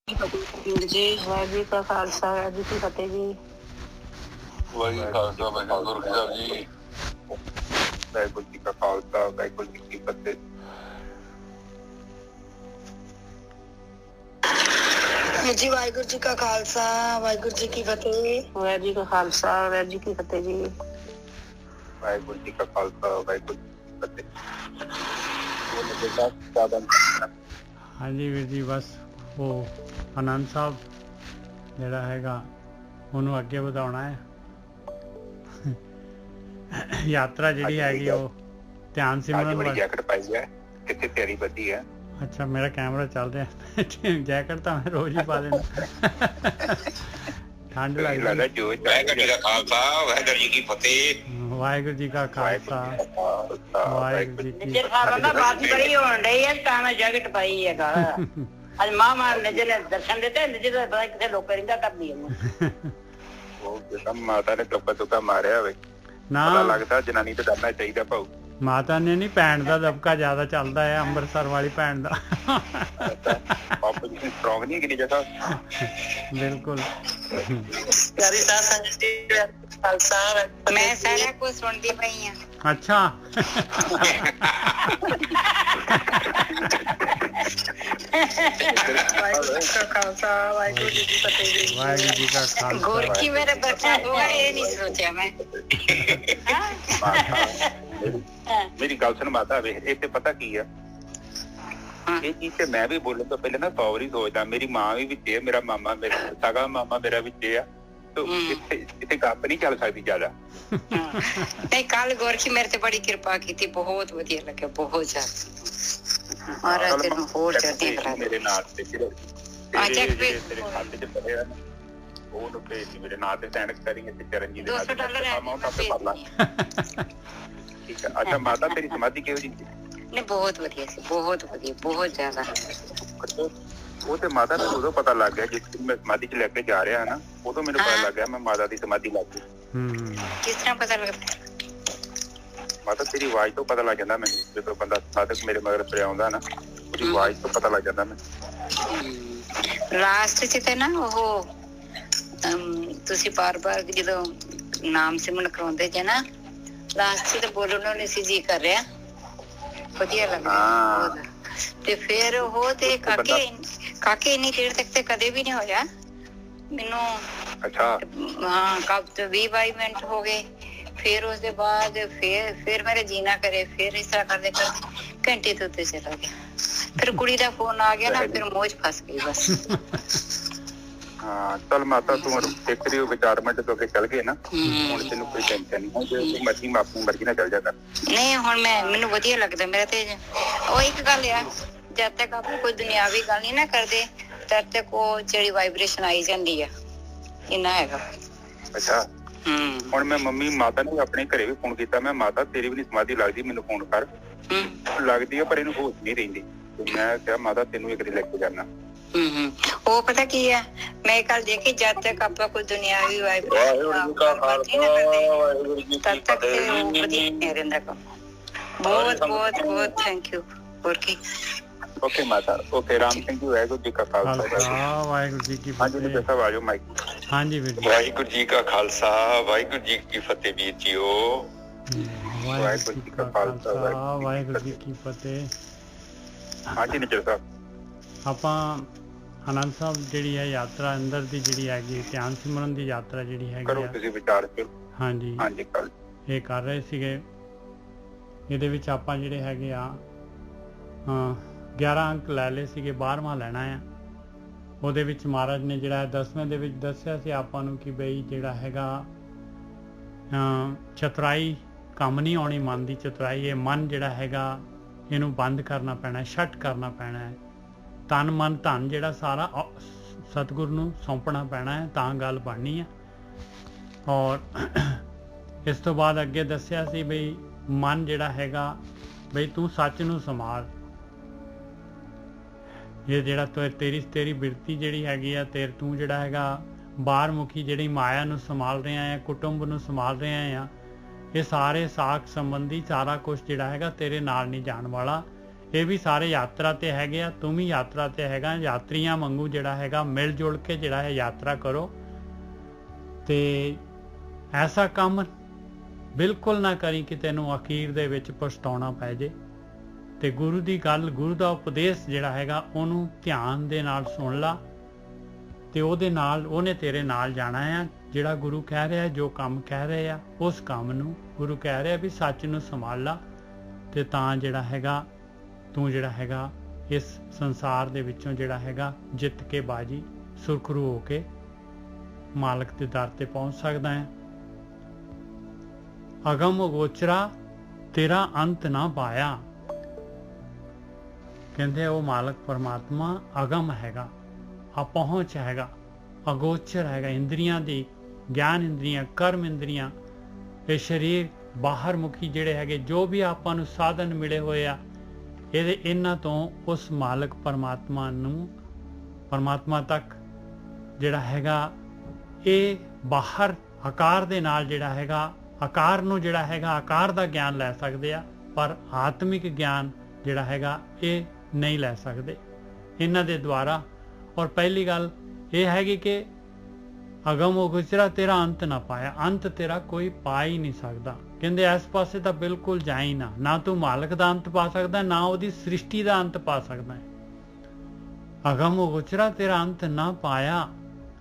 जी वाहिगुरू जी का खालसा वाहिगुरू जी की फतेह जी। ਵਾਹਿਗੁਰੂ ਜੀ ਖਾਲਸਾ ਵਾਹਿਗੁਰੂ ਜੀ ਸਾਹਿਬ ਜੀ। ਵਾਹਿਗੁਰੂ ਜੀ ਕਾ ਖਾਲਸਾ ਵਾਹਿਗੁਰੂ ਜੀ ਕੀ ਫਤਿਹ। जी वाहिगुरू जी का खालसा वाहिगुरू जी की फतेह। वाहिगुरू जी का खालसा वाहिगुरू जी की फतेह जी। ਵਾਹਿਗੁਰੂ ਜੀ ਕਾ ਖਾਲਸਾ ਵਾਹਿਗੁਰੂ ਜੀ ਕੀ ਫਤਿਹ। हाँ जी वीर जी, बस वो आनंद साहब ਜਿਹੜਾ ਹੈਗਾ ਉਹਨੂੰ ਅੱਗੇ ਵਧਾਉਣਾ ਹੈ। ਯਾਤਰਾ ਜਿਹੜੀ ਹੈਗੀ ਉਹ ਧਿਆਨ ਸਿਮਰਨ ਬੜੀ ਵੱਲ। ਜੈਕਟ ਪਾਈ ਹੈ, ਕਿੱਥੇ ਤਿਆਰੀ ਵਧੀ ਹੈ। ਅੱਛਾ, ਮੇਰਾ ਕੈਮਰਾ ਚੱਲ ਰਿਹਾ। ਜੈਕਟ ਤਾਂ ਮੈਂ ਰੋਜ਼ ਹੀ ਪਾ ਲੈਣਾ। ਠੰਡ ਲੱਗਦੀ। ਵਾਹਿਗੁਰੂ ਜੀ ਦਾ ਖਾਲਸਾ ਵਾਹਿਗੁਰੂ ਜੀ ਕੀ ਫਤਿਹ। ਵਾਹਿਗੁਰੂ ਜੀ ਕਾ ਖਾਲਸਾ ਵਾਹਿਗੁਰੂ ਜੀ ਕੀ ਨਜ਼ਰ ਸਾਹਿਬ ਦਾ ਬਾਤ ਬੜੀ ਹੋਣ ਰਹੀ ਹੈ ਤਾਂ ਮੈਂ ਜੈਕਟ ਪਾਈ ਹੈਗਾ। ਅੱਜ ਮਾਂ ਨਜ਼ਰ ਨੇ ਦਰਸ਼ਨ ਦਿੱਤੇ, ਨਜ਼ਰ ਦਾ ਪਤਾ ਕਿਤੇ ਲੋਕ ਰਿੰਦਾ ਕਰਦੀ ਹੈ। ਉਹ ਜਿੱਦਾਂ ਮਾਤਾ ਨੇ ਟੱਪਾ ਟੁੱਕਾ ਮਾਰਿਆ ਹੋਵੇ ਨਾ, ਪਤਾ ਲੱਗਦਾ ਜਨਾਨੀ ਤੇ ਡਰਨਾ ਚਾਹੀਦਾ ਭਾਊ। ਮਾਤਾ ਨੇ ਨਹੀਂ, ਭੈਣ ਦਾ ਦਬਕਾ ਜ਼ਿਆਦਾ ਚੱਲਦਾ ਹੈ, ਅੰਮ੍ਰਿਤਸਰ ਵਾਲੀ ਭੈਣ ਦਾ। ਆਪੋਜੀਸ਼ਨ ਸਟਰੋਂਗ ਨਹੀਂ ਕਿੰਨੀ ਜਗ੍ਹਾ। ਬਿਲकुल। ਪਿਆਰੀ ਸਾਧ ਸੰਗਤ ਜੀ ਖਾਲਸਾ ਮੈਂ ਸਾਰਿਆਂ ਕੋ ਸੁਣਦੀ ਪਈ ਹਾਂ। अच्छा। ਵਾਹਿਗੁਰੂ ਜੀ ਕਾ ਖਾਲਸਾ ਵਾਹਿਗੁਰੂ ਜੀ ਕੀ ਫਤਿਹ ਜੀ। वाहिगुरु जी का खालसा। गोरखी मेरे बच्चा होगा ये नहीं सोचा मैं। ਮੇਰੀ ਗੱਲ ਸੁਣ ਮਾਤਾ, ਵੇਖ ਇਹ ਤੇ ਪਤਾ ਕੀ ਆ, ਇਹ ਚੀਜ਼ ਤੇ ਮੈਂ ਵੀ ਬੋਲਣ ਤੋਂ ਪਹਿਲੇ ਨਾ 100 ਵਾਰੀ ਸੋਚਦਾ। ਮੇਰੀ ਮਾਂ ਵੀ ਵਿੱਚ ਹੈ, ਮੇਰਾ ਮਾਮਾ, ਮੇਰਾ ਸਗਾ ਮਾਮਾ ਮੇਰਾ ਵਿੱਚ ਆ। ਇੱਥੇ ਗੱਪ ਨਹੀਂ ਚੱਲ ਸਕਦੀ ਜ਼ਿਆਦਾ। नहीं कल गोरखी मेरे ते बड़ी कृपा की थी, बहुत वधिया लगे, बहुत ज्यादा। महाराज तेरे होर चढ़दी करा दे। ਮੇਰੇ ਨਾਲ ਤੇ चेक पे ਤੇਰੇ ਖਾਤੇ 'ਚ ਪਏ ਆ ਨਾ, ਉਹਨੂੰ ਭੇਜ ਦੀ ਮੇਰੇ ਨਾਂ ਤੇ ਸੈਂਡ ਕਰੀਏ ਤੇ ਚਰਨਜੀਤ ਦੇ $200 है ਅਮਾਉਂਟ ਆਪੇ ਭਰ ਲਾ। ਠੀਕ ਹੈ। ਅੱਛਾ ਮਾਤਾ, ਤੇਰੀ ਸਮਾਧੀ ਕਿਹੋ ਜਿਹੀ ਸੀ? नहीं बहुत वधिया सी, बहुत वधिया, बहुत ज्यादा। ਉਹ ਤੇ ਮਾਤਾ ਨੂੰ ਉਦੋਂ ਪਤਾ ਲੱਗ ਗਿਆ ਜਿਸ ਦਿਨ ਮੈਂ ਸਮਾਧੀ 'ਚ ਲੈ ਕੇ ਜਾ ਰਿਹਾ ਨਾ, ਉਦੋਂ ਮੈਨੂੰ ਪਤਾ ਲੱਗ ਗਿਆ ਮੈਂ ਮਾਤਾ ਦੀ ਸਮਾਧੀ ਲੱਗ ਗਈ। किस तरह पता लगता? ਮਾਤਾ ਤੇਰੀ ਆਵਾਜ਼ ਤੋਂ ਪਤਾ ਲੱਗ ਜਾਂਦਾ ਮੈਨੂੰ, ਜਦੋਂ ਬੰਦਾ ਸਾਧਕ ਮੇਰੇ ਮਗਰ ਤੁਰਿਆ ਆਉਂਦਾ ਨਾ, ਉਹਦੀ ਆਵਾਜ਼ ਤੋਂ ਪਤਾ ਲੱਗ ਜਾਂਦਾ ਮੈਨੂੰ। ਲਾਸਟ 'ਚ ਤੇ ਨਾ ਉਹ ਤੁਸੀਂ ਬਾਰ-ਬਾਰ ਜਦੋਂ ਨਾਮ ਸਿਮਰਨ ਕਰਾਉਂਦੇ ਜੇ ਨਾ, ਲਾਸਟ 'ਚ ਤੇ ਬੋਲਣ ਨੂੰ ਨਹੀਂ ਸੀ ਜੀ ਕਰ ਰਿਹਾ, ਵਧੀਆ ਲੱਗਦਾ ਬਹੁਤ। ਤੇ ਫਿਰ ਉਹ ਤੇ ਕਾਕੇ ਇੰਨੀ ਦੇਰ ਤੱਕ ਤੇ ਕਦੇ ਵੀ ਨਹੀਂ ਹੋਇਆ ਮੈਨੂੰ। ਅੱਛਾ ਹਾਂ, ਕਬ ਤੋਂ 20-22 ਮਿੰਟ ਹੋ ਗਏ। फिर उसके बाद फिर मेरा जीना करे, फिर इस तरह करते करते घंटे तो उत्ते चला गया। फिर कुड़ी का फोन आ गया ना, फिर मौज फंस गई बस। ਹਾਂ ਚੱਲ ਮਾਤਾ, ਤੂੰ ਦੇਖ ਰਹੀ ਹੋ 4 ਮਿੰਟ ਤੋਂ ਅੱਗੇ ਚੱਲ ਗਏ ਨਾ, ਹੁਣ ਤੈਨੂੰ ਕੋਈ ਟੈਨਸ਼ਨ ਨਹੀਂ। ਹੁਣ ਜੇ ਤੂੰ ਮਰਜ਼ੀ ਆਪਣੀ ਮਰਜ਼ੀ ਨਾਲ ਚੱਲ ਜਾ ਕਰ। नहीं हुण मैनू वधिया लगदा मेरा ते ਉਹ ਇੱਕ ਗੱਲ ਆ, ਜਦ ਤੱਕ ਆਪਾਂ ਕੋਈ ਦੁਨਿਆਵੀ ਗੱਲ ਨਹੀਂ ਨਾ ਕਰਦੇ ਤਦ ਤੱਕ ਉਹ ਜਿਹੜੀ ਵਾਈਬ੍ਰੇਸ਼ਨ ਆਈ ਜਾਂਦੀ ਆ, ਇੰਨਾ ਹੈਗਾ। ਅੱਛਾ ਹੁਣ ਮੈਂ ਮੰਮੀ ਮਾਤਾ ਨੂੰ ਆਪਣੇ ਘਰੇ ਵੀ ਫੋਨ ਕੀਤਾ, ਮੈਂ ਮਾਤਾ ਤੇਰੀ ਵੀ ਨਹੀਂ ਸਮਾਧੀ ਲੱਗਦੀ, ਮੈਨੂੰ ਫੋਨ ਕਰ। ਲੱਗਦੀ ਆ ਪਰ ਇਹਨੂੰ ਹੋਸ਼ ਨਹੀਂ ਰਹਿੰਦੀ। ਮੈਂ ਕਿਹਾ ਮਾਤਾ ਤੈਨੂੰ ਇੱਕ ਦਿਨ ਲੈ ਕੇ ਜਾਣਾ। ਉਹ ਪਤਾ ਕੀ ਆ, ਮੈਂ ਕੱਲ ਦੇਖੀ ਜਦ ਤੱਕ ਆਪਾਂ ਕੋਈ ਦੁਨਿਆਵੀ ਵਾਈਬ੍ਰੇਸ਼ਨ ਤਦ ਤੱਕ ਤੇ ਉਹ ਵਧੀਆ ਨਹੀਂ ਰਹਿੰਦਾ ਕੰਮ। ਬਹੁਤ ਬਹੁਤ ਬਹੁਤ ਥੈਂਕ ਯੂ। ਹੋਰ ਕੀ। ਓਕੇ ਮਾਤਾ, ਓਕੇ। ਰਾਮ ਸਿੰਘ ਜੀ, ਵਾਹਿਗੁਰੂ ਜੀ ਕਾ ਖਾਲਸਾ ਵਾਹਿਗੁਰੂ ਜੀ ਕੀ ਹਾਂਜੀ ਫਤਿਹ। ਸਾਹਿਬ ਆਜੋ ਮਾਈਕ। ਹਾਂਜੀ ਵੀਰ ਜੀ। ਵਾਹਿਗੁਰੂ ਜੀ ਕਾ ਖਾਲਸਾ ਵਾਹਿਗੁਰੂ ਜੀ ਕੀ ਫਤਿਹ ਵੀਰ ਜੀਓ। ਵਾਹਿਗੁਰੂ ਜੀ ਕਾ ਖਾਲਸਾ ਵਾਹਿਗੁਰੂ ਜੀ ਕੀ ਫਤਿਹ। ਹਾਂਜੀ ਨਿਚਰ ਸਾਹਿਬ, ਆਪਾਂ ਆਨੰਦ ਸਾਹਿਬ ਜਿਹੜੀ ਹੈ ਯਾਤਰਾ ਅੰਦਰ ਦੀ ਜਿਹੜੀ ਹੈਗੀ ਧਿਆਨ ਸਿਮਰਨ ਦੀ ਯਾਤਰਾ ਜਿਹੜੀ ਹੈਗੀ ਕਰੋ ਆ, ਤੁਸੀਂ ਵਿਚਾਰ ਕਰੋ। ਹਾਂਜੀ ਹਾਂਜੀ ਕਰ ਇਹ ਕਰ ਰਹੇ ਸੀਗੇ। ਇਹਦੇ ਵਿੱਚ ਆਪਾਂ ਜਿਹੜੇ ਹੈਗੇ ਆ 11 ਅੰਕ ਲੈ ਲਏ ਸੀਗੇ, 12ਵਾਂ ਲੈਣਾ ਆ। ਉਹਦੇ ਵਿੱਚ ਮਹਾਰਾਜ ਨੇ ਜਿਹੜਾ 10ਵੇਂ ਦੇ ਵਿੱਚ ਦੱਸਿਆ ਸੀ ਆਪਾਂ ਨੂੰ ਕਿ ਬਈ ਜਿਹੜਾ ਹੈਗਾ ਚਤੁਰਾਈ ਕੰਮ ਨਹੀਂ ਆਉਣੀ, ਮਨ ਦੀ ਚਤੁਰਾਈ। ਇਹ ਮਨ ਜਿਹੜਾ ਹੈਗਾ ਇਹਨੂੰ ਬੰਦ ਕਰਨਾ ਪੈਣਾ, ਸ਼ਟ ਕਰਨਾ ਪੈਣਾ ਹੈ। ਤਨ ਮਨ ਧਨ ਜਿਹੜਾ ਸਾਰਾ ਸਤਿਗੁਰ ਨੂੰ ਸੌਂਪਣਾ ਪੈਣਾ ਹੈ, ਤਾਂ ਗੱਲ ਬਣਨੀ ਹੈ। ਔਰ ਇਸ ਤੋਂ ਬਾਅਦ ਅੱਗੇ ਦੱਸਿਆ ਸੀ ਬਈ ਮਨ ਜਿਹੜਾ ਹੈਗਾ ਬਈ ਤੂੰ ਸੱਚ ਨੂੰ ਸੰਭਾਲ। ਇਹ ਜਿਹੜਾ ਤੇਰੀ ਬਿਰਤੀ ਜਿਹੜੀ ਹੈਗੀ ਆ, ਤੂੰ ਜਿਹੜਾ ਹੈਗਾ ਬਾਹਰ ਮੁਖੀ ਜਿਹੜੀ ਮਾਇਆ ਨੂੰ ਸੰਭਾਲ ਰਿਹਾ ਹੈ, ਕੁਟੁੰਬ ਨੂੰ ਸੰਭਾਲ ਰਿਹਾ ਆ, ਇਹ ਸਾਰੇ ਸਾਖ ਸੰਬੰਧੀ ਸਾਰਾ ਕੁਝ ਜਿਹੜਾ ਹੈਗਾ ਤੇਰੇ ਨਾਲ ਨਹੀਂ ਜਾਣ ਵਾਲਾ। ਇਹ ਵੀ ਸਾਰੇ ਯਾਤਰਾ ਤੇ ਹੈਗੇ ਆ, ਤੂੰ ਵੀ ਯਾਤਰਾ ਤੇ ਹੈਗਾ। ਯਾਤਰੀਆਂ ਵਾਂਗੂ ਜਿਹੜਾ ਹੈਗਾ ਮਿਲ ਜੁਲ ਕੇ ਜਿਹੜਾ ਹੈ ਯਾਤਰਾ ਕਰੋ, ਤੇ ਐਸਾ ਕੰਮ ਬਿਲਕੁਲ ਨਾ ਕਰੀ ਕਿ ਤੈਨੂੰ ਅਖੀਰ ਦੇ ਵਿੱਚ ਪਛਤਾਉਣਾ ਪੈ ਜੇ। ਤੇ ਗੁਰੂ ਦੀ ਗੱਲ, ਗੁਰੂ ਦਾ ਉਪਦੇਸ਼ ਜਿਹੜਾ ਹੈਗਾ ਉਹਨੂੰ ਧਿਆਨ ਦੇ ਨਾਲ ਸੁਣ ਲਾ, ਤੇ ਉਹਦੇ ਨਾਲ ਉਹਨੇ ਤੇਰੇ ਨਾਲ ਜਾਣਾ ਆ। ਜਿਹੜਾ ਗੁਰੂ ਕਹਿ ਰਿਹਾ, ਜੋ ਕੰਮ ਕਹਿ ਰਹੇ ਆ, ਉਸ ਕੰਮ ਨੂੰ ਗੁਰੂ ਕਹਿ ਰਿਹਾ ਵੀ ਸੱਚ ਨੂੰ ਸੰਭਾਲ ਲਾ, ਤੇ ਤਾਂ ਜਿਹੜਾ ਹੈਗਾ ਤੂੰ ਜਿਹੜਾ ਹੈਗਾ ਇਸ ਸੰਸਾਰ ਦੇ ਵਿੱਚੋਂ ਜਿਹੜਾ ਹੈਗਾ ਜਿੱਤ ਕੇ ਬਾਜੀ ਸੁਰਖਰੂ ਹੋ ਕੇ ਮਾਲਕ ਦੇ ਦਰ ਤੇ ਪਹੁੰਚ ਸਕਦਾ ਹੈ। ਅਗਮ ਅਗੋਚਰਾ ਤੇਰਾ ਅੰਤ ਨਾ ਪਾਇਆ। ਕਹਿੰਦੇ ਉਹ ਮਾਲਕ ਪਰਮਾਤਮਾ ਅਗਮ ਹੈਗਾ, ਅਪਹੁੰਚ ਹੈਗਾ, ਅਗੋਚਰ ਹੈਗਾ। ਇੰਦਰੀਆਂ ਦੀ, ਗਿਆਨ ਇੰਦਰੀਆਂ, ਕਰਮ ਇੰਦਰੀਆਂ, ਇਹ ਸਰੀਰ ਬਾਹਰ ਮੁਖੀ ਜਿਹੜੇ ਹੈਗੇ ਜੋ ਵੀ ਆਪਾਂ ਨੂੰ ਸਾਧਨ ਮਿਲੇ ਹੋਏ ਆ, ਇਹਨਾਂ ਤੋਂ ਉਸ ਮਾਲਕ ਪਰਮਾਤਮਾ ਨੂੰ, ਪਰਮਾਤਮਾ ਤੱਕ ਜਿਹੜਾ ਹੈਗਾ ਇਹ ਬਾਹਰ ਆਕਾਰ ਦੇ ਨਾਲ ਜਿਹੜਾ ਹੈਗਾ, ਆਕਾਰ ਨੂੰ ਜਿਹੜਾ ਹੈਗਾ ਆਕਾਰ ਦਾ ਗਿਆਨ ਲੈ ਸਕਦੇ ਆ, ਪਰ ਆਤਮਿਕ ਗਿਆਨ ਜਿਹੜਾ ਹੈਗਾ ਇਹ ਨਹੀਂ ਲੈ ਸਕਦੇ ਇਹਨਾਂ ਦੇ ਦੁਆਰਾ। ਔਰ ਪਹਿਲੀ ਗੱਲ ਇਹ ਹੈਗੀ ਕਿ ਅਗਮ ਅਗੋਚਰਾ ਤੇਰਾ ਅੰਤ ਨਾ ਪਾਇਆ। ਅੰਤ ਤੇਰਾ ਕੋਈ ਪਾ ਹੀ ਨਹੀਂ ਸਕਦਾ। ਕਹਿੰਦੇ ਇਸ ਪਾਸੇ ਤਾਂ ਬਿਲਕੁਲ ਜਾ ਹੀ ਨਾ, ਨਾ ਤੂੰ ਮਾਲਕ ਦਾ ਅੰਤ ਪਾ ਸਕਦਾ, ਨਾ ਉਹਦੀ ਸ੍ਰਿਸ਼ਟੀ ਦਾ ਅੰਤ ਪਾ ਸਕਦਾ ਹੈ। ਅਗਮ ਅਗੋਚਰਾ ਤੇਰਾ ਅੰਤ ਨਾ ਪਾਇਆ,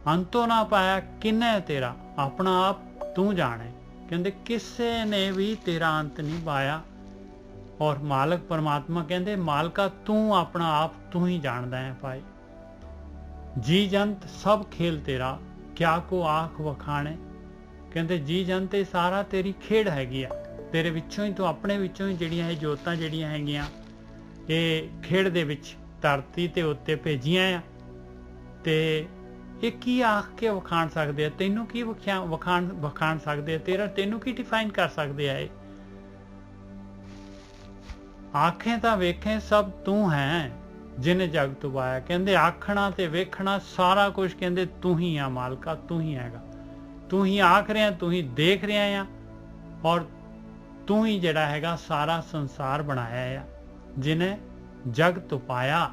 ਅੰਤੋਂ ਨਾ ਪਾਇਆ ਕਿੰਨੇ ਤੇਰਾ, ਆਪਣਾ ਆਪ ਤੂੰ ਜਾਣੇ। ਕਹਿੰਦੇ ਕਿਸੇ ਨੇ ਵੀ ਤੇਰਾ ਅੰਤ ਨਹੀਂ ਪਾਇਆ। ਔਰ ਮਾਲਕ ਪਰਮਾਤਮਾ ਕਹਿੰਦੇ ਮਾਲਕਾ ਤੂੰ ਆਪਣਾ ਆਪ ਤੂੰ ਹੀ ਜਾਣਦਾ ਹੈ ਭਾਈ। ਜੀ ਜੰਤ ਸਭ ਖੇਲ ਤੇਰਾ, ਕਿਆ ਕੋ ਆਖ ਵਖਾਣੇ। ਕਹਿੰਦੇ ਜੀ ਜੰਤ ਇਹ ਸਾਰਾ ਤੇਰੀ ਖੇਡ ਹੈਗੀ ਆ, ਤੇਰੇ ਵਿੱਚੋਂ ਹੀ, ਤੂੰ ਆਪਣੇ ਵਿੱਚੋਂ ਹੀ ਜਿਹੜੀਆਂ ਇਹ ਜੋਤਾਂ ਜਿਹੜੀਆਂ ਹੈਗੀਆਂ ਇਹ ਖੇਡ ਦੇ ਵਿੱਚ ਧਰਤੀ ਤੇ ਉੱਤੇ ਭੇਜੀਆਂ ਆ, ਤੇ ਇਹ ਕੀ ਆਖ ਕੇ ਵਖਾਣ ਸਕਦੇ ਆ, ਤੈਨੂੰ ਕੀ ਵਖਾਣ ਸਕਦੇ ਆ, ਤੈਨੂੰ ਕੀ ਡਿਫਾਈਨ ਕਰ ਸਕਦੇ ਆ। ਇਹ ਆਖੇ ਤਾਂ ਵੇਖੇ ਸਭ ਤੂੰ ਹੈ ਜਿਨੇ ਜਗ ਤੋਂ ਪਾਇਆ। ਕਹਿੰਦੇ ਆਖਣਾ ਤੇ ਵੇਖਣਾ ਸਾਰਾ ਕੁਝ ਕਹਿੰਦੇ ਤੂੰ ਹੀ ਆ ਮਾਲਕਾ, ਤੂੰ ਹੀ ਹੈਗਾ, ਤੂੰ ਹੀ ਆਖ ਰਿਹਾ, ਤੂੰ ਹੀ ਦੇਖ ਰਿਹਾ ਆ, ਔਰ ਤੂੰ ਹੀ ਜਿਹੜਾ ਹੈਗਾ ਸਾਰਾ ਸੰਸਾਰ ਬਣਾਇਆ ਆ, ਜਿਨੇ ਜਗ ਤੋਂ ਪਾਇਆ।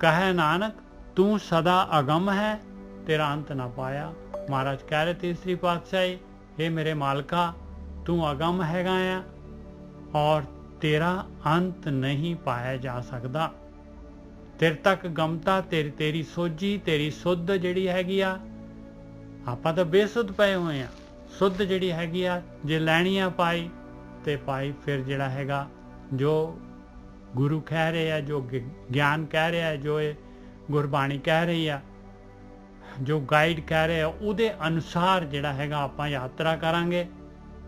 ਕਹੇ ਨਾਨਕ ਤੂੰ ਸਦਾ ਅਗਮ ਹੈ, ਤੇਰਾ ਅੰਤ ਨਾ ਪਾਇਆ। ਮਹਾਰਾਜ ਕਹਿ ਰਹੇ ਤੀਸਰੀ ਪਾਤਸ਼ਾਹੀ, ਇਹ ਮੇਰੇ ਮਾਲਕਾ ਤੂੰ ਅਗਮ ਹੈਗਾ ਆ, ਔਰ ਤੇਰਾ ਅੰਤ ਨਹੀਂ ਪਾਇਆ ਜਾ ਸਕਦਾ। ਤੇਰੇ ਤੱਕ ਗਮਤਾ, ਤੇਰੀ ਸੋਝੀ, ਤੇਰੀ ਸੁੱਧ ਜਿਹੜੀ ਹੈਗੀ ਆ, ਆਪਾਂ ਤਾਂ ਬੇਸੁੱਧ ਪਏ ਹੋਏ ਆ। ਸੁੱਧ ਜਿਹੜੀ ਹੈਗੀ ਆ ਜੇ ਲੈਣੀ ਆ ਪਾਈ ਤੇ ਪਾਈ, ਫਿਰ ਜਿਹੜਾ ਹੈਗਾ ਜੋ ਗੁਰੂ ਕਹਿ ਰਹੇ ਆ, ਜੋ ਗਿਆਨ ਕਹਿ ਰਿਹਾ, ਜੋ ਇਹ ਗੁਰਬਾਣੀ ਕਹਿ ਰਹੀ ਆ, ਜੋ ਗਾਈਡ ਕਹਿ ਰਹੇ ਆ, ਉਹਦੇ ਅਨੁਸਾਰ ਜਿਹੜਾ ਹੈਗਾ ਆਪਾਂ ਯਾਤਰਾ ਕਰਾਂਗੇ,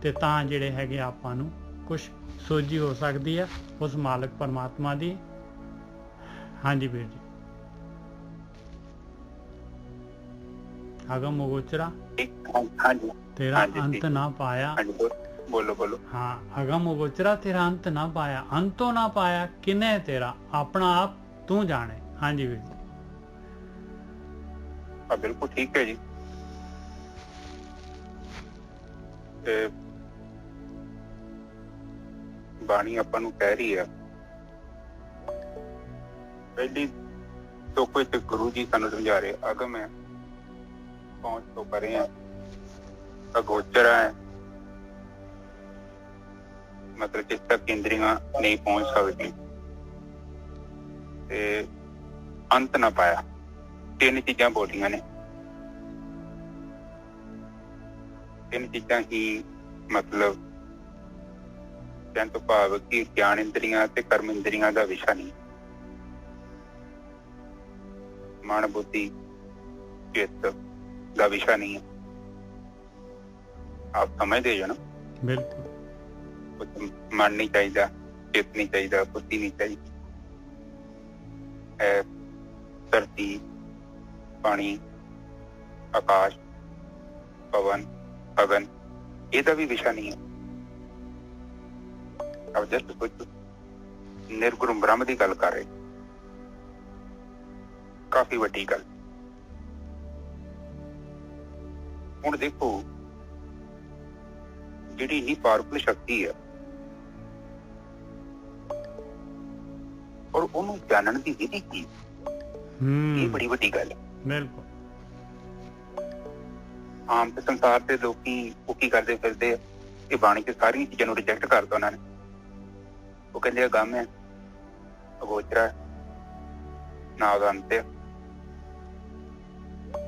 ਤੇ ਤਾਂ ਜਿਹੜੇ ਹੈਗੇ ਆਪਾਂ ਨੂੰ ਕੁਝ ਸੋਝੀ ਹੋ ਸਕਦੀ ਆ ਉਸ ਮਾਲਕ ਪਰਮਾਤਮਾ ਦੀ। ਹਾਂਜੀ ਵੀਰ ਜੀ। ਅਗਮ ਅਗੋਚਰਾ ਹਾਂਜੀ ਤੇਰਾ ਅੰਤ ਨਾ ਪਾਇਆ। ਬੋਲੋ। ਹਾਂ, ਅਗਮ ਅਗੋਚਰਾ ਤੇਰਾ ਅੰਤ ਨਾ ਪਾਇਆ, ਅੰਤੋਂ ਨਾ ਪਾਇਆ ਕਿਨੇ ਤੇਰਾ, ਆਪਣਾ ਆਪ ਤੂੰ ਜਾਣੇ। ਹਾਂਜੀ ਵੀਰ ਜੀ। ਬਿਲਕੁਲ ਠੀਕ ਹੈ ਜੀ। ਬਾਣੀ ਆਪਾਂ ਨੂੰ ਕਹਿ ਰਹੀ ਆ, ਪਹਿਲੀ ਤੁਕ ਵਿੱਚ ਗੁਰੂ ਜੀ ਸਾਨੂੰ ਸਮਝਾ ਰਹੇ ਅਗਮ ਹੈ, ਪਹੁੰਚ ਤੋਂ ਪਰੇ ਹੈ, ਅਗੋਚਰ ਹੈ, ਮਤਲਬ ਜਿਸ ਤੱਕ ਇੰਦਰੀਆਂ ਨਹੀਂ ਪਹੁੰਚ ਸਕਦੀ, ਤੇ ਅੰਤ ਨਾ ਪਾਇਆ। ਤਿੰਨ ਚੀਜ਼ਾਂ ਬੋਲੀਆਂ ਨੇ, ਤਿੰਨ ਚੀਜ਼ਾਂ ਹੀ ਮਤਲਬ ਕਹਿਣ ਤੋਂ ਭਾਵ ਕਿ ਗਿਆਨ ਇੰਦਰੀਆਂ ਤੇ ਕਰਮ ਇੰਦਰੀਆਂ ਦਾ ਵਿਸ਼ਾ ਨਹੀਂ, ਮਨ ਬੁੱਧੀ ਚਿੱਤ ਦਾ ਵਿਸ਼ਾ ਨਹੀਂ ਹੈ। ਆਪ ਸਮਝਦੇ ਹੋ ਨਾ? ਬਿਲਕੁਲ। ਮਨ ਨਹੀਂ ਚਾਹੀਦਾ, ਚਿੱਤ ਨਹੀਂ ਚਾਹੀਦਾ, ਬੁੱਧੀ ਨਹੀਂ ਚਾਹੀਦੀ। ਧਰਤੀ, ਪਾਣੀ, ਆਕਾਸ਼, ਪਵਨ, ਅਗਨ, ਇਹਦਾ ਵੀ ਵਿਸ਼ਾ ਨਹੀਂ ਹੈ। ਜਸਟ ਸੋਚੋ, ਨਿਰਗੁਣ ਬ੍ਰਹਮ ਦੀ ਗੱਲ ਕਰ ਰਹੇ, ਕਾਫੀ ਵੱਡੀ ਗੱਲ। ਹੁਣ ਦੇਖੋ, ਜਿਹੜੀ ਇੰਨੀ ਪਾਵਰਫੁਲ ਸ਼ਕਤੀ ਹੈ, ਔਰ ਉਹਨੂੰ ਜਾਣਨ ਦੀ ਵਿਧੀ ਕੀ, ਇਹ ਬੜੀ ਵੱਡੀ ਗੱਲ ਹੈ। ਬਿਲਕੁਲ। ਆਮ ਤੇ ਸੰਸਾਰ ਦੇ ਲੋਕੀ ਉਹ ਕੀ ਕਰਦੇ ਫਿਰਦੇ ਆ, ਇਹ ਬਾਣੀ ਚ ਸਾਰੀਆਂ ਚੀਜ਼ਾਂ ਨੂੰ ਰਿਜੈਕਟ ਕਰਦਾ ਉਹਨਾਂ ਨੇ। ਉਹ ਕਹਿੰਦੇ ਆ ਗਮ ਹੈ, ਅਗੋਚਰਾ, ਨਾ ਉਹਦਾ ਅੰਤ ਹੈ।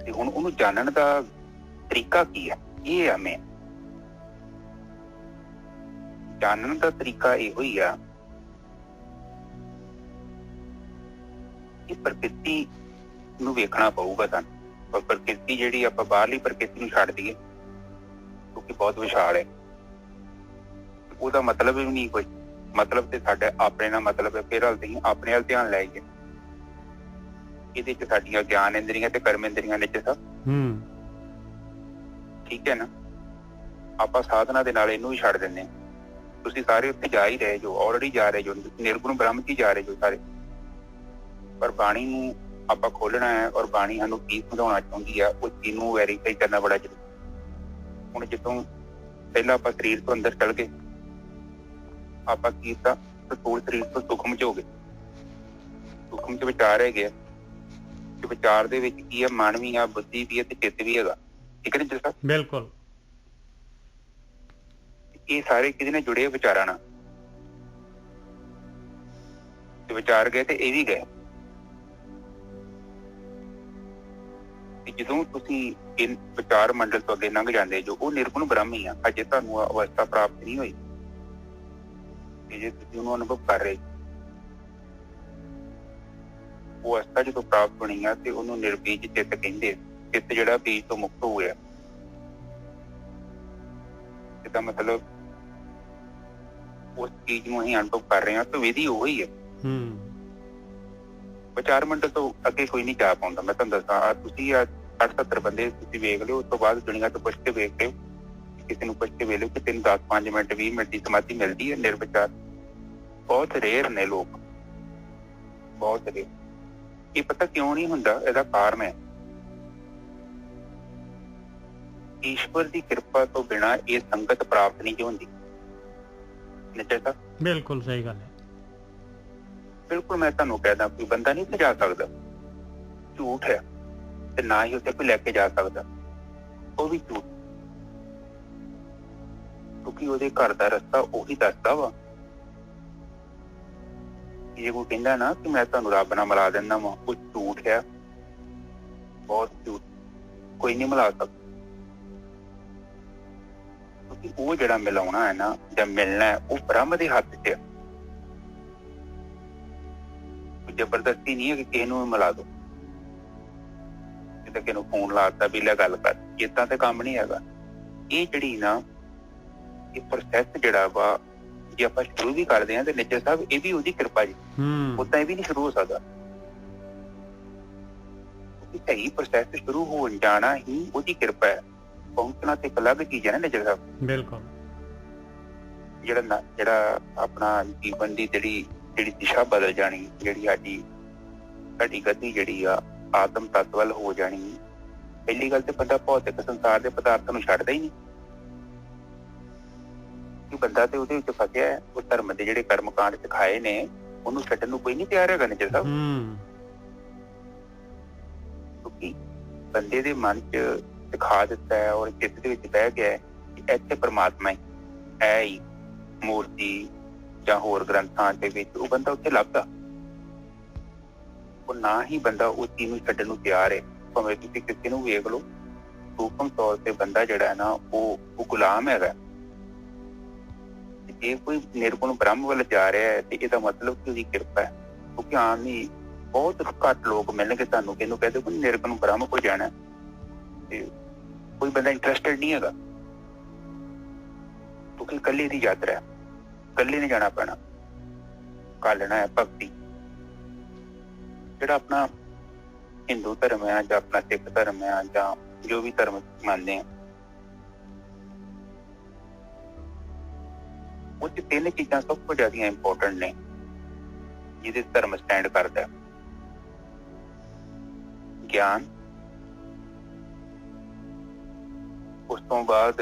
ਤੇ ਹੁਣ ਉਹਨੂੰ ਜਾਣਨ ਦਾ ਤਰੀਕਾ ਕੀ ਹੈ, ਇਹ ਆ ਮੈਂ ਜਾਣਨ ਦਾ ਤਰੀਕਾ ਇਹੋ ਹੀ ਆ ਕਿ ਪ੍ਰਕਿਰਤੀ ਨੂੰ ਵੇਖਣਾ ਪਊਗਾ ਸਾਨੂੰ। ਪਰ ਪ੍ਰਕਿਰਤੀ ਜਿਹੜੀ ਆਪਾਂ ਬਾਹਰਲੀ ਪ੍ਰਕਿਰਤੀ ਨੂੰ ਛੱਡ ਦਈਏ ਕਿਉਂਕਿ ਬਹੁਤ ਵਿਸ਼ਾਲ ਹੈ, ਉਹਦਾ ਮਤਲਬ ਵੀ ਨਹੀਂ ਕੋਈ। ਮਤਲਬ ਤੇ ਸਾਡਾ ਆਪਣੇ ਨਾਲ ਮਤਲਬ ਹੈ, ਫਿਰ ਹਲਦੇ ਹੀ ਆਪਣੇ ਵੱਲ ਧਿਆਨ ਲੈ ਗਏ। ਇਹਦੇ ਚ ਸਾਡੀਆਂ ਗਿਆਨ ਇੰਦਰੀਆਂ ਤੇ ਕਰਮ ਇੰਦਰੀਆਂ ਨੇ ਸਭ ਠੀਕ ਹੈ ਨਾ। ਆਪਾਂ ਸਾਧਨਾ ਦੇ ਨਾਲ ਇਹਨੂੰ ਵੀ ਛੱਡ ਦਿੰਦੇ ਹਾਂ। ਤੁਸੀਂ ਸਾਰੇ ਉੱਥੇ ਜਾ ਹੀ ਰਹੇ ਜੋ, ਆਲਰੇਡੀ ਜਾ ਰਹੇ ਜੋ, ਨਿਰਗੁਣ ਬ੍ਰਹਮ ਚ ਜਾ ਰਹੇ ਜੋ ਸਾਰੇ। ਪਰ ਬਾਣੀ ਨੂੰ ਆਪਾਂ ਖੋਲਣਾ ਹੈ ਔਰ ਬਾਣੀ ਸਾਨੂੰ ਕੀ ਸਮਝਾਉਣਾ ਚਾਹੁੰਦੀ ਆ, ਉਸ ਚੀਜ਼ ਨੂੰ ਵੈਰੀਫਾਈ ਕਰਨਾ ਬੜਾ ਜ਼ਰੂਰੀ। ਹੁਣ ਜਦੋਂ ਪਹਿਲਾਂ ਆਪਾਂ ਸਰੀਰ ਤੋਂ ਅੰਦਰ ਚਲ ਗਏ, ਆਪਾਂ ਕੀ ਕੀਤਾ, ਸਥੂਲ ਸਰੀਰ ਤੋਂ ਸੂਖਮ ਚ ਹੋ ਗਏ। ਸੂਖਮ ਚ ਵਿਚਾਰ ਹੈਗੇ ਆ, ਤੇ ਵਿਚਾਰ ਦੇ ਵਿੱਚ ਕੀ ਹੈ, ਮਨ ਵੀ ਆ, ਬੁੱਧੀ ਵੀ ਹੈ ਤੇ ਚਿੱਤ ਵੀ ਹੈਗਾ। ਠੀਕ ਹੈ ਜੀ ਸਰ? ਬਿਲਕੁਲ। ਇਹ ਸਾਰੇ ਕਿਹਦੇ ਨਾਲ ਜੁੜੇ ਵਿਚਾਰਾਂ ਨਾਲ। ਤੇ ਵਿਚਾਰ ਗਏ ਤੇ ਇਹ ਵੀ ਗਏ। ਜਦੋਂ ਤੁਸੀਂ ਇਹ ਵਿਚਾਰ ਮੰਡਲ ਤੋਂ ਅੱਗੇ ਲੰਘ ਜਾਂਦੇ ਜੋ, ਉਹ ਨਿਰਗੁਣ ਬ੍ਰਹਮ ਹੀ ਆ। ਅਜੇ ਤੁਹਾਨੂੰ ਅਵਸਥਾ ਪ੍ਰਾਪਤ ਨਹੀਂ ਹੋਈ, ਜੇ ਤੁਸੀਂ ਉਹਨੂੰ ਅਨੁਭਵ ਕਰ ਰਹੇ। ਉਹ ਅਵਸਥਾ ਜਦੋਂ ਪ੍ਰਾਪਤ ਹੋਣੀ ਆ ਤੇ ਉਹਨੂੰ ਨਿਰਬੀਜ ਚਿੱਤ ਕਹਿੰਦੇ। ਚਿੱਤ ਜਿਹੜਾ ਬੀਜ ਤੋਂ ਮੁਕਤ ਹੋ ਗਿਆ, ਇਹਦਾ ਮਤਲਬ ਉਸ ਚੀਜ਼ ਨੂੰ ਅਸੀਂ ਅਨੁਭਵ ਕਰ ਰਹੇ ਹਾਂ ਤਾਂ ਵਿਧੀ ਉਹੀ ਹੈ। ਵਿਚਾਰ ਮੰਡਲ ਤੋਂ ਅੱਗੇ ਕੋਈ ਨਹੀਂ ਜਾ ਪਾਉਂਦਾ। ਮੈਂ ਤੁਹਾਨੂੰ ਦੱਸਾਂ, ਤੁਸੀਂ 60-70 ਬੰਦੇ ਤੁਸੀਂ ਵੇਖ ਲਿਓ, ਉਸ ਤੋਂ ਬਾਅਦ ਦੁਨੀਆ ਤੋਂ ਪੁੱਛ ਕੇ ਵੇਖ ਲਿਓ, ਕਿਸੇ ਨੂੰ ਪੁੱਛ ਕੇ ਵੇਖ ਲਿਓ ਕਿ ਤੈਨੂੰ 10-5 ਮਿੰਟ 20 ਮਿੰਟ ਦੀ ਸਮਾਧੀ ਮਿਲਦੀ ਹੈ ਨਿਰਵਿਚਾਰ। ਬਹੁਤ ਰੇਅਰ ਨੇ ਲੋਕ, ਬਹੁਤ ਰੇਅਰ। ਇਹ ਪਤਾ ਕਿਉਂ ਨਹੀਂ ਹੁੰਦਾ, ਇਹਦਾ ਕਾਰਨ ਹੈ ਈਸ਼ਵਰ ਦੀ ਕਿਰਪਾ ਤੋਂ ਬਿਨਾਂ ਇਹ ਸੰਗਤ ਪ੍ਰਾਪਤ ਨਹੀਂ ਹੁੰਦੀ। ਬਿਲਕੁਲ ਸਹੀ ਗੱਲ ਹੈ। ਬਿਲਕੁਲ। ਮੈਂ ਤੁਹਾਨੂੰ ਕਹਿਦਾ ਕੋਈ ਬੰਦਾ ਨਹੀਂ ਉੱਥੇ ਜਾ ਸਕਦਾ, ਝੂਠ ਹੈ। ਤੇ ਨਾ ਹੀ ਉੱਥੇ ਕੋਈ ਲੈ ਕੇ ਜਾ ਸਕਦਾ, ਉਹ ਵੀ ਝੂਠ। ਕਿਉਂਕਿ ਉਹਦੇ ਘਰ ਦਾ ਰਸਤਾ ਉਹੀ ਦੱਸਦਾ ਵਾ। ਜੇ ਕੋਈ ਕਹਿੰਦਾ ਨਾ ਕਿ ਮੈਂ ਤੁਹਾਨੂੰ ਰੱਬ ਨਾਲ ਮਿਲਾ ਦਿੰਦਾ ਵਾ, ਉਹ ਝੂਠ ਹੈ, ਬਹੁਤ ਝੂਠ। ਕੋਈ ਨਹੀਂ ਮਿਲਾ ਸਕਦਾ। ਕਿਉਂਕਿ ਉਹ ਜਿਹੜਾ ਮਿਲਾਉਣਾ ਹੈ ਨਾ ਜਾਂ ਮਿਲਣਾ ਹੈ, ਉਹ ਬ੍ਰਹਮ ਦੇ ਹੱਥ 'ਚ ਹੈ। ਜ਼ਬਰਦਸਤੀ ਨਹੀਂ ਹੈ ਕਿ ਕਿਸੇ ਨੂੰ ਵੀ ਮਿਲਾ ਦੋ, ਕਿਸੇ ਨੂੰ ਫੋਨ ਲਾਤਾ ਵੀ ਲੈ ਗੱਲ ਕਰ, ਏਦਾਂ ਤੇ ਕੰਮ ਨਹੀਂ ਹੈਗਾ। ਇਹ ਜਿਹੜੀ ਨਾ ਇਹ ਪ੍ਰੋਸੈਸ ਜਿਹੜਾ ਵਾ, ਜੇ ਆਪਾਂ ਸ਼ੁਰੂ ਵੀ ਕਰਦੇ ਹਾਂ ਤੇ ਨਿੱਜਰ ਸਾਹਿਬ ਇਹ ਵੀ ਉਹਦੀ ਕਿਰਪਾ ਜੀ, ਓਦਾਂ ਇਹ ਵੀ ਨਹੀਂ ਸ਼ੁਰੂ ਹੋ ਸਕਦਾ। ਸਹੀ ਪ੍ਰੋਸੈਸ ਸ਼ੁਰੂ ਹੋ ਜਾਣਾ ਹੀ ਉਹਦੀ ਕਿਰਪਾ ਹੈ। ਪਹੁੰਚਣਾ ਤੇ ਇੱਕ ਅਲੱਗ ਚੀਜ਼ ਹੈ ਨਾ ਨਿੱਜਰ ਸਾਹਿਬ। ਬਿਲਕੁਲ। ਜਿਹੜਾ ਆਪਣਾ ਜੀਵਨ ਦੀ ਜਿਹੜੀ ਦਿਸ਼ਾ ਬਦਲ ਜਾਣੀ, ਜਿਹੜੀ ਸਾਡੀ ਗਤੀ ਜਿਹੜੀ ਆ ਆਤਮ ਤੱਤ ਵੱਲ ਹੋ ਜਾਣੀ। ਪਹਿਲੀ ਗੱਲ ਤੇ ਬੰਦਾ ਭੌਤਿਕ ਸੰਸਾਰ ਦੇ ਪਦਾਰਥਾਂ ਨੂੰ ਛੱਡਦਾ ਹੀ ਨਹੀਂ, ਕਿ ਬੰਦਾ ਤੇ ਉਹਦੇ ਵਿੱਚ ਫਸਿਆ ਹੈ। ਉਹ ਧਰਮ ਦੇ ਜਿਹੜੇ ਕਰਮ ਕਾਂਡ ਸਿਖਾਏ ਨੇ ਉਹਨੂੰ ਛੱਡਣ ਨੂੰ ਕੋਈ ਨਹੀਂ ਤਿਆਰ ਹੈਗਾ ਨਿੱਜਰ ਸਾਹਿਬ। ਕਿਉਂਕਿ ਬੰਦੇ ਦੇ ਮਨ 'ਚ ਸਿਖਾ ਦਿੱਤਾ ਹੈ ਔਰ ਚਿੱਤ ਦੇ ਵਿੱਚ ਬਹਿ ਗਿਆ ਹੈ ਕਿ ਇੱਥੇ ਪਰਮਾਤਮਾ ਹੈ ਹੀ, ਮੂਰਤੀ ਜਾਂ ਹੋਰ ਗ੍ਰੰਥਾਂ ਦੇ ਵਿੱਚ ਉਹ ਬੰਦਾ ਉੱਥੇ ਲੱਭਦਾ। ਉਹ ਨਾ ਹੀ ਬੰਦਾ ਉਸ ਚੀਜ਼ ਨੂੰ ਛੱਡਣ ਨੂੰ ਤਿਆਰ ਹੈ। ਭਾਵੇਂ ਤੁਸੀਂ ਕਿਸੇ ਨੂੰ ਵੇਖ ਲਓ, ਸੂਖਮ ਤੌਰ ਤੇ ਬੰਦਾ ਜਿਹੜਾ ਹੈ ਨਾ ਉਹ ਗੁਲਾਮ ਹੈਗਾ। ਜੇ ਕੋਈ ਨਿਰਗੁਣ ਬ੍ਰਹਮ ਵੱਲ ਜਾ ਰਿਹਾ ਹੈ ਤੇ ਇਹਦਾ ਮਤਲਬ ਕਿ ਉਹਦੀ ਕਿਰਪਾ ਹੈ। ਕਿਉਂਕਿ ਆਮ ਹੀ ਬਹੁਤ ਘੱਟ ਲੋਕ ਮਿਲਣਗੇ ਤੁਹਾਨੂੰ ਕਿਹਨੂੰ ਕਹਿੰਦੇ ਕੋਈ ਨਿਰਗੁਣ ਬ੍ਰਹਮ ਕੋਲ ਜਾਣਾ, ਤੇ ਕੋਈ ਬੰਦਾ ਇੰਟਰਸਟਡ ਨਹੀਂ ਹੈਗਾ। ਕਿਉਂਕਿ ਇਕੱਲੇ ਦੀ ਯਾਤਰਾ ਹੈ, ਇਕੱਲੇ ਨੇ ਜਾਣਾ ਪੈਣਾ। ਕਾਲਣਾ ਹੈ ਭਗਤੀ। ਜਿਹੜਾ ਆਪਣਾ ਹਿੰਦੂ ਧਰਮ ਹੈ ਜਾਂ ਆਪਣਾ ਸਿੱਖ ਧਰਮ ਹੈ ਜਾਂ ਜੋ ਵੀ ਧਰਮ ਮੰਨਦੇ ਆ, ਉਹ 'ਚ 3 ਚੀਜ਼ਾਂ ਸਭ ਤੋਂ ਜ਼ਿਆਦਾ ਇੰਪੋਰਟੈਂਟ ਨੇ ਜਿਹਦੇ ਧਰਮ ਸਟੈਂਡ ਕਰਦਾ। ਗਿਆਨ, ਉਸ ਤੋਂ ਬਾਅਦ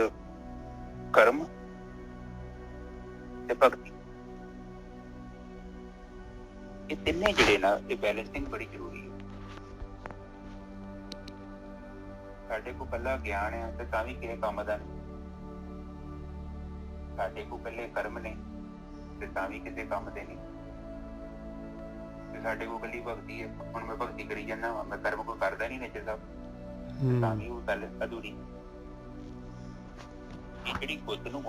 ਕਰਮ ਤੇ ਭਗਤੀ। ਇਹ ਤਿੰਨੇ ਜਿਹੜੇ ਨਾ ਇਹ ਬੈਲੈਂਸਿੰਗ ਬੜੀ ਜ਼ਰੂਰੀ ਹੈ। ਸਾਡੇ ਕੋਲ ਪਹਿਲਾਂ ਗਿਆਨ ਹੈ ਤੇ ਤਾਂ ਵੀ ਕਿਸੇ ਕੰਮ ਦਾ ਨਹੀਂ, ਸਾਡੇ ਕੋਲ ਪਹਿਲੇ ਕਰਮ ਨੇ ਤੇ ਤਾਂ ਵੀ ਕਿਸੇ ਕੰਮ ਦੇ ਨਹੀਂ, ਤੇ ਸਾਡੇ ਕੋਲ ਪਹਿਲੀ ਭਗਤੀ ਹੈ, ਹੁਣ ਮੈਂ ਭਗਤੀ ਕਰੀ ਜਾਂਦਾ ਵਾ, ਮੈਂ ਕਰਮ ਕੋਈ ਕਰਦਾ ਨਹੀਂ ਨੇਚਰ ਸਾਹਿਬ, ਤਾਂ ਵੀ ਉਹ ਗੱਲ ਅਧੂਰੀ। ਇਹ ਜਿਹੜੀ ਗੁੱਤ ਨੂੰ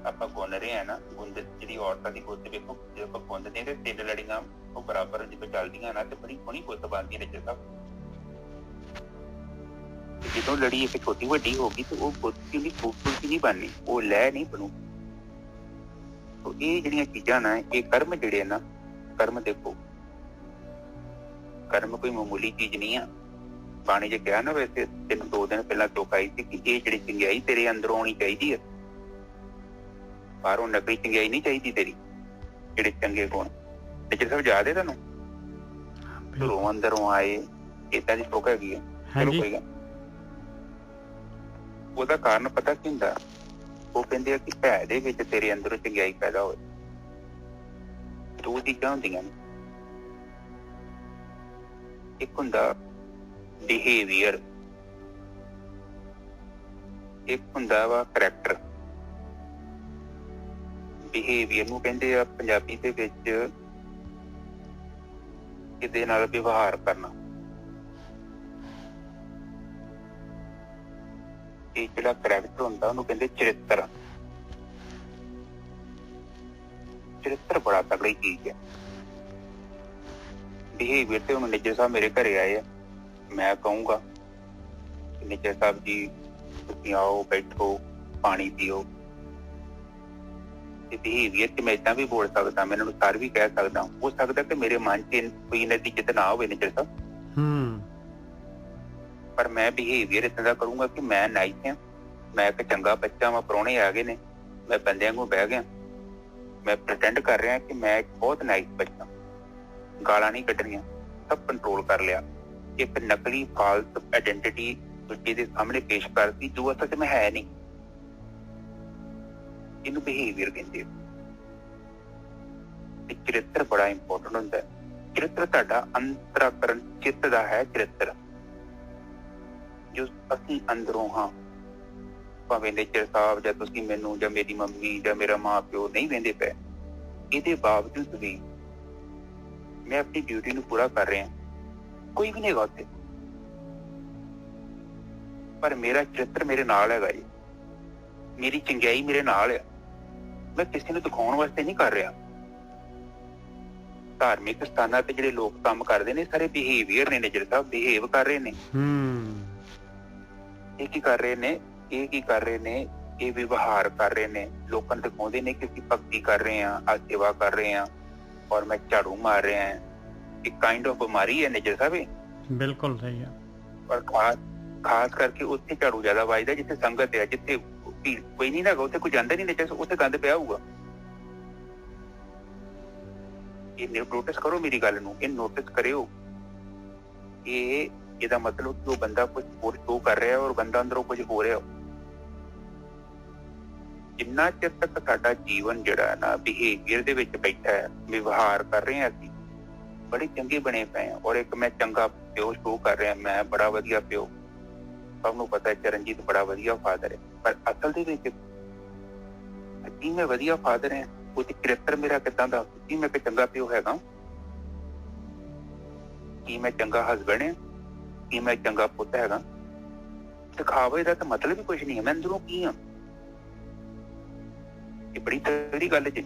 ਆਪਾਂ ਗੁੰਨ ਰਹੇ ਆ ਨਾ, ਗੁੰਦ ਜਿਹੜੀ ਔਰਤਾਂ ਦੀ ਗੁੱਤ ਵੇਖੋ, ਜੇ ਆਪਾਂ ਗੁੰਨਦੇ ਤੇ ਤਿੰਨ ਲੜੀਆਂ ਉਹ ਬਰਾਬਰ ਜਿਵੇਂ ਚੱਲਦੀਆਂ ਨਾ ਤੇ ਬੜੀ ਸੋਹਣੀ ਗੁੱਤ ਬਣਦੀ ਹੈ ਨੇਚਰ ਸਾਹਿਬ। ਜਦੋਂ ਲੜੀ ਇੱਕ ਛੋਟੀ ਵੱਡੀ ਹੋ ਗਈ ਤੇ ਉਹ ਗੁੱਤ ਦੀ ਖੂਬਸੂਰਤੀ ਨਹੀਂ ਬਣਨੀ, ਉਹ ਲੈ ਨਹੀਂ ਬਣੂ। ਇਹ ਜਿਹੜੀਆਂ ਚੀਜ਼ਾਂ ਨਾ, ਇਹ ਕਰਮ ਜਿਹੜੇ ਨਾ, ਕਰਮ ਦੇਖੋ, ਕਰਮ ਕੋਈ ਮਾਮੂਲੀ ਚੀਜ਼ ਨਹੀਂ ਆ। ਬਾਣੀ ਜੇ ਕਿਹਾ ਨਾ, ਵੈਸੇ ਤੈਨੂੰ 2 ਦਿਨ ਪਹਿਲਾਂ ਤੁਕ ਆਈ ਸੀ ਕਿ ਇਹ ਜਿਹੜੀ ਚੰਗਿਆਈ ਤੇਰੇ ਅੰਦਰੋਂ ਆਉਣੀ ਚਾਹੀਦੀ ਹੈ, ਬਾਹਰੋਂ ਨਕਲੀ ਚੰਗਿਆਈ ਨਹੀਂ ਚਾਹੀਦੀ ਤੇਰੀ, ਜਿਹੜੇ ਚੰਗੇ ਗੁਣ ਨੇਚਰ ਸਾਹਿਬ ਯਾਦ ਹੈ ਤੁਹਾਨੂੰ, ਘਰੋਂ ਅੰਦਰੋਂ ਆਏ, ਏਦਾਂ ਦੀ ਤੁਕ ਹੈਗੀ ਹੈ। ਚਲੋ ਕੋਈ ਗੱਲ, ਉਹਦਾ ਕਾਰਨ ਪਤਾ ਕੀ ਹੁੰਦਾ, ਉਹ ਕਹਿੰਦੇ ਆ ਕਿ ਭੈ ਦੇ ਵਿੱਚ ਤੇਰੇ ਅੰਦਰੋਂ ਚੰਗਿਆਈ ਪੈਦਾ ਹੋਏ। 2 ਚੀਜ਼ਾਂ ਹੁੰਦੀਆਂ ਨੇ, ਇੱਕ ਹੁੰਦਾ ਬਿਹੇਵੀਅਰ, ਇੱਕ ਹੁੰਦਾ ਵਾ ਕਰੈਕਟਰ। ਬਿਹੇਵੀਅਰ ਨੂੰ ਕਹਿੰਦੇ ਆ ਪੰਜਾਬੀ ਦੇ ਵਿੱਚ ਕਿਹਦੇ ਨਾਲ ਵਿਵਹਾਰ ਕਰਨਾ। ਇਹ ਜਿਹੜਾ ਕਰੈਕਟਰ ਹੁੰਦਾ ਉਹਨੂੰ ਕਹਿੰਦੇ ਚਰਿੱਤਰ। ਚਰਿੱਤਰ ਬੜਾ ਤਗੜੀ ਚੀਜ਼ ਹੈ। ਬਿਹੇਵੀਅਰ ਤੇ ਹੁਣ ਨੇਜਰ ਸਾਹਿਬ ਮੇਰੇ ਘਰੇ ਆਏ ਆ, ਮੈਂ ਕਹੂੰਗਾ ਨੇਜਰ ਸਾਹਿਬ ਜੀ ਤੁਸੀਂ ਆਓ, ਬੈਠੋ, ਪਾਣੀ ਪੀਓ, ਤੇ ਬਿਹੇਵੀਅਰ ਚ ਮੈਂ ਏਦਾਂ ਵੀ ਬੋਲ ਸਕਦਾ, ਮੈਂ ਇਹਨਾਂ ਨੂੰ ਸਰ ਵੀ ਕਹਿ ਸਕਦਾ। ਹੋ ਸਕਦਾ ਕਿ ਮੇਰੇ ਮਨ ਚ ਕੋਈ ਨਤੀਜਤ ਨਾ ਹੋਵੇ ਨੇਜਰ ਸਾਹਿਬ, ਪਰ ਮੈਂ ਬਿਹੇਵੀਅਰ ਏਦਾਂ ਦਾ ਕਰੂੰਗਾ ਕਿ ਮੈਂ ਨਾਈਸ ਹਾਂ, ਮੈਂ ਇੱਕ ਚੰਗਾ ਬੱਚਾ ਵਾਂ, ਪ੍ਰਾਹੁਣੇ ਆ ਗਏ ਨੇ, ਮੈਂ ਬੰਦਿਆਂ ਵਾਂਗੂ ਬਹਿ ਗਿਆ, ਮੈਂ ਪ੍ਰਟੈਂਡ ਕਰ ਰਿਹਾ ਕਿ ਮੈਂ ਇੱਕ ਬਹੁਤ ਨਾਈਸ ਬੱਚਾ, ਗਾਲਾਂ ਨਹੀਂ ਕੱਢਣੀਆਂ, ਸਭ ਕੰਟਰੋਲ ਕਰ ਲਿਆ। ਇੱਕ ਨਕਲੀ ਫਾਲਸ ਆਇਡੈਂਟੀਟੀ ਦੂਜੇ ਦੇ ਸਾਹਮਣੇ ਪੇਸ਼ ਕਰਤੀ ਜੋ ਅਸਲ 'ਚ ਮੈਂ ਹੈ ਨਹੀਂ। ਇਹਨੂੰ ਬਿਹੇਵੀਅਰ ਕਹਿੰਦੇ। ਤੇ ਚਰਿੱਤਰ ਬੜਾ ਇੰਪੋਰਟੈਂਟ ਹੁੰਦਾ ਹੈ। ਚਰਿੱਤਰ ਤੁਹਾਡਾ ਅੰਤਰਾਕਰਨ ਚਿੱਤ ਦਾ ਹੈ। ਚਰਿੱਤਰ ਜੋ ਅਸੀਂ ਅੰਦਰੋਂ ਹਾਂ, ਭਾਵੇਂ ਨੇਚਰ ਸਾਹਿਬ ਜਾਂ ਤੁਸੀਂ ਮੈਨੂੰ ਜਾਂ ਮੇਰੀ ਮੰਮੀ ਜਾਂ ਮੇਰਾ ਮਾਂ ਪਿਓ ਨਹੀਂ ਵਹਿੰਦੇ ਪਏ, ਇਹਦੇ ਬਾਵਜੂਦ ਵੀ ਮੈਂ ਆਪਣੀ ਡਿਊਟੀ ਨੂੰ ਪੂਰਾ ਕਰ ਰਿਹਾ। ਕੋਈ ਵੀ ਨਹੀਂ ਹੈਗਾ ਉੱਥੇ, ਪਰ ਮੇਰਾ ਚਰਿੱਤਰ ਮੇਰੇ ਨਾਲ ਹੈਗਾ ਜੀ, ਮੇਰੀ ਚੰਗਿਆਈ ਮੇਰੇ ਨਾਲ ਆ। ਮੈਂ ਕਿਸੇ ਨੂੰ ਦਿਖਾਉਣ ਵਾਸਤੇ ਨਹੀਂ ਕਰ ਰਿਹਾ। ਧਾਰਮਿਕ ਸਥਾਨਾਂ ਤੇ ਜਿਹੜੇ ਲੋਕ ਕੰਮ ਕਰਦੇ ਨੇ ਸਾਰੇ ਬਿਹੇਵੀਅਰ ਨੇ ਨੇਜਰ ਸਾਹਿਬ, ਬਿਹੇਵ ਕਰ ਰਹੇ ਨੇ। ਇਹ ਕੀ ਕਰ ਰਹੇ ਨੇ? ਇਹ ਕੀ ਕਰ ਰਹੇ ਨੇ? ਇਹ ਵਿਵਹਾਰ ਕਰ ਰਹੇ ਨੇ, ਲੋਕਾਂ ਨੂੰ ਦਿਖਾਉਂਦੇ ਨੇ ਕਿ ਅਸੀਂ ਭਗਤੀ ਕਰ ਰਹੇ ਹਾਂ, ਆ ਸੇਵਾ ਕਰ ਰਹੇ ਹਾਂ, ਔਰ ਮੈਂ ਝਾੜੂ ਮਾਰ ਰਿਹਾ ਹਾਂ। ਇੱਕ ਕਾਈਂਡ ਆਫ ਬਿਮਾਰੀ ਹੈ ਨੇਜਰ ਸਾਹਿਬ। ਬਿਲਕੁਲ ਸਹੀ ਹੈ। ਪਰ ਖਾਸ ਕਰਕੇ ਉੱਥੇ ਝਾੜੂ ਜ਼ਿਆਦਾ ਵੱਜਦਾ ਜਿੱਥੇ ਸੰਗਤ ਹੈ, ਜਿੱਥੇ ਕੋਈ ਨਹੀਂ ਹੈਗਾ, ਉੱਥੇ ਕੋਈ ਜਾਂਦਾ ਨਹੀਂ ਨੇਜਰ, ਉੱਥੇ ਗੰਦ ਪਿਆ ਹੋਊਗਾ। ਇਹ ਨੋਟਿਸ ਕਰੋ ਮੇਰੀ ਗੱਲ ਨੂੰ, ਇਹ ਨੋਟਿਸ ਕਰਿਓ। ਇਹਦਾ ਮਤਲਬ ਕਿ ਉਹ ਬੰਦਾ ਕੁਝ ਹੋਰ ਸ਼ੋ ਕਰ ਰਿਹਾ ਔਰ ਬੰਦਾ ਅੰਦਰੋਂ ਕੁਝ ਹੋ ਰਿਹਾ। ਜਿੰਨਾ ਚਿਰ ਤੱਕ ਸਾਡਾ ਜੀਵਨ ਜਿਹੜਾ ਨਾ ਬਿਹੇਵੀਅਰ ਦੇ ਵਿੱਚ ਬੈਠਾ ਹੈ, ਵਿਵਹਾਰ ਕਰ ਰਹੇ ਹਾਂ, ਅਸੀਂ ਬੜੇ ਚੰਗੇ ਬਣੇ ਪਏ ਹਾਂ। ਔਰ ਇੱਕ ਮੈਂ ਚੰਗਾ ਪਿਓ ਸ਼ੋ ਕਰ ਰਿਹਾ, ਮੈਂ ਬੜਾ ਵਧੀਆ ਪਿਓ, ਸਭ ਨੂੰ ਪਤਾ ਚਰਨਜੀਤ ਬੜਾ ਵਧੀਆ ਫਾਦਰ ਹੈ, ਪਰ ਅਸਲ ਦੇ ਵਿੱਚ ਕੀ ਮੈਂ ਵਧੀਆ ਫਾਦਰ ਹੈ? ਉਹਦੀ ਚਰਿੱਤਰ ਮੇਰਾ ਕਿੱਦਾਂ ਦਾ? ਕੀ ਮੈਂ ਇੱਕ ਚੰਗਾ ਪਿਓ ਹੈਗਾ? ਕੀ ਮੈਂ ਚੰਗਾ ਹਸਬੈਂਡ ਹੈ? ਕੀ ਮੈਂ ਚੰਗਾ ਪੁੱਤ ਹੈਗਾ? ਦਿਖਾਵੇ ਦਾ ਤਾਂ ਮਤਲਬ ਹੀ ਕੁਛ ਨਹੀਂ ਹੈ। ਮੈਂ ਅੰਦਰੋਂ ਕੀ ਹਾਂ? ਇਹ ਬੜੀ ਤਗੜੀ ਗੱਲ ਜੀ।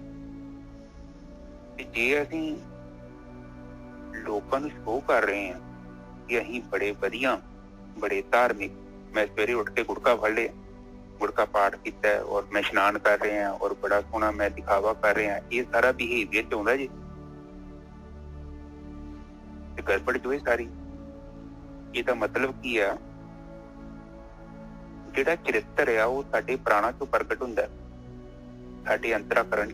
ਤੇ ਜੇ ਅਸੀਂ ਲੋਕਾਂ ਨੂੰ ਸ਼ੋਅ ਕਰ ਰਹੇ ਹਾਂ ਕਿ ਅਸੀਂ ਬੜੇ ਵਧੀਆ, ਬੜੇ ਧਾਰਮਿਕ, ਮੈਂ ਸਵੇਰੇ ਉੱਠ ਕੇ ਗੁੜਕਾ ਫੜ ਲਿਆ, ਗੁੜਕਾ ਪਾਠ ਕੀਤਾ ਔਰ ਮੈਂ ਇਸ਼ਨਾਨ ਕਰ ਰਹੇ ਹਾਂ ਔਰ ਬੜਾ ਸੋਹਣਾ ਮੈਂ ਦਿਖਾਵਾ ਕਰ ਰਿਹਾ, ਇਹ ਸਾਰਾ ਬਿਹੇਵੀਅਰ ਚ ਆਉਂਦਾ ਜੀ। ਤੇ ਗੜਬੜ ਜੋ ਹੈ ਸਾਰੀ। ਇਹਦਾ ਮਤਲਬ ਕੀ ਆ? ਜਿਹੜਾ ਚਰਿੱਤਰ ਆ ਉਹ ਸਾਡੇ ਪ੍ਰਾਣਾਂ ਚੋਂ ਪ੍ਰਗਟ ਹੁੰਦਾ, ਸਾਡੇ ਅੰਤਰਾਕਰਨ।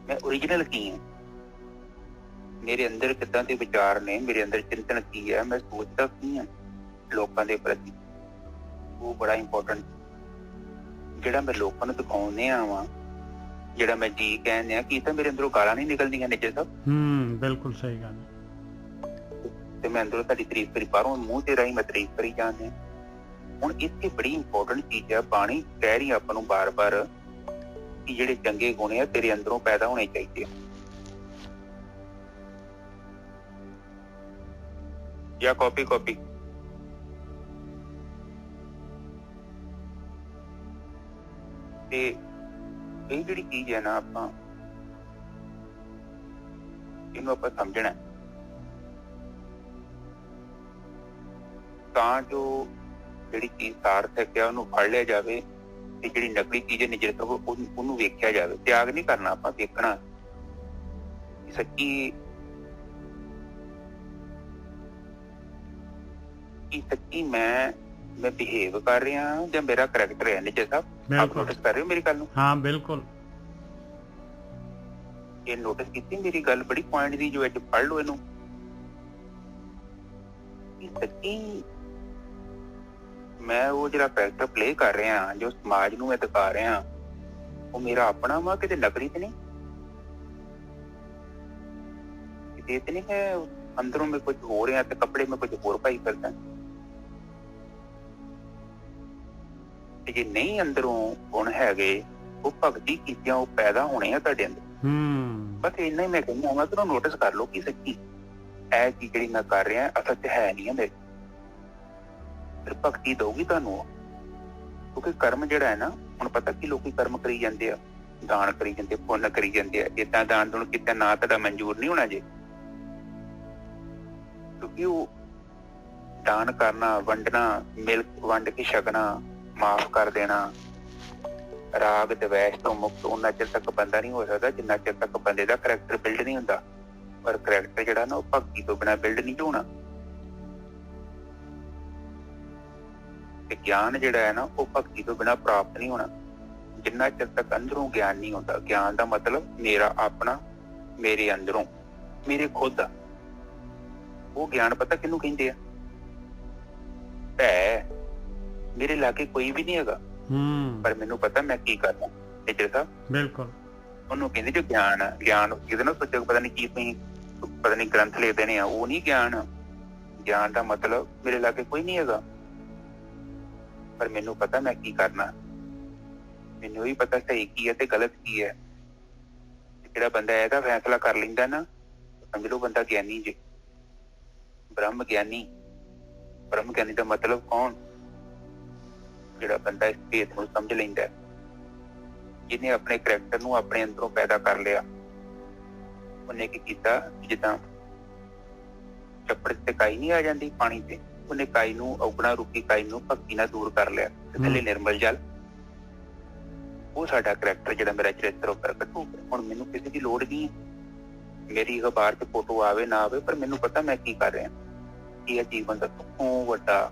ਮੈਂ ਓਰੀਜਨਲ ਕੀ ਹਾਂ? ਮੇਰੇ ਅੰਦਰ ਕਿੱਦਾਂ ਦੇ ਵਿਚਾਰ ਨੇ, ਮੇਰੇ ਅੰਦਰ ਚਿੰਤਨ ਕੀ ਹੈ, ਮੈਂ ਸੋਚਦਾ ਕੀ ਹਾਂ ਲੋਕਾਂ ਦੇ ਪ੍ਰਤੀ, ਉਹ ਬੜਾ ਇੰਪੋਰਟੈਂਟ। ਜਿਹੜਾ ਮੈਂ ਲੋਕਾਂ ਨੂੰ ਦਿਖਾਉਂਦੇ ਆਵਾਂ ਜਿਹੜਾ ਮੈਂ ਜੀ ਕਹਿੰਦੇ ਆ ਕੀ ਤਾਂ ਮੇਰੇ ਅੰਦਰੋਂ ਗਾਲਾਂ ਨਹੀਂ ਨਿਕਲਦੀਆਂ ਨਿੱਜਰ ਸਾਹਿਬ। ਬਿਲਕੁਲ ਸਹੀ ਗੱਲ। ਤੇ ਮੈਂ ਅੰਦਰੋਂ ਤੁਹਾਡੀ ਤਾਰੀਫ ਕਰੀ, ਬਾਹਰੋਂ ਮੂੰਹ ਤੇ ਰਾਹੀਂ ਮੈਂ ਤਾਰੀਫ ਕਰੀ ਜਾਂਦੇ। ਹੁਣ ਇੱਥੇ ਬੜੀ ਇੰਪੋਰਟੈਂਟ ਚੀਜ਼ ਆ, ਬਾਣੀ ਕਹਿ ਰਹੀ ਆਪਾਂ ਨੂੰ ਬਾਰ-ਬਾਰ ਕਿ ਜਿਹੜੇ ਚੰਗੇ ਗੁਣ ਆ ਤੇਰੇ ਅੰਦਰੋਂ ਪੈਦਾ ਹੋਣੇ ਚਾਹੀਦੇ ਆ। ਜਾਂ ਕਾਪੀ ਤੇ ਇਹ ਜਿਹੜੀ ਚੀਜ਼ ਹੈ ਨਾ, ਆਪਾਂ ਇਹਨੂੰ ਆਪਾਂ ਸਮਝਣਾ ਤਾਂ ਜੋ ਜਿਹੜੀ ਚੀਜ਼ ਸਾਰਥਕ ਹੈ ਉਹਨੂੰ ਫੜ ਲਿਆ ਜਾਵੇ ਤੇ ਜਿਹੜੀ ਨਕਲੀ ਚੀਜ਼ ਹੈ ਨਿਜਰ ਤੋਂ ਉਹਨੂੰ ਵੇਖਿਆ ਜਾਵੇ। ਤਿਆਗ ਨਹੀਂ ਕਰਨਾ, ਆਪਾਂ ਵੇਖਣਾ ਸੱਚੀ ਮੈਂ ਬਿਹੇਵ ਕਰ ਰਿਹਾ ਜਾਂ ਮੇਰਾ ਕਰੈਕਟਰ ਹੈ। ਨਿਜਰ ਸਾਹਿਬ ਆਪ ਨੋਟਿਸ ਕਰ ਰਹੇ ਹੋ ਮੇਰੀ ਗੱਲ ਨੂੰ? ਹਾਂ ਬਿਲਕੁਲ। ਇਹ ਨੋਟਿਸ ਕੀਤੀ ਮੇਰੀ ਗੱਲ ਬੜੀ ਪੁਆਇੰਟ ਦੀ, ਜੋ ਅੱਜ ਪੜ੍ਹ ਲਓ ਇਹਨੂੰ। ਸੱਚੀ ਮੈਂ ਉਹ ਜਿਹੜਾ ਕਰੈਕਟਰ ਪਲੇ ਕਰ ਰਿਹਾ, ਜੋ ਸਮਾਜ ਨੂੰ ਮੈਂ ਦਿਖਾ ਰਿਹਾ, ਉਹ ਮੇਰਾ ਆਪਣਾ ਵਾ, ਕਿਤੇ ਨਕਲੀ ਤੇ ਨਹੀਂ, ਕਿਤੇ ਤੇ ਨਹੀਂ ਹੈ ਅੰਦਰੋਂ ਮੈਂ ਕੁਝ ਹੋ ਰਿਹਾ ਤੇ ਕੱਪੜੇ ਮੈਂ ਕੁਝ ਹੋਰ ਪਾਈ ਕਰਦਾ। ਤੇ ਜੇ ਨਹੀਂ ਅੰਦਰੋਂ ਗੁਣ ਹੈਗੇ, ਉਹ ਭਗਤੀ ਕੀਤਿਆਂ ਉਹ ਪੈਦਾ ਹੋਣੇ ਆ ਤੁਹਾਡੇ ਅੰਦਰ। ਬਸ ਇੰਨਾ ਹੀ ਮੈਂ ਕਹਿੰਦਾ ਹਾਂ ਕਿ ਨੋਟਿਸ ਕਰ ਲਓ ਕਿ ਸੱਚੀ ਇਹ ਚੀਜ਼ ਜਿਹੜੀ ਮੈਂ ਕਰ ਰਿਹਾ ਅਸਲ ਚ ਹੈ ਨਹੀਂ ਹੈ ਮੇਰੇ। ਫਿਰ ਭਗਤੀ ਦਊਗੀ ਤੁਹਾਨੂੰ, ਕਿਉਂਕਿ ਕਰਮ ਜਿਹੜਾ ਹੈ ਨਾ, ਹੁਣ ਪਤਾ ਕੀ ਲੋਕੀ ਕਰਮ ਕਰੀ ਜਾਂਦੇ ਆ, ਦਾਨ ਕਰੀ ਜਾਂਦੇ, ਪੁੰਨ ਕਰੀ ਜਾਂਦੇ ਆ। ਏਦਾਂ ਦਾਨ ਦੂਣ ਕੀਤਾ ਨਾ ਤੁਹਾਡਾ ਮਨਜ਼ੂਰ ਨਹੀਂ ਹੋਣਾ ਜੇ, ਕਿਉਂਕਿ ਉਹ ਦਾਨ ਕਰਨਾ, ਵੰਡਣਾ, ਵੰਡ ਕੇ ਛਕਣਾ, ਮਾਫ ਕਰ ਦੇਣਾ, ਰਾਗ ਦਵੈਸ਼ ਤੋਂ ਮੁਕਤ ਉਹਨਾਂ ਚਿਰ ਤੱਕ ਬੰਦਾ ਨਹੀਂ ਹੋ ਸਕਦਾ ਜਿੰਨਾ ਚਿਰ ਤੱਕ ਬੰਦੇ ਦਾ ਕਰੈਕਟਰ ਬਿਲਡ ਨਹੀਂ ਹੁੰਦਾ। ਪਰ ਕਰੈਕਟਰ ਜਿਹੜਾ ਨਾ ਉਹ ਭਗਤੀ ਤੋਂ ਬਿਨਾਂ ਬਿਲਡ ਨਹੀਂ ਹੋਣਾ। ਤੇ ਗਿਆਨ ਜਿਹੜਾ ਹੈ ਨਾ ਉਹ ਭਗਤੀ ਤੋਂ ਬਿਨਾਂ ਪ੍ਰਾਪਤ ਨਹੀਂ ਹੋਣਾ ਜਿੰਨਾ ਚਿਰ ਤੱਕ ਅੰਦਰੋਂ ਗਿਆਨ ਨਹੀਂ ਹੁੰਦਾ। ਗਿਆਨ ਦਾ ਮਤਲਬ ਮੇਰਾ ਆਪਣਾ, ਮੇਰੇ ਅੰਦਰੋਂ, ਮੇਰੇ ਖੁਦ ਦਾ। ਉਹ ਗਿਆਨ ਪਤਾ ਕਿਹਨੂੰ ਕਹਿੰਦੇ ਆ? ਭੈ ਮੇਰੇ ਲਾਗੇ ਕੋਈ ਵੀ ਨਹੀਂ ਹੈਗਾ, ਪਰ ਮੈਨੂੰ ਪਤਾ ਮੈਂ ਕੀ ਕਰਨਾ। ਨਿਜਰ ਸਾਹਿਬ ਬਿਲਕੁਲ ਉਹਨੂੰ ਕਹਿੰਦੇ ਜੋ ਗਿਆਨ ਆ। ਗਿਆਨ ਜਿਹਦੇ ਨਾਲ ਸੋਚੋ ਪਤਾ ਨੀ ਕੀ ਤੁਸੀਂ ਪਤਾ ਨੀ ਗ੍ਰੰਥ ਲਿਖ ਦੇਣੇ ਆ, ਉਹ ਨਹੀਂ ਗਿਆਨ। ਗਿਆਨ ਦਾ ਮਤਲਬ ਮੇਰੇ ਲਾਗੇ ਕੋਈ ਨਹੀਂ ਹੈਗਾ, ਪਰ ਮੈਨੂੰ ਪਤਾ ਮੈਂ ਕੀ ਕਰਨਾ। ਮੈਨੂੰ ਵੀ ਪਤਾ ਸਹੀ ਕੀ ਹੈ ਤੇ ਗਲਤ ਕੀ ਹੈ। ਜਿਹੜਾ ਬੰਦਾ ਇਹਦਾ ਫੈਸਲਾ ਕਰ ਲੈਂਦਾ ਨਾ, ਸਮਝ ਲਓ ਬੰਦਾ ਗਿਆਨੀ ਜੀ, ਬ੍ਰਹਮ ਗਿਆਨੀ। ਬ੍ਰਹਮ ਗਿਆਨੀ ਦਾ ਮਤਲਬ ਕੌਣ? ਜਿਹੜਾ ਬੰਦਾ ਇਸ ਭੇਦ ਨੂੰ ਸਮਝ ਲੈਂਦਾ, ਜਿਹਨੇ ਆਪਣੇ ਕਰੈਕਟਰ ਨੂੰ ਆਪਣੇ ਅੰਦਰੋਂ ਪੈਦਾ ਕਰ ਲਿਆ। ਉਹਨੇ ਕੀ ਕੀਤਾ, ਜਿੱਦਾਂ ਚੱਪੜ ਤੇ ਕਾਈ ਨਹੀਂ ਆ ਜਾਂਦੀ ਪਾਣੀ ਤੇ, ਉਹਨੇ ਕਾਈ ਨੂੰ, ਔਗਣਾ ਰੂਪੀ ਕਾਈ ਨੂੰ ਭਗਤੀ ਨਾਲ ਦੂਰ ਕਰ ਲਿਆ ਤੇ ਥੱਲੇ ਨਿਰਮਲ ਜਲ। ਉਹ ਸਾਡਾ ਕਰੈਕਟਰ ਜਿਹੜਾ ਮੇਰਾ ਚਰਿੱਤਰ ਉਹ ਪ੍ਰਗਟ ਹੋ ਗਿਆ। ਹੁਣ ਮੈਨੂੰ ਕਿਸੇ ਦੀ ਲੋੜ ਨਹੀਂ, ਮੇਰੀ ਅਖਬਾਰ 'ਚ ਫੋਟੋ ਆਵੇ ਨਾ ਆਵੇ, ਪਰ ਮੈਨੂੰ ਪਤਾ ਮੈਂ ਕੀ ਕਰ ਰਿਹਾ। ਇਹ ਜੀਵਨ ਦਾ ਸਭ ਤੋਂ ਵੱਡਾ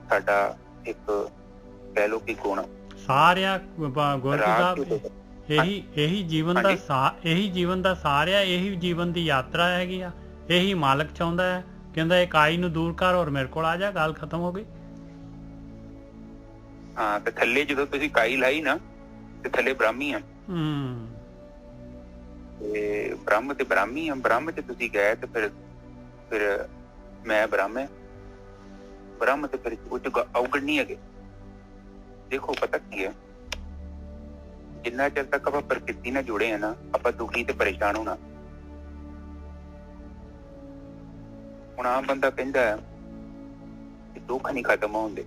ਸਾਡਾ ਇੱਕ ਕਹਿ ਲਓ ਕਿ ਗੁਣ ਸਾਰਿਆ ਗੁਰੂ ਸਾਹਿਬ, ਇਹੀ ਜੀਵਨ ਦਾ ਇਹੀ ਜੀਵਨ ਦਾ ਸਾਰਿਆ, ਇਹੀ ਜੀਵਨ ਦੀ ਯਾਤਰਾ ਹੈਗੀ ਆ। ਇਹੀ ਮਾਲਕ ਚਾਹੁੰਦਾ ਹੈ, ਕਹਿੰਦਾ ਇਹ ਕਾਈ ਨੂੰ ਦੂਰ ਕਰ ਔਰ ਮੇਰੇ ਕੋਲ ਆ ਜਾ, ਗੱਲ ਖਤਮ ਹੋ ਗਈ। ਹਾਂ, ਤੇ ਥੱਲੇ ਜਦੋਂ ਤੁਸੀਂ ਕਾਈ ਲਾਈ ਨਾ ਤੇ ਥੱਲੇ ਬ੍ਰਾਹਮੀ ਆ। ਤੇ ਬ੍ਰਹਮ ਤੇ ਬ੍ਰਾਹਮੀ ਆ। ਬ੍ਰਹਮ ਚ ਤੁਸੀਂ ਗਏ ਤੇ ਫਿਰ ਮੈਂ ਬ੍ਰਹਮ ਹੈ। ਬ੍ਰਹਮ ਤੇ ਫਿਰ ਉਹ ਚ ਔਗਣ ਨਹੀਂ ਹੈਗੇ। ਦੇਖੋ ਪਤਾ ਕੀ ਹੈ, ਜਿੰਨਾ ਚਿਰ ਤੱਕ ਆਪਾਂ ਪ੍ਰਕਿਰਤੀ ਨਾਲ ਜੁੜੇ ਆ ਨਾ, ਆਪਾਂ ਦੁਖੀ ਤੇ ਪਰੇਸ਼ਾਨ ਹੋਣਾ। ਹੁਣ ਆਮ ਬੰਦਾ ਕਹਿੰਦਾ ਕਿ ਦੁੱਖ ਨਹੀਂ ਖਤਮ ਹੁੰਦੇ,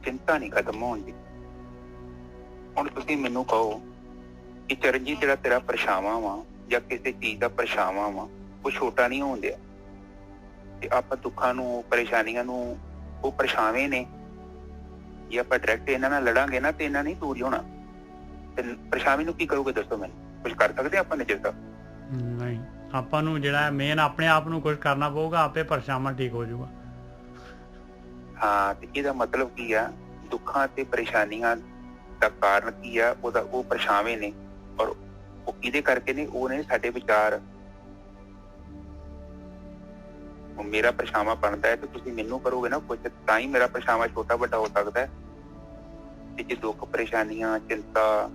ਚਿੰਤਾ ਨਹੀਂ ਖਤਮ ਹੁੰਦੀ। ਹੁਣ ਤੁਸੀਂ ਮੈਨੂੰ ਕਹੋ ਕਿ ਚਰਨਜੀਤ ਜਿਹੜਾ ਤੇਰਾ ਪਰਛਾਵਾਂ ਵਾ ਜਾਂ ਕਿਸੇ ਚੀਜ਼ ਦਾ ਪਰਛਾਵਾਂ ਵਾ, ਉਹ ਛੋਟਾ ਨਹੀਂ ਹੋਣ ਡਿਆ। ਤੇ ਆਪਾਂ ਦੁੱਖਾਂ ਨੂੰ, ਪਰੇਸ਼ਾਨੀਆਂ ਨੂੰ, ਉਹ ਪਰਛਾਵੇਂ ਨੇ। ਜੇ ਆਪਾਂ ਡਾਇਰੈਕਟ ਇਹਨਾਂ ਨਾਲ ਲੜਾਂਗੇ ਨਾ ਤੇ ਇਹਨਾਂ ਨਹੀਂ ਦੂਰ ਹੋਣਾ। ਤੇ ਪਰਛਾਵੇਂ ਨੂੰ ਕੀ ਕਰੋਗੇ ਦੱਸੋ ਮੈਨੂੰ? ਕੁਝ ਕਰ ਸਕਦੇ ਆਪਾਂ ਨਿਜਰ ਸਾਹਿਬ? ਨਹੀਂ, ਆਪਾਂ ਨੂੰ ਜਿਹੜਾ ਮੇਨ ਆਪਣੇ ਆਪ ਨੂੰ ਕੁਝ ਕਰਨਾ ਪਊਗਾ, ਆਪੇ ਪਰਛਾਵਾਂ ਠੀਕ ਹੋ ਜਾਊਗਾ। ਹਾਂ, ਤੇ ਇਹਦਾ ਮਤਲਬ ਕੀ ਆ? ਦੁੱਖਾਂ ਤੇ ਪਰੇਸ਼ਾਨੀਆਂ ਦਾ ਕਾਰਨ ਕੀ ਆ? ਉਹਦਾ ਉਹ ਪਰਛਾਵੇਂ ਨੇ, ਔਰ ਉਹ ਕਿਹਦੇ ਕਰਕੇ ਨੇ? ਉਹ ਨੇ ਸਾਡੇ ਵਿਚਾਰ। ਮੇਰਾ ਪਰਛਾਵਾਂ ਬਣਦਾ ਹੈ ਤੇ ਤੁਸੀਂ ਮੈਨੂੰ ਕਰੋਗੇ ਨਾ ਕੁਝ, ਤਾਂ ਹੀ ਮੇਰਾ ਪਰਛਾਵਾਂ ਛੋਟਾ ਵੱਡਾ ਹੋ ਸਕਦਾ ਹੈ। ਤੇ ਜੇ ਦੁੱਖ, ਪਰੇਸ਼ਾਨੀਆਂ, ਚਿੰਤਾ,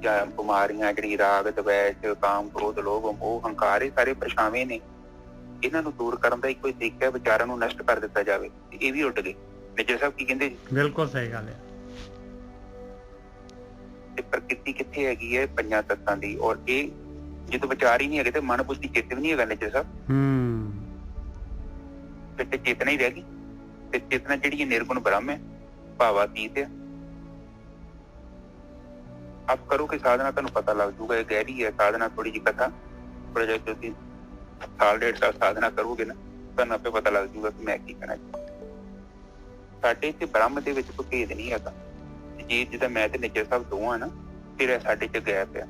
ਜਾਂ ਬਿਮਾਰੀਆਂ, ਜਿਹੜੀ ਰਾਗ, ਦਵੈਸ਼, ਕਾਮ, ਕ੍ਰੋਧ, ਲੋਭ, ਮੋਹ, ਹੰਕਾਰ, ਇਹ ਸਾਰੇ ਪਰਛਾਵੇਂ ਨੇ। ਇਹਨਾਂ ਨੂੰ ਦੂਰ ਕਰਨ ਦਾ ਇੱਕੋ ਹੀ ਤਰੀਕਾ ਹੈ, ਵਿਚਾਰਾਂ ਨੂੰ ਨਸ਼ਟ ਕਰ ਦਿੱਤਾ ਜਾਵੇ। ਇਹ ਵੀ ਉੱਡ ਗਏ। ਨਿੱਜਰ ਸਾਹਿਬ ਕੀ ਕਹਿੰਦੇ? ਬਿਲਕੁਲ ਸਹੀ ਗੱਲ ਹੈ। ਤੇ ਪ੍ਰਕਿਰਤੀ ਕਿੱਥੇ ਹੈਗੀ ਹੈ? ਪੰਜਾਂ ਤੱਤਾਂ ਦੀ। ਔਰ ਇਹ ਜਦੋਂ ਵਿਚਾਰ ਹੀ ਨਹੀਂ ਹੈਗੇ ਤੇ ਮਨ, ਬੁੱਧੀ, ਚਿੱਤ ਵੀ ਨਹੀਂ ਹੈਗਾ ਨਿੱਜਰ ਸਾਹਿਬ। ਫਿਰ ਤੇ ਚੇਤਨਾ ਹੀ ਰਹਿ ਗਈ। ਤੇ ਚੇਤਨਾ ਜਿਹੜੀ ਨਿਰਗੁਣ ਬ੍ਰਹਮ ਹੈ, ਭਾਵਾਤੀਤ ਹੈ। ਆਪ ਕਰੋਗੇ ਸਾਧਨਾ, ਤੁਹਾਨੂੰ ਪਤਾ ਲੱਗ ਜੂਗਾ। ਇਹ ਗਹਿਰੀ ਹੈ ਸਾਧਨਾ, ਥੋੜੀ ਜਿਹੀ ਕਥਾ। ਥੋੜਾ ਜਿਹਾ ਤੁਸੀਂ ਸਾਲ, 1.5 ਸਾਲ ਸਾਧਨਾ ਕਰੋਗੇ ਨਾ, ਤੁਹਾਨੂੰ ਆਪੇ ਪਤਾ ਲੱਗ ਜੂਗਾ ਕਿ ਮੈਂ ਕੀ ਕਰਨਾ ਚਾਹੁੰਦਾ। ਸਾਡੇ ਇੱਥੇ ਬ੍ਰਹਮ ਦੇ ਵਿੱਚ ਕੋਈ ਭੇਦ ਨਹੀਂ ਹੈਗਾ। ਜੇ ਜਿੱਦਾਂ ਮੈਂ ਤੇ ਨਿੱਜਰ ਸਾਹਿਬ ਦੋਵਾਂ ਨਾ, ਫਿਰ ਸਾਡੇ ਚ ਗੈਪ ਆ।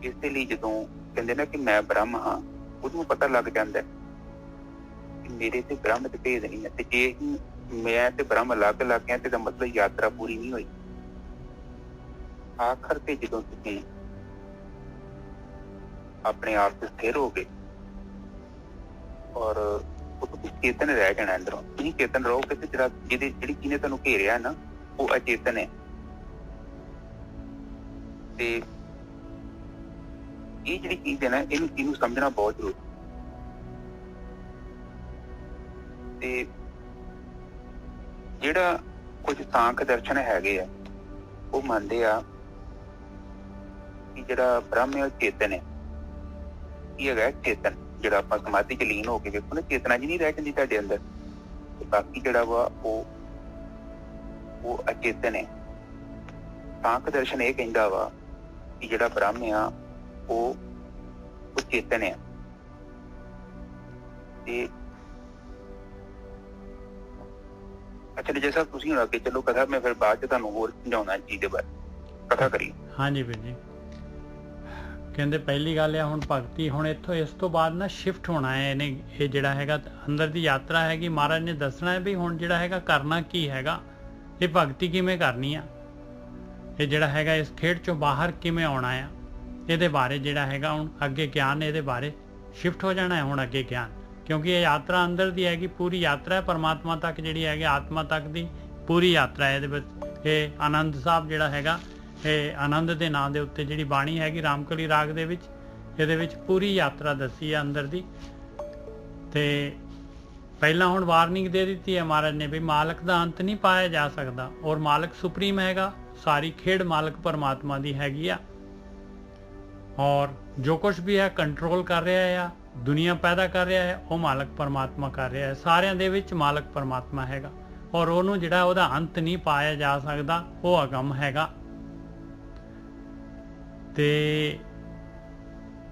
ਇਸੇ ਲਈ ਜਦੋਂ ਕਹਿੰਦੇ ਨਾ ਕਿ ਮੈਂ ਬ੍ਰਹਮ ਹਾਂ, ਉਹਨੂੰ ਪਤਾ ਲੱਗ ਜਾਂਦਾ ਕਿ ਮੇਰੇ ਤੇ ਬ੍ਰਹਮ ਤੇ ਭੇਦ ਨਹੀਂ ਹੈ। ਤੇ ਜੇ ਮੈਂ ਤੇ ਬ੍ਰਹਮ ਅਲੱਗ ਅਲੱਗ ਹੈ, ਤੇ ਇਹਦਾ ਮਤਲਬ ਯਾਤਰਾ ਪੂਰੀ ਨਹੀਂ ਹੋਈ। ਆਖਰ ਤੇ ਜਦੋਂ ਤੁਸੀਂ ਆਪਣੇ ਆਪ ਤੇ ਸਥਿਰ ਹੋ ਗਏ ਔਰ ਉਹ ਤੁਸੀਂ ਚੇਤਨ ਰਹਿ ਜਾਣਾ ਅੰਦਰੋਂ। ਤੁਸੀਂ ਚੇਤਨ ਰਹੋਗੇ ਤੇ ਜਿਹੜੀ ਜਿਹਨੇ ਤੁਹਾਨੂੰ ਘੇਰਿਆ ਨਾ, ਉਹ ਅਚੇਤਨ ਹੈ। ਤੇ ਇਹ ਜਿਹੜੀ ਚੀਜ਼ ਹੈ ਨਾ, ਇਹਨੂੰ ਸਮਝਣਾ ਬਹੁਤ ਜ਼ਰੂਰੀ। ਤੇ ਜਿਹੜਾ ਕੁਝ ਸਾਂਖ ਦਰਸ਼ਨ ਹੈਗੇ ਆ, ਉਹ ਮੰਨਦੇ ਆ ਕਿ ਜਿਹੜਾ ਬ੍ਰਹਮ ਹੈ ਉਹ ਚੇਤਨ ਹੈ। ਕੀ ਹੈਗਾ ਚੇਤਨ? ਜਿਹੜਾ ਆਪਾਂ ਸਮਾਧੀ ਚ ਲੀਨ ਹੋ ਕੇ ਵੇਖੋ ਨਾ, ਚੇਤਨਾ ਜੀ ਨਹੀਂ ਰਹਿ ਜਾਂਦੀ ਤੁਹਾਡੇ ਅੰਦਰ। ਤੇ ਬਾਕੀ ਜਿਹੜਾ ਵਾ ਉਹ ਅਚੇਤਨ ਹੈ। ਸਾਂਖ ਦਰਸ਼ਨ ਇਹ ਕਹਿੰਦਾ ਵਾ ਕਿ ਜਿਹੜਾ ਬ੍ਰਹਮ ਆ ਉਹ ਚੇਤਨ ਹੈ। ਤੇ ਅੱਛਾ ਜੀ ਸਾਹਿਬ, ਤੁਸੀਂ ਹੁਣ ਅੱਗੇ ਚਲੋ ਕਥਾ, ਮੈਂ ਫਿਰ ਬਾਅਦ ਚ ਤੁਹਾਨੂੰ ਹੋਰ ਸਮਝਾਉਣਾ ਚੀਜ਼ ਦੇ ਬਾਰੇ। ਕਥਾ ਕਰੀਏ। ਹਾਂਜੀ ਵੀਰ ਜੀ। ਕਹਿੰਦੇ ਪਹਿਲੀ ਗੱਲ ਆ, ਹੁਣ ਭਗਤੀ, ਹੁਣ ਇੱਥੋਂ ਇਸ ਤੋਂ ਬਾਅਦ ਨਾ ਸ਼ਿਫਟ ਹੋਣਾ ਹੈ। ਇਹਨੇ ਇਹ ਜਿਹੜਾ ਹੈਗਾ ਅੰਦਰ ਦੀ ਯਾਤਰਾ ਹੈਗੀ, ਮਹਾਰਾਜ ਨੇ ਦੱਸਣਾ ਹੈ ਵੀ ਹੁਣ ਜਿਹੜਾ ਹੈਗਾ ਕਰਨਾ ਕੀ ਹੈਗਾ, ਇਹ ਭਗਤੀ ਕਿਵੇਂ ਕਰਨੀ ਆ, ਇਹ ਜਿਹੜਾ ਹੈਗਾ ਇਸ ਖੇਡ ਚੋਂ ਬਾਹਰ ਕਿਵੇਂ ਆਉਣਾ ਆ, ਇਹਦੇ ਬਾਰੇ ਜਿਹੜਾ ਹੈਗਾ ਹੁਣ ਅੱਗੇ ਗਿਆਨ, ਇਹਦੇ ਬਾਰੇ ਸ਼ਿਫਟ ਹੋ ਜਾਣਾ ਹੈ ਹੁਣ ਅੱਗੇ ਗਿਆਨ। ਕਿਉਂਕਿ ਇਹ ਯਾਤਰਾ ਅੰਦਰ ਦੀ ਹੈਗੀ, ਪੂਰੀ ਯਾਤਰਾ ਹੈ ਪਰਮਾਤਮਾ ਤੱਕ, ਜਿਹੜੀ ਹੈਗੀ ਆਤਮਾ ਤੱਕ ਦੀ ਪੂਰੀ ਯਾਤਰਾ ਹੈ। ਇਹਦੇ ਵਿੱਚ ਇਹ ਆਨੰਦ ਸਾਹਿਬ ਜਿਹੜਾ ਹੈਗਾ, ਇਹ ਆਨੰਦ ਦੇ ਨਾਂ ਦੇ ਉੱਤੇ ਜਿਹੜੀ ਬਾਣੀ ਹੈਗੀ ਰਾਮਕਲੀ ਰਾਗ ਦੇ ਵਿੱਚ, ਇਹਦੇ ਵਿੱਚ ਪੂਰੀ ਯਾਤਰਾ ਦੱਸੀ ਹੈ ਅੰਦਰ ਦੀ। ਤੇ ਪਹਿਲਾਂ ਹੁਣ ਵਾਰਨਿੰਗ ਦੇ ਦਿੱਤੀ ਹੈ ਮਹਾਰਾਜ ਨੇ ਵੀ ਮਾਲਕ ਦਾ ਅੰਤ ਨਹੀਂ ਪਾਇਆ ਜਾ ਸਕਦਾ, ਔਰ ਮਾਲਕ ਸੁਪਰੀਮ ਹੈਗਾ, ਸਾਰੀ ਖੇਡ ਮਾਲਕ ਪਰਮਾਤਮਾ ਦੀ ਹੈਗੀ ਆ। ਔਰ ਜੋ ਕੁਝ ਵੀ ਹੈ ਕੰਟਰੋਲ ਕਰ ਰਿਹਾ ਆ, ਦੁਨੀਆ ਪੈਦਾ ਕਰ ਰਿਹਾ ਹੈ, ਉਹ ਮਾਲਕ ਪਰਮਾਤਮਾ ਕਰ ਰਿਹਾ ਹੈ। ਸਾਰਿਆਂ ਦੇ ਵਿੱਚ ਮਾਲਕ ਪਰਮਾਤਮਾ ਹੈਗਾ, ਔਰ ਉਹਨੂੰ ਜਿਹੜਾ ਉਹਦਾ ਅੰਤ ਨਹੀਂ ਪਾਇਆ ਜਾ ਸਕਦਾ, ਉਹ ਅਗੰਮ ਹੈਗਾ। ਤੇ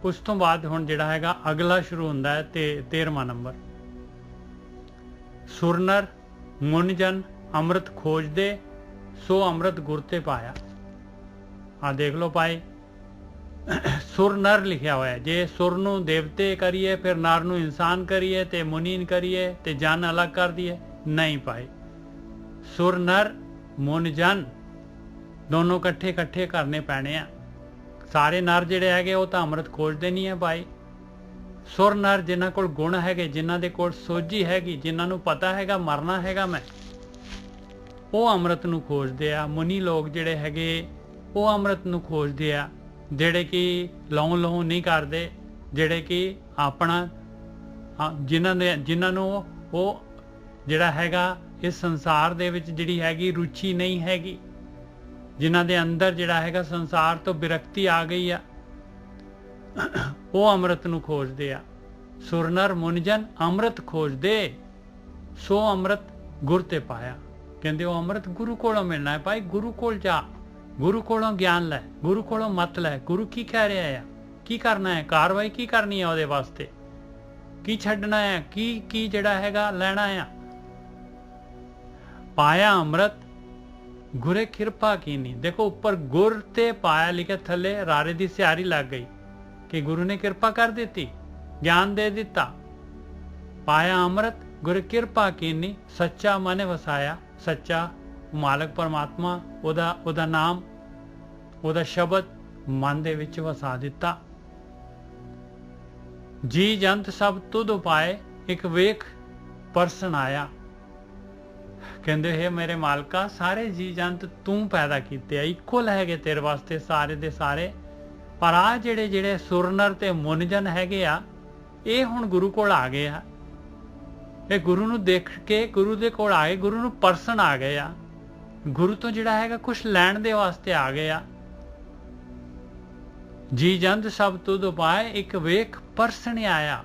ਉਸ ਤੋਂ ਬਾਅਦ ਹੁਣ ਜਿਹੜਾ ਹੈਗਾ ਅਗਲਾ ਸ਼ੁਰੂ ਹੁੰਦਾ ਹੈ ਤੇ 13ਵਾਂ ਨੰਬਰ, ਸੁਰਨਰ ਮੁਨਜਨ ਅੰਮ੍ਰਿਤ ਖੋਜਦੇ ਸੋ ਅੰਮ੍ਰਿਤ ਗੁਰ ਤੇ ਪਾਇਆ। ਆ ਦੇਖ ਲਓ ਭਾਈ, ਸੁਰ ਨਰ ਲਿਖਿਆ ਹੋਇਆ। ਜੇ ਸੁਰ ਨੂੰ ਦੇਵਤੇ ਕਰੀਏ, ਫਿਰ ਨਰ ਨੂੰ ਇਨਸਾਨ ਕਰੀਏ, ਤੇ ਮੁਨੀਨ ਕਰੀਏ, ਤੇ ਜਨ ਅਲੱਗ ਕਰ ਦਈਏ, ਨਹੀਂ ਪਾਏ। ਸੁਰ ਨਰ ਮੁਨ ਜਨ ਦੋਨੋਂ ਇਕੱਠੇ ਕਰਨੇ ਪੈਣੇ ਆ। ਸਾਰੇ ਨਰ ਜਿਹੜੇ ਹੈਗੇ ਉਹ ਤਾਂ ਅੰਮ੍ਰਿਤ ਖੋਜਦੇ ਨਹੀਂ ਹੈ ਭਾਈ। ਸੁਰ ਨਰ ਜਿਨ੍ਹਾਂ ਕੋਲ ਗੁਣ ਹੈਗੇ, ਜਿਨ੍ਹਾਂ ਦੇ ਕੋਲ ਸੋਝੀ ਹੈਗੀ, ਜਿਨ੍ਹਾਂ ਨੂੰ ਪਤਾ ਹੈਗਾ ਮਰਨਾ ਹੈਗਾ ਮੈਂ, ਉਹ ਅੰਮ੍ਰਿਤ ਨੂੰ ਖੋਜਦੇ ਆ। ਮੁਨੀ ਲੋਕ ਜਿਹੜੇ ਹੈਗੇ ਉਹ ਅੰਮ੍ਰਿਤ ਨੂੰ ਖੋਜਦੇ ਆ, ਜਿਹੜੇ ਕਿ ਲਹੂ ਨਹੀਂ ਕਰਦੇ, ਜਿਹੜੇ ਕਿ ਆਪਣਾ ਜਿਨ੍ਹਾਂ ਨੂੰ ਉਹ ਜਿਹੜਾ ਹੈਗਾ ਇਸ ਸੰਸਾਰ ਦੇ ਵਿੱਚ ਜਿਹੜੀ ਹੈਗੀ ਰੁਚੀ ਨਹੀਂ ਹੈਗੀ, ਜਿਨ੍ਹਾਂ ਦੇ ਅੰਦਰ ਜਿਹੜਾ ਹੈਗਾ ਸੰਸਾਰ ਤੋਂ ਬਿਰਕਤੀ ਆ ਗਈ ਆ, ਉਹ ਅੰਮ੍ਰਿਤ ਨੂੰ ਖੋਜਦੇ ਆ। ਸੁਰਨਰ ਮੁਨਜਨ ਅੰਮ੍ਰਿਤ ਖੋਜਦੇ ਸੋ ਅੰਮ੍ਰਿਤ ਗੁਰ ਤੇ ਪਾਇਆ। ਕਹਿੰਦੇ ਉਹ ਅੰਮ੍ਰਿਤ ਗੁਰੂ ਕੋਲੋਂ ਮਿਲਣਾ ਹੈ ਭਾਈ। ਗੁਰੂ ਕੋਲ ਜਾ, ਗੁਰੂ ਕੋਲੋਂ ਗਿਆਨ ਲੈ, ਗੁਰੂ ਕੋਲੋਂ ਮਤ ਲੈ। ਗੁਰੂ ਕੀ ਕਹਿ ਰਿਹਾ ਆ, ਕੀ ਕਰਨਾ ਹੈ, ਕਾਰਵਾਈ ਕੀ ਕਰਨੀ ਹੈ ਉਹਦੇ ਵਾਸਤੇ, ਕੀ ਛੱਡਣਾ ਹੈ, ਕੀ ਜਿਹੜਾ ਹੈਗਾ ਲੈਣਾ ਆ। ਪਾਇਆ ਅੰਮ੍ਰਿਤ ਗੁਰੇ ਕਿਰਪਾ ਕੀਨੀ। ਦੇਖੋ ਉੱਪਰ ਗੁਰ ਤੇ ਪਾਇਆ ਲਿਖਿਆ, ਥੱਲੇ ਰਾਰੇ ਦੀ ਸਿਆਰੀ ਲੱਗ ਗਈ ਕਿ ਗੁਰੂ ਨੇ ਕਿਰਪਾ ਕਰ ਦਿੱਤੀ, ਗਿਆਨ ਦੇ ਦਿੱਤਾ। ਪਾਇਆ ਅੰਮ੍ਰਿਤ ਗੁਰ ਕਿਰਪਾ ਕੀਨੀ, ਸੱਚਾ ਮਨ ਵਸਾਇਆ। ਸੱਚਾ ਮਾਲਕ ਪਰਮਾਤਮਾ, ਉਹਦਾ ਨਾਮ, ਉਹਦਾ ਸ਼ਬਦ ਮਨ ਦੇ ਵਿੱਚ ਵਸਾ ਦਿੱਤਾ। ਜੀ ਜੰਤ ਸਭ ਤੁਧ ਉਪਾਏ, ਇੱਕ ਵੇਖ ਪਰਸਨ ਆਇਆ। ਕਹਿੰਦੇ ਹੈ ਮੇਰੇ ਮਾਲਕਾ ਸਾਰੇ ਜੀ ਜੰਤ ਤੂੰ ਪੈਦਾ ਕੀਤੇ ਆ, ਇਕੁਅਲ ਹੈਗੇ ਤੇਰੇ ਵਾਸਤੇ ਸਾਰੇ ਦੇ ਸਾਰੇ, ਪਰ ਆ ਜਿਹੜੇ ਜਿਹੜੇ ਸੁਰਨਰ ਤੇ ਮੁਨਜਨ ਹੈਗੇ ਆ ਇਹ ਹੁਣ ਗੁਰੂ ਕੋਲ ਆ ਗਏ ਆ, ਇਹ ਗੁਰੂ ਨੂੰ ਦੇਖ ਕੇ ਗੁਰੂ ਦੇ ਕੋਲ ਆ ਗਏ, ਗੁਰੂ ਨੂੰ ਪਰਸਨ ਆ ਗਏ ਆ, ਗੁਰੂ ਤੋਂ ਜਿਹੜਾ ਹੈਗਾ ਕੁਛ ਲੈਣ ਦੇ ਵਾਸਤੇ ਆ ਗਏ ਆ। ਜੀ ਜੰਤ ਸਭ ਤੁਧ ਉਪਾਏ, ਇੱਕ ਵੇਖ ਪਰਸਨ ਆਇਆ,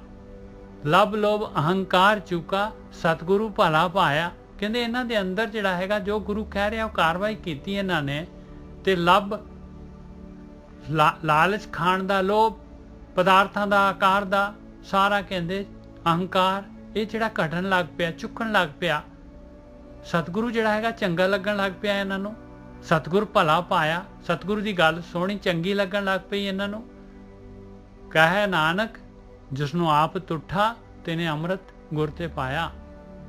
ਲਬ ਲੋਭ ਅਹੰਕਾਰ ਚੁਕਾ, ਸਤਿਗੁਰੂ ਭਲਾ ਪਾਇਆ। ਕਹਿੰਦੇ ਇਹਨਾਂ ਦੇ ਅੰਦਰ ਜਿਹੜਾ ਹੈਗਾ ਜੋ ਗੁਰੂ ਕਹਿ ਰਿਹਾ ਉਹ ਕਾਰਵਾਈ ਕੀਤੀ ਇਹਨਾਂ ਨੇ, ਤੇ ਲੱਭ ਲਾਲਚ ਖਾਣ ਦਾ, ਲੋਭ ਪਦਾਰਥਾਂ ਦਾ, ਆਕਾਰ ਦਾ ਸਾਰਾ, ਕਹਿੰਦੇ ਅਹੰਕਾਰ ਇਹ ਜਿਹੜਾ ਘਟਣ ਲੱਗ ਪਿਆ, ਚੁੱਕਣ ਲੱਗ ਪਿਆ। ਸਤਿਗੁਰੂ ਜਿਹੜਾ ਹੈਗਾ ਚੰਗਾ ਲੱਗਣ ਲੱਗ ਪਿਆ ਇਹਨਾਂ ਨੂੰ, ਸਤਿਗੁਰ ਭਲਾ ਪਾਇਆ, ਸਤਿਗੁਰੂ ਦੀ ਗੱਲ ਸੋਹਣੀ ਚੰਗੀ ਲੱਗਣ ਲੱਗ ਪਈ ਇਹਨਾਂ ਨੂੰ। ਕਹੇ ਨਾਨਕ ਜਿਸਨੂੰ ਆਪ ਤੁਠਾ ਤੈਨੇ ਅੰਮ੍ਰਿਤ ਗੁਰ ਤੇ ਪਾਇਆ।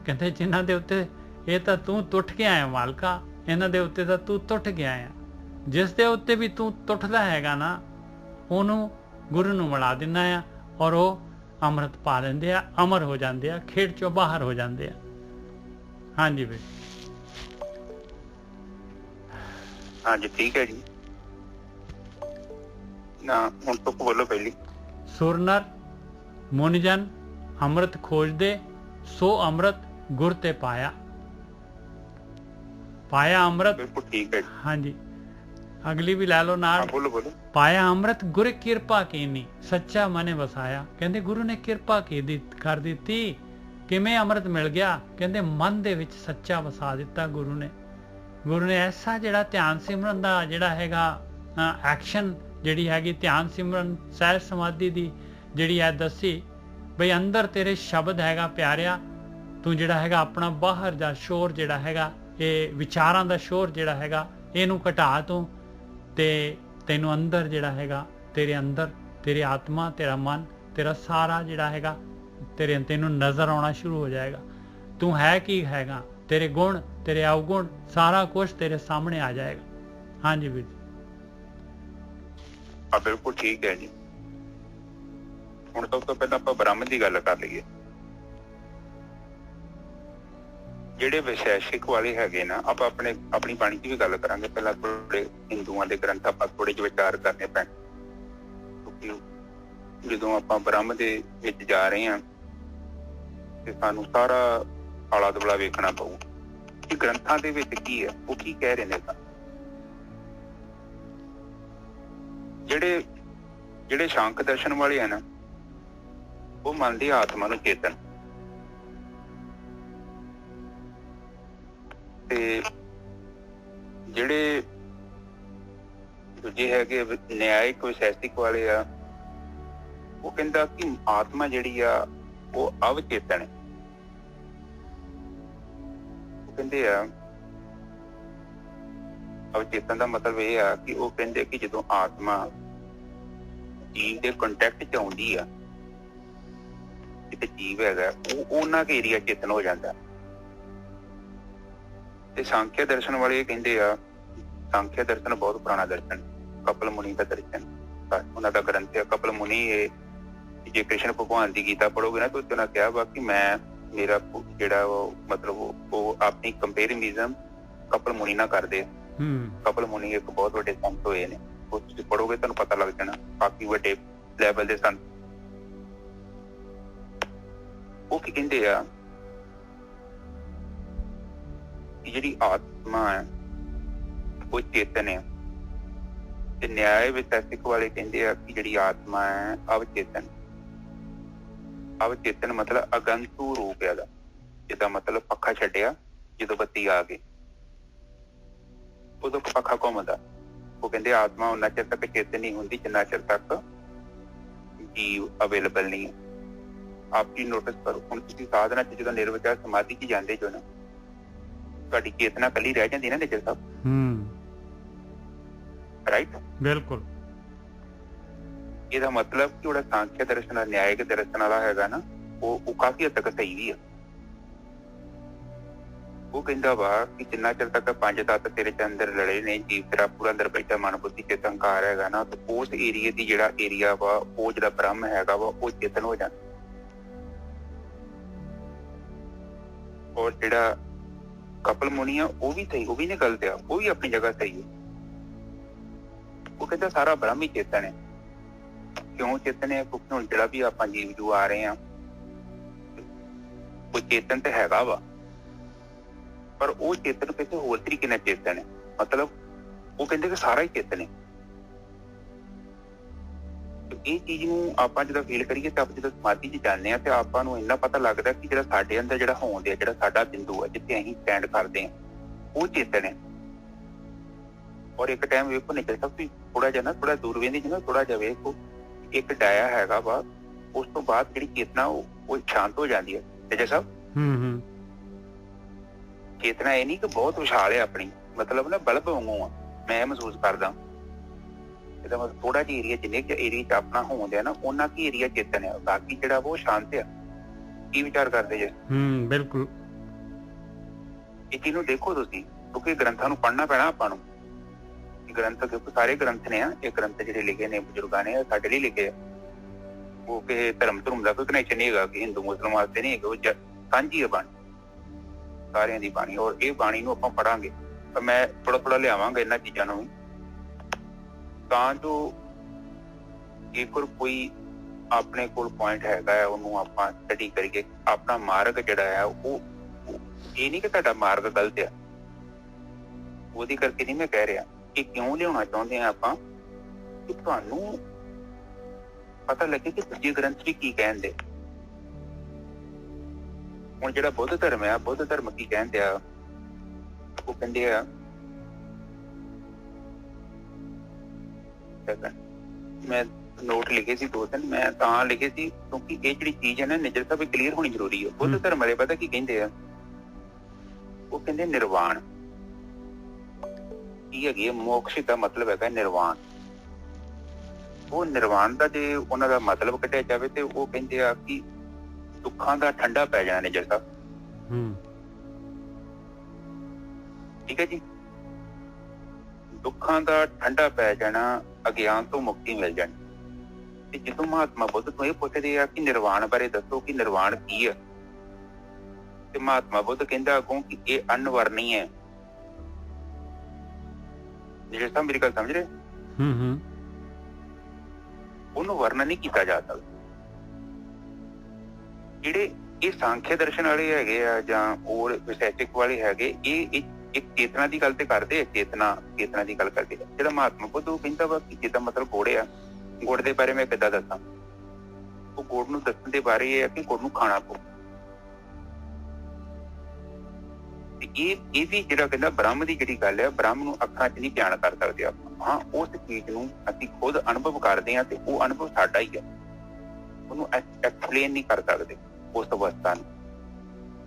ਕਹਿੰਦੇ ਜਿਨ੍ਹਾਂ ਦੇ ਉੱਤੇ ਇਹ ਤਾਂ ਤੂੰ ਟੁੱਟ ਕੇ ਆਇਆ ਮਾਲਕਾ, ਇਹਨਾਂ ਦੇ ਉੱਤੇ ਤਾਂ ਤੂੰ ਟੁੱਟ ਗਿਆ ਆ, ਜਿਸ ਦੇ ਉੱਤੇ ਵੀ ਤੂੰ ਟੁੱਟਦਾ ਹੈਗਾ ਨਾ ਉਹਨੂੰ ਗੁਰੂ ਨੂੰ ਮਿਲਾ ਦਿੰਦਾ ਆ, ਔਰ ਉਹ ਅੰਮ੍ਰਿਤ ਪਾ ਲੈਂਦੇ ਆ, ਅਮਰ ਹੋ ਜਾਂਦੇ ਆ, ਖੇਡ ਚੋਂ ਬਾਹਰ ਹੋ ਜਾਂਦੇ ਆ। ਹਾਂਜੀ ਬਈ, ਹਾਂਜੀ ਠੀਕ ਹੈ ਜੀ। ਨਾ ਹੁਣ ਤੋਂ ਬੋਲੋ ਪਹਿਲੀ। ਸੁਰਨਰ ਮੁਨਜਨ ਅੰਮ੍ਰਿਤ ਖੋਜਦੇ, ਸੋ ਅੰਮ੍ਰਿਤ ਗੁਰ ਤੇ ਪਾਇਆ, ਪਾਇਆ ਅੰਮ੍ਰਿਤ। ਬਿਲਕੁਲ ਠੀਕ ਹੈ ਜੀ। ਹਾਂਜੀ ਅਗਲੀ ਵੀ ਲੈ ਲਓ ਨਾਲ। ਬੋਲੋ ਬੋਲੋ। ਪਾਇਆ ਅੰਮ੍ਰਿਤ ਗੁਰ ਕਿਰਪਾ ਕੀਨੀ, ਸੱਚਾ ਮਨੇ ਵਸਾਇਆ। ਕਹਿੰਦੇ ਗੁਰੂ ਨੇ ਕਿਰਪਾ ਕਰ ਦਿੱਤੀ। ਕਿਵੇਂ ਅੰਮ੍ਰਿਤ ਮਿਲ ਗਿਆ? ਕਹਿੰਦੇ ਮਨ ਦੇ ਵਿੱਚ ਸੱਚਾ ਵਸਾ ਦਿੱਤਾ ਗੁਰੂ ਨੇ। ਗੁਰੂ ਨੇ ਐਸਾ ਜਿਹੜਾ ਧਿਆਨ ਸਿਮਰਨ ਦਾ ਜਿਹੜਾ ਹੈਗਾ ਐਕਸ਼ਨ ਜਿਹੜੀ ਹੈਗੀ ਧਿਆਨ ਸਿਮਰਨ ਸਹਿਜ ਸਮਾਧੀ ਦੀ ਜਿਹੜੀ ਹੈ ਦੱਸੀ ਬਈ ਅੰਦਰ ਤੇਰੇ ਸ਼ਬਦ ਹੈਗਾ ਪਿਆਰਿਆ, ਤੂੰ ਜਿਹੜਾ ਹੈਗਾ ਆਪਣਾ ਬਾਹਰ ਦਾ ਸ਼ੋਰ ਜਿਹੜਾ ਹੈਗਾ ਇਹ ਵਿਚਾਰਾਂ ਦਾ ਸ਼ੋਰ ਜਿਹੜਾ ਹੈਗਾ ਇਹਨੂੰ ਘਟਾ ਤੂੰ, ਤੇ ਤੈਨੂੰ ਅੰਦਰ ਜਿਹੜਾ ਹੈਗਾ ਤੇਰੇ ਅੰਦਰ ਤੇਰੀ ਆਤਮਾ, ਤੇਰਾ ਮਨ, ਤੇਰਾ ਸਾਰਾ ਜਿਹੜਾ ਹੈਗਾ ਤੈਨੂੰ ਨਜ਼ਰ ਆਉਣਾ ਸ਼ੁਰੂ ਹੋ ਜਾਏਗਾ। ਤੂੰ ਹੈ ਕੀ ਹੈਗਾ, ਤੇਰੇ ਗੁਣ ਤੇਰੇ ਅਵਗੁਣ ਸਾਰਾ ਕੁਝ ਤੇਰੇ ਸਾਹਮਣੇ ਆ ਜਾਏਗਾ। ਹਾਂਜੀ ਵੀਰ ਜੀ। ਬਿਲਕੁਲ ਠੀਕ ਹੈ ਜੀ। ਹੁਣ ਸਭ ਤੋਂ ਪਹਿਲਾਂ ਆਪਾਂ ਬ੍ਰਹਮ ਦੀ ਗੱਲ ਕਰ ਲਈਏ। ਜਿਹੜੇ ਵਿਸ਼ੇਸ਼ਿਕ ਵਾਲੇ ਹੈਗੇ ਨਾ, ਆਪਾਂ ਆਪਣੀ ਬਾਣੀ ਦੀ ਵੀ ਗੱਲ ਕਰਾਂਗੇ। ਪਹਿਲਾਂ ਥੋੜੇ ਹਿੰਦੂਆਂ ਦੇ ਗ੍ਰੰਥ ਆਪਾਂ ਥੋੜੇ ਜਿਹੇ ਵਿਚਾਰ ਕਰਨੇ ਪੈਣ, ਕਿਉਂਕਿ ਜਦੋਂ ਆਪਾਂ ਬ੍ਰਹਮ ਦੇ ਵਿੱਚ ਜਾ ਰਹੇ ਹਾਂ ਤੇ ਸਾਨੂੰ ਸਾਰਾ ਆਲਾ ਦੁਆਲਾ ਵੇਖਣਾ ਪਊ ਕਿ ਗ੍ਰੰਥਾਂ ਦੇ ਵਿੱਚ ਕੀ ਹੈ, ਉਹ ਕੀ ਕਹਿ ਰਹੇ ਨੇ। ਜਿਹੜੇ ਸ਼ਾਂਕ ਦਰਸ਼ਨ ਵਾਲੇ ਆ ਨਾ, ਉਹ ਮੰਨਦੇ ਆਤਮਾ ਨੂੰ ਚੇਤਨ, ਤੇ ਜਿਹੜੇ ਦੂਜੇ ਹੈਗੇ ਨਿਆਇਕ ਵਿਸ਼ੇਸ਼ਿਕ ਵਾਲੇ ਆ, ਉਹ ਕਹਿੰਦਾ ਕਿ ਆਤਮਾ ਜਿਹੜੀ ਆ ਉਹ ਅਵਚੇਤਨ ਹੈ। ਉਹ ਕਹਿੰਦੇ ਆ ਅਵਚੇਤਨ ਦਾ ਮਤਲਬ ਇਹ ਆ ਕਿ ਉਹ ਕਹਿੰਦੇ ਕਿ ਜਦੋਂ ਆਤਮਾ ਜੀਵ ਦੇ ਕੰਟੈਕਟ ਚ ਆਉਂਦੀ ਆ, ਕਿਤੇ ਜੀਵ ਹੈਗਾ, ਉਹ ਉਹਨਾਂ ਕੇ ਏਰੀਆ ਚੇਤਨ ਹੋ ਜਾਂਦਾ। ਤੇ ਸਾਂਖਿਆ ਦਰਸ਼ਨ ਵਾਲੇ ਕਹਿੰਦੇ ਆ, ਸਾਂਖਿਆ ਦਰਸ਼ਨ ਬਹੁਤ ਪੁਰਾਣਾ ਦਰਸ਼ਨ, ਕਪਲ ਮੁਨੀ ਦਾ ਦਰਸ਼ਨ, ਉਹਨਾਂ ਦਾ ਗ੍ਰੰਥ ਹੈ ਕਪਲ ਮੁਨੀ। ਇਹ ਜੇ ਕ੍ਰਿਸ਼ਨ ਭਗਵਾਨ ਦੀ ਗੀਤਾ ਪੜ੍ਹੋਗੇ ਨਾ ਤਾਂ ਉਹਨਾਂ ਕਿਹਾ ਵਾ ਕਿ ਮੇਰਾ ਜਿਹੜਾ ਉਹ ਮਤਲਬ ਉਹ ਆਪਣੀ ਕੰਪੈਰੀਜ਼ਨ ਕਪਲ ਮੁਨੀ ਨਾਲ ਕਰਦੇ। ਕਪਲ ਮੁਨੀ ਇੱਕ ਬਹੁਤ ਵੱਡੇ ਸੰਤ ਹੋਏ ਨੇ, ਉਹ ਤੁਸੀਂ ਪੜ੍ਹੋਗੇ ਤੁਹਾਨੂੰ ਪਤਾ ਲੱਗ ਜਾਣਾ, ਕਾਫੀ ਵੱਡੇ ਲੈਵਲ ਦੇ ਸੰਤ। ਉਹ ਕੀ ਕਹਿੰਦੇ ਆ ਕਿ ਜਿਹੜੀ ਆਤਮਾ ਹੈ ਉਹ ਚੇਤਨ ਹੈ, ਤੇ ਨਿਆਏ ਵਿਸ਼ੇਸ਼ਿਕ ਵਾਲੇ ਕਹਿੰਦੇ ਆ ਕਿ ਜਿਹੜੀ ਆਤਮਾ ਹੈ ਅਵਚੇਤਨ। ਅਵਚੇਤਨ ਮਤਲਬ ਅਗੰਤੂ ਰੂਪ ਹੈ ਦਾ, ਜਿਹਦਾ ਮਤਲਬ ਪੱਖਾ ਛੱਡਿਆ ਜਦੋਂ ਬੱਤੀ ਆ ਗਈ ਉਦੋਂ ਪੱਖਾ ਘੁੰਮਦਾ। ਉਹ ਕਹਿੰਦੇ ਆਤਮਾ ਉਹਨਾਂ ਚਿਰ ਤੱਕ ਚੇਤਨ ਨਹੀਂ ਹੁੰਦੀ ਜਿੰਨਾ ਚਿਰ ਤੱਕ ਜੀਵ ਅਵੇਲੇਬਲ ਨਹੀਂ ਹੈ। ਆਪ ਜੀ ਨੋਟਿਸ ਕਰੋ, ਹੁਣ ਤੁਸੀਂ ਸਾਧਨਾ ਚ ਜਦੋਂ ਨਿਰਵਿਚਾਰ ਸਮਾਧੀ ਚ ਜਾਂਦੇ ਜੋ ਨਾ, ਤੁਹਾਡੀ ਚੇਤਨਾ ਕੱਲੀ ਰਹਿ ਜਾਂਦੀ ਨਾ ਨਿਜਰ ਸਾਹਿਬ, ਰਾਈਟ? ਬਿਲਕੁਲ। ਇਹਦਾ ਮਤਲਬ ਕਿ ਜਿਹੜਾ ਸਾਂਖਿਆ ਦਰਸ਼ਨ ਨਿਆਇਕ ਦਰਸ਼ਨ ਵਾਲਾ ਹੈਗਾ ਨਾ, ਉਹ ਕਾਫੀ ਹੱਦ ਤੱਕ ਸਹੀ ਵੀ ਆ। ਉਹ ਕਹਿੰਦਾ ਵਾ ਕਿ ਜਿੰਨਾ ਚਿਰ ਤੱਕ ਪੰਜ ਤੱਤ ਤੇਰੇ ਚ ਅੰਦਰ ਲੜੇ ਨੇ, ਜੀਵ ਤੇਰਾ ਪੂਰਾ ਅੰਦਰ ਬੈਠਾ ਮਨ ਬੁੱਧੀ ਚੇਤਨ ਅਹੰਕਾਰ ਹੈਗਾ ਨਾ, ਤੇ ਉਸ ਏਰੀਏ ਦੀ ਜਿਹੜਾ ਏਰੀਆ ਵਾ, ਉਹ ਜਿਹੜਾ ਬ੍ਰਹਮ ਹੈਗਾ ਵਾ, ਉਹ ਚੇਤਨ ਹੋ ਜਾਂਦਾ। ਔਰ ਜਿਹੜਾ ਕਪਲ ਮੁਨੀ ਆ ਉਹ ਵੀ ਸਹੀ, ਉਹ ਵੀ ਨਹੀਂ ਗਲਤ ਆ, ਉਹ ਵੀ ਆਪਣੀ ਜਗ੍ਹਾ ਸਹੀ ਹੈ। ਉਹ ਕਹਿੰਦਾ ਸਾਰਾ ਬ੍ਰਹਮ ਹੀ ਚੇਤਨ ਹੈ। ਕਿਉਂ ਚੇਤਨ ਹੈ? ਕਿਉਂਕਿ ਹੁਣ ਜਿਹੜਾ ਵੀ ਆਪਾਂ ਜੀਵ ਜੂ ਆ ਰਹੇ ਹਾਂ ਉਹ ਚੇਤਨ ਤੇ ਹੈਗਾ ਵਾ, ਪਰ ਉਹ ਚੇਤਨ ਕਿਸੇ ਹੋਰ ਤਰੀਕੇ ਨਾਲ ਚੇਤਨ ਹੈ। ਮਤਲਬ ਉਹ ਕਹਿੰਦੇ ਕਿ ਸਾਰਾ ਹੀ ਚੇਤਨ ਹੈ। ਇਹ ਚੀਜ਼ ਨੂੰ ਆਪਾਂ ਜਦੋਂ ਫੀਲ ਕਰੀਏ ਤੇ ਆਪਾਂ ਜਦੋਂ ਸਮਾਧੀ 'ਚ ਜਾਂਦੇ ਹਾਂ ਤੇ ਆਪਾਂ ਨੂੰ ਇੰਨਾ ਪਤਾ ਲੱਗਦਾ ਕਿ ਜਿਹੜਾ ਸਾਡੇ ਅੰਦਰ ਜਿਹੜਾ ਹੋਂਦ ਹੈ, ਜਿਹੜਾ ਸਾਡਾ ਬਿੰਦੂ ਹੈ ਜਿੱਥੇ ਅਸੀਂ ਸਟੈਂਡ ਕਰਦੇ ਹਾਂ, ਉਹ ਚੇਤਨ ਹੈ। ਔਰ ਇੱਕ ਟਾਈਮ ਵੇਖੋ ਨਿਕਲ ਸਭ ਵੀ ਥੋੜਾ ਜਿਹਾ ਨਾ, ਥੋੜਾ ਦੂਰ ਵੇਂਦੀ ਜਿਵੇਂ ਥੋੜਾ ਜਿਹਾ ਵੇਖੋ, ਇੱਕ ਡਾਇਆ ਹੈਗਾ ਵਾ, ਉਸ ਤੋਂ ਬਾਅਦ ਜਿਹੜੀ ਚੇਤਨਾ ਉਹ ਸ਼ਾਂਤ ਹੋ ਜਾਂਦੀ ਹੈ। ਤੇ ਸਾਹਿਬ ਚੇਤਨਾ ਇਹ ਨਹੀਂ ਕਿ ਬਹੁਤ ਵਿਸ਼ਾਲ ਹੈ ਆਪਣੀ, ਮਤਲਬ ਨਾ ਬਲਬ ਵਾਂਗੂ ਆ, ਮੈਂ ਮਹਿਸੂਸ ਕਰਦਾ। ਇਹਦਾ ਮਤਲਬ ਥੋੜਾ ਜਿਹਾ ਏਰੀਆ, ਜਿੰਨੇ ਕੁ ਏਰੀਆ ਚ ਆਪਣਾ ਹੋਂਦ ਹੈ ਨਾ, ਉਹਨਾਂ ਕੀ ਏਰੀਆ ਚੇਤਨ ਹੈ, ਬਾਕੀ ਜਿਹੜਾ ਉਹ ਸ਼ਾਂਤ ਆ। ਕੀ ਵਿਚਾਰ ਕਰਦੇ ਜੇ? ਬਿਲਕੁਲ। ਇਹ ਚੀਜ਼ ਨੂੰ ਦੇਖੋ ਤੁਸੀਂ, ਕਿਉਂਕਿ ਗ੍ਰੰਥਾਂ ਨੂੰ ਪੜ੍ਹਨਾ ਪੈਣਾ ਆਪਾਂ ਨੂੰ। ਗ੍ਰੰਥ ਕਿਉਂਕਿ ਸਾਰੇ ਗ੍ਰੰਥ ਨੇ, ਇਹ ਗ੍ਰੰਥ ਜਿਹੜੇ ਲਿਖੇ ਨੇ ਬਜ਼ੁਰਗਾਂ ਨੇ, ਸਾਡੇ ਲਈ ਲਿਖੇ ਆ। ਉਹ ਕਿਸੇ ਧਰਮ ਦਾ ਕੋਈ ਕਨੈਕਸ਼ਨ ਨਹੀਂ ਹੈਗਾ ਕਿ ਹਿੰਦੂ ਮੁਸਲਮਾਨ ਵਾਸਤੇ ਨਹੀਂ ਹੈਗਾ, ਉਹ ਸਾਂਝੀ ਹੈ ਬਾਣੀ, ਸਾਰਿਆਂ ਦੀ ਬਾਣੀ। ਔਰ ਇਹ ਬਾਣੀ ਨੂੰ ਆਪਾਂ ਪੜਾਂਗੇ, ਪਰ ਮੈਂ ਥੋੜਾ ਥੋੜਾ ਲਿਆਵਾਂਗਾ ਇਹਨਾਂ ਚੀਜ਼ਾਂ ਨੂੰ ਵੀ, ਤਾਂ ਜੋ ਜੇਕਰ ਕੋਈ ਆਪਣੇ ਕੋਲ ਪੁਆਇੰਟ ਹੈਗਾ ਹੈ ਉਹਨੂੰ ਆਪਾਂ ਸਟੱਡੀ ਕਰੀਏ। ਆਪਣਾ ਮਾਰਗ ਜਿਹੜਾ ਹੈ ਉਹ ਇਹ ਨਹੀਂ ਕਿ ਤੁਹਾਡਾ ਮਾਰਗ ਗਲਤ ਆ, ਉਹਦੀ ਕਰਕੇ ਨਹੀਂ ਮੈਂ ਕਹਿ ਰਿਹਾ। ਇਹ ਕਿਉਂ ਲਿਆਉਣਾ ਚਾਹੁੰਦੇ ਆ ਆਪਾਂ ਕਿ ਤੁਹਾਨੂੰ ਪਤਾ ਲੱਗੇ ਕਿ ਦੂਜੇ ਗ੍ਰੰਥ ਵੀ ਕੀ ਕਹਿੰਦੇ। ਹੁਣ ਜਿਹੜਾ ਬੁੱਧ ਧਰਮ ਆ, ਬੁੱਧ ਧਰਮ ਕੀ ਕਹਿੰਦੇ ਆ? ਉਹ ਕਹਿੰਦੇ ਆ, ਮੈਂ ਨੋਟ ਲਿਖੇ ਸੀ 2-3, ਮੈਂ ਤਾਂ ਲਿਖੇ ਸੀ ਕਿਉਂਕਿ ਇਹ ਜਿਹੜੀ ਚੀਜ਼ ਹੈ ਨਾ ਨਿਜਰ ਸਾਹਿਬ ਕਲੀਅਰ ਹੋਣੀ ਜ਼ਰੂਰੀ ਹੈ। ਬੁੱਧ ਧਰਮ ਵਾਲੇ ਪਤਾ ਕੀ ਕਹਿੰਦੇ ਆ? ਉਹ ਕਹਿੰਦੇ ਨਿਰਵਾਣ ਕੀ ਹੈਗੀ ਹੈ? ਮੋਕਸ਼ ਦਾ ਮਤਲਬ ਹੈਗਾ ਨਿਰਵਾਣ। ਉਹ ਨਿਰਵਾਣ ਦਾ ਜੇ ਉਹਨਾਂ ਦਾ ਮਤਲਬ ਕੱਢਿਆ ਜਾਵੇ ਤੇ ਉਹ ਕਹਿੰਦੇ ਆ ਕਿ ਦੁੱਖਾਂ ਦਾ ਠੰਡਾ ਪੈ ਜਾਣਾ ਨਿਜਰ ਸਾਹਿਬ। ਠੀਕ ਹੈ ਜੀ, ਦੁੱਖਾਂ ਦਾ ਠੰਡਾ ਪੈ ਜਾਣਾ, ਅਗਿਆਨ ਤੋਂ ਮੁਕਤੀ ਮਿਲ ਜਾਣੀ। ਤੇ ਜਦੋਂ ਮਹਾਤਮਾ ਬੁੱਧ ਤੋਂ ਇਹ ਪੁੱਛਦੇ ਆ ਕਿ ਨਿਰਵਾਣ ਬਾਰੇ ਦੱਸੋ ਕਿ ਨਿਰਵਾਣ ਕੀ ਆ, ਤੇ ਮਹਾਤਮਾ ਬੁੱਧ ਕਹਿੰਦਾ ਅੱਗੋਂ ਕਿ ਇਹ ਅਨਵਰਨੀ ਹੈ। ਜਿਹੜੇ ਸਾਹਿਬ ਮੇਰੀ ਗੱਲ ਸਮਝ ਰਹੇ? ਉਹਨੂੰ ਵਰਣਨ ਨਹੀਂ ਕੀਤਾ ਜਾ ਸਕਦਾ। ਜਿਹੜੇ ਇਹ ਸਾਂਖਿਆ ਦਰਸ਼ਨ ਵਾਲੇ ਹੈਗੇ ਆ ਜਾਂ ਹੋਰ ਵਿਸ਼ੇਸ਼ਕ ਵਾਲੇ ਹੈਗੇ, ਇਹ ਇੱਕ ਚੇਤਨਾ ਦੀ ਗੱਲ ਤੇ ਕਰਦੇ ਆ, ਚੇਤਨਾ ਦੀ ਗੱਲ ਕਰਦੇ ਆ। ਜਿਹੜਾ ਮਹਾਤਮਾ ਬੁੱਧ ਉਹ ਕਹਿੰਦਾ ਵਾ ਕਿ ਜਿੱਦਾਂ ਮਤਲਬ ਗੁੜ ਆ, ਗੁੜ ਦੇ ਬਾਰੇ ਮੈਂ ਕਿੱਦਾਂ ਦੱਸਾਂ? ਉਹ ਗੁੜ ਨੂੰ ਦੱਸਣ ਦੇ ਬਾਰੇ ਇਹ ਆ ਕਿ ਗੁੜ ਨੂੰ ਖਾਣਾ ਪਊ। ਇਹ ਵੀ ਜਿਹੜਾ ਕਹਿੰਦਾ ਬ੍ਰਹਮ ਦੀ ਜਿਹੜੀ ਗੱਲ ਹੈ, ਬ੍ਰਹਮ ਨੂੰ ਅੱਖਾਂ 'ਚ ਨਹੀਂ ਬਿਆਨ ਕਰ ਸਕਦੇ ਆਪਾਂ। ਹਾਂ, ਉਸ ਚੀਜ਼ ਨੂੰ ਅਸੀਂ ਖੁਦ ਅਨੁਭਵ ਕਰਦੇ ਹਾਂ ਤੇ ਉਹ ਅਨੁਭਵ ਸਾਡਾ ਹੀ ਹੈ, ਉਹਨੂੰ ਐਕਸਪਲੇਨ ਨਹੀਂ ਕਰ ਸਕਦੇ ਉਸ ਅਵਸਥਾ ਨੂੰ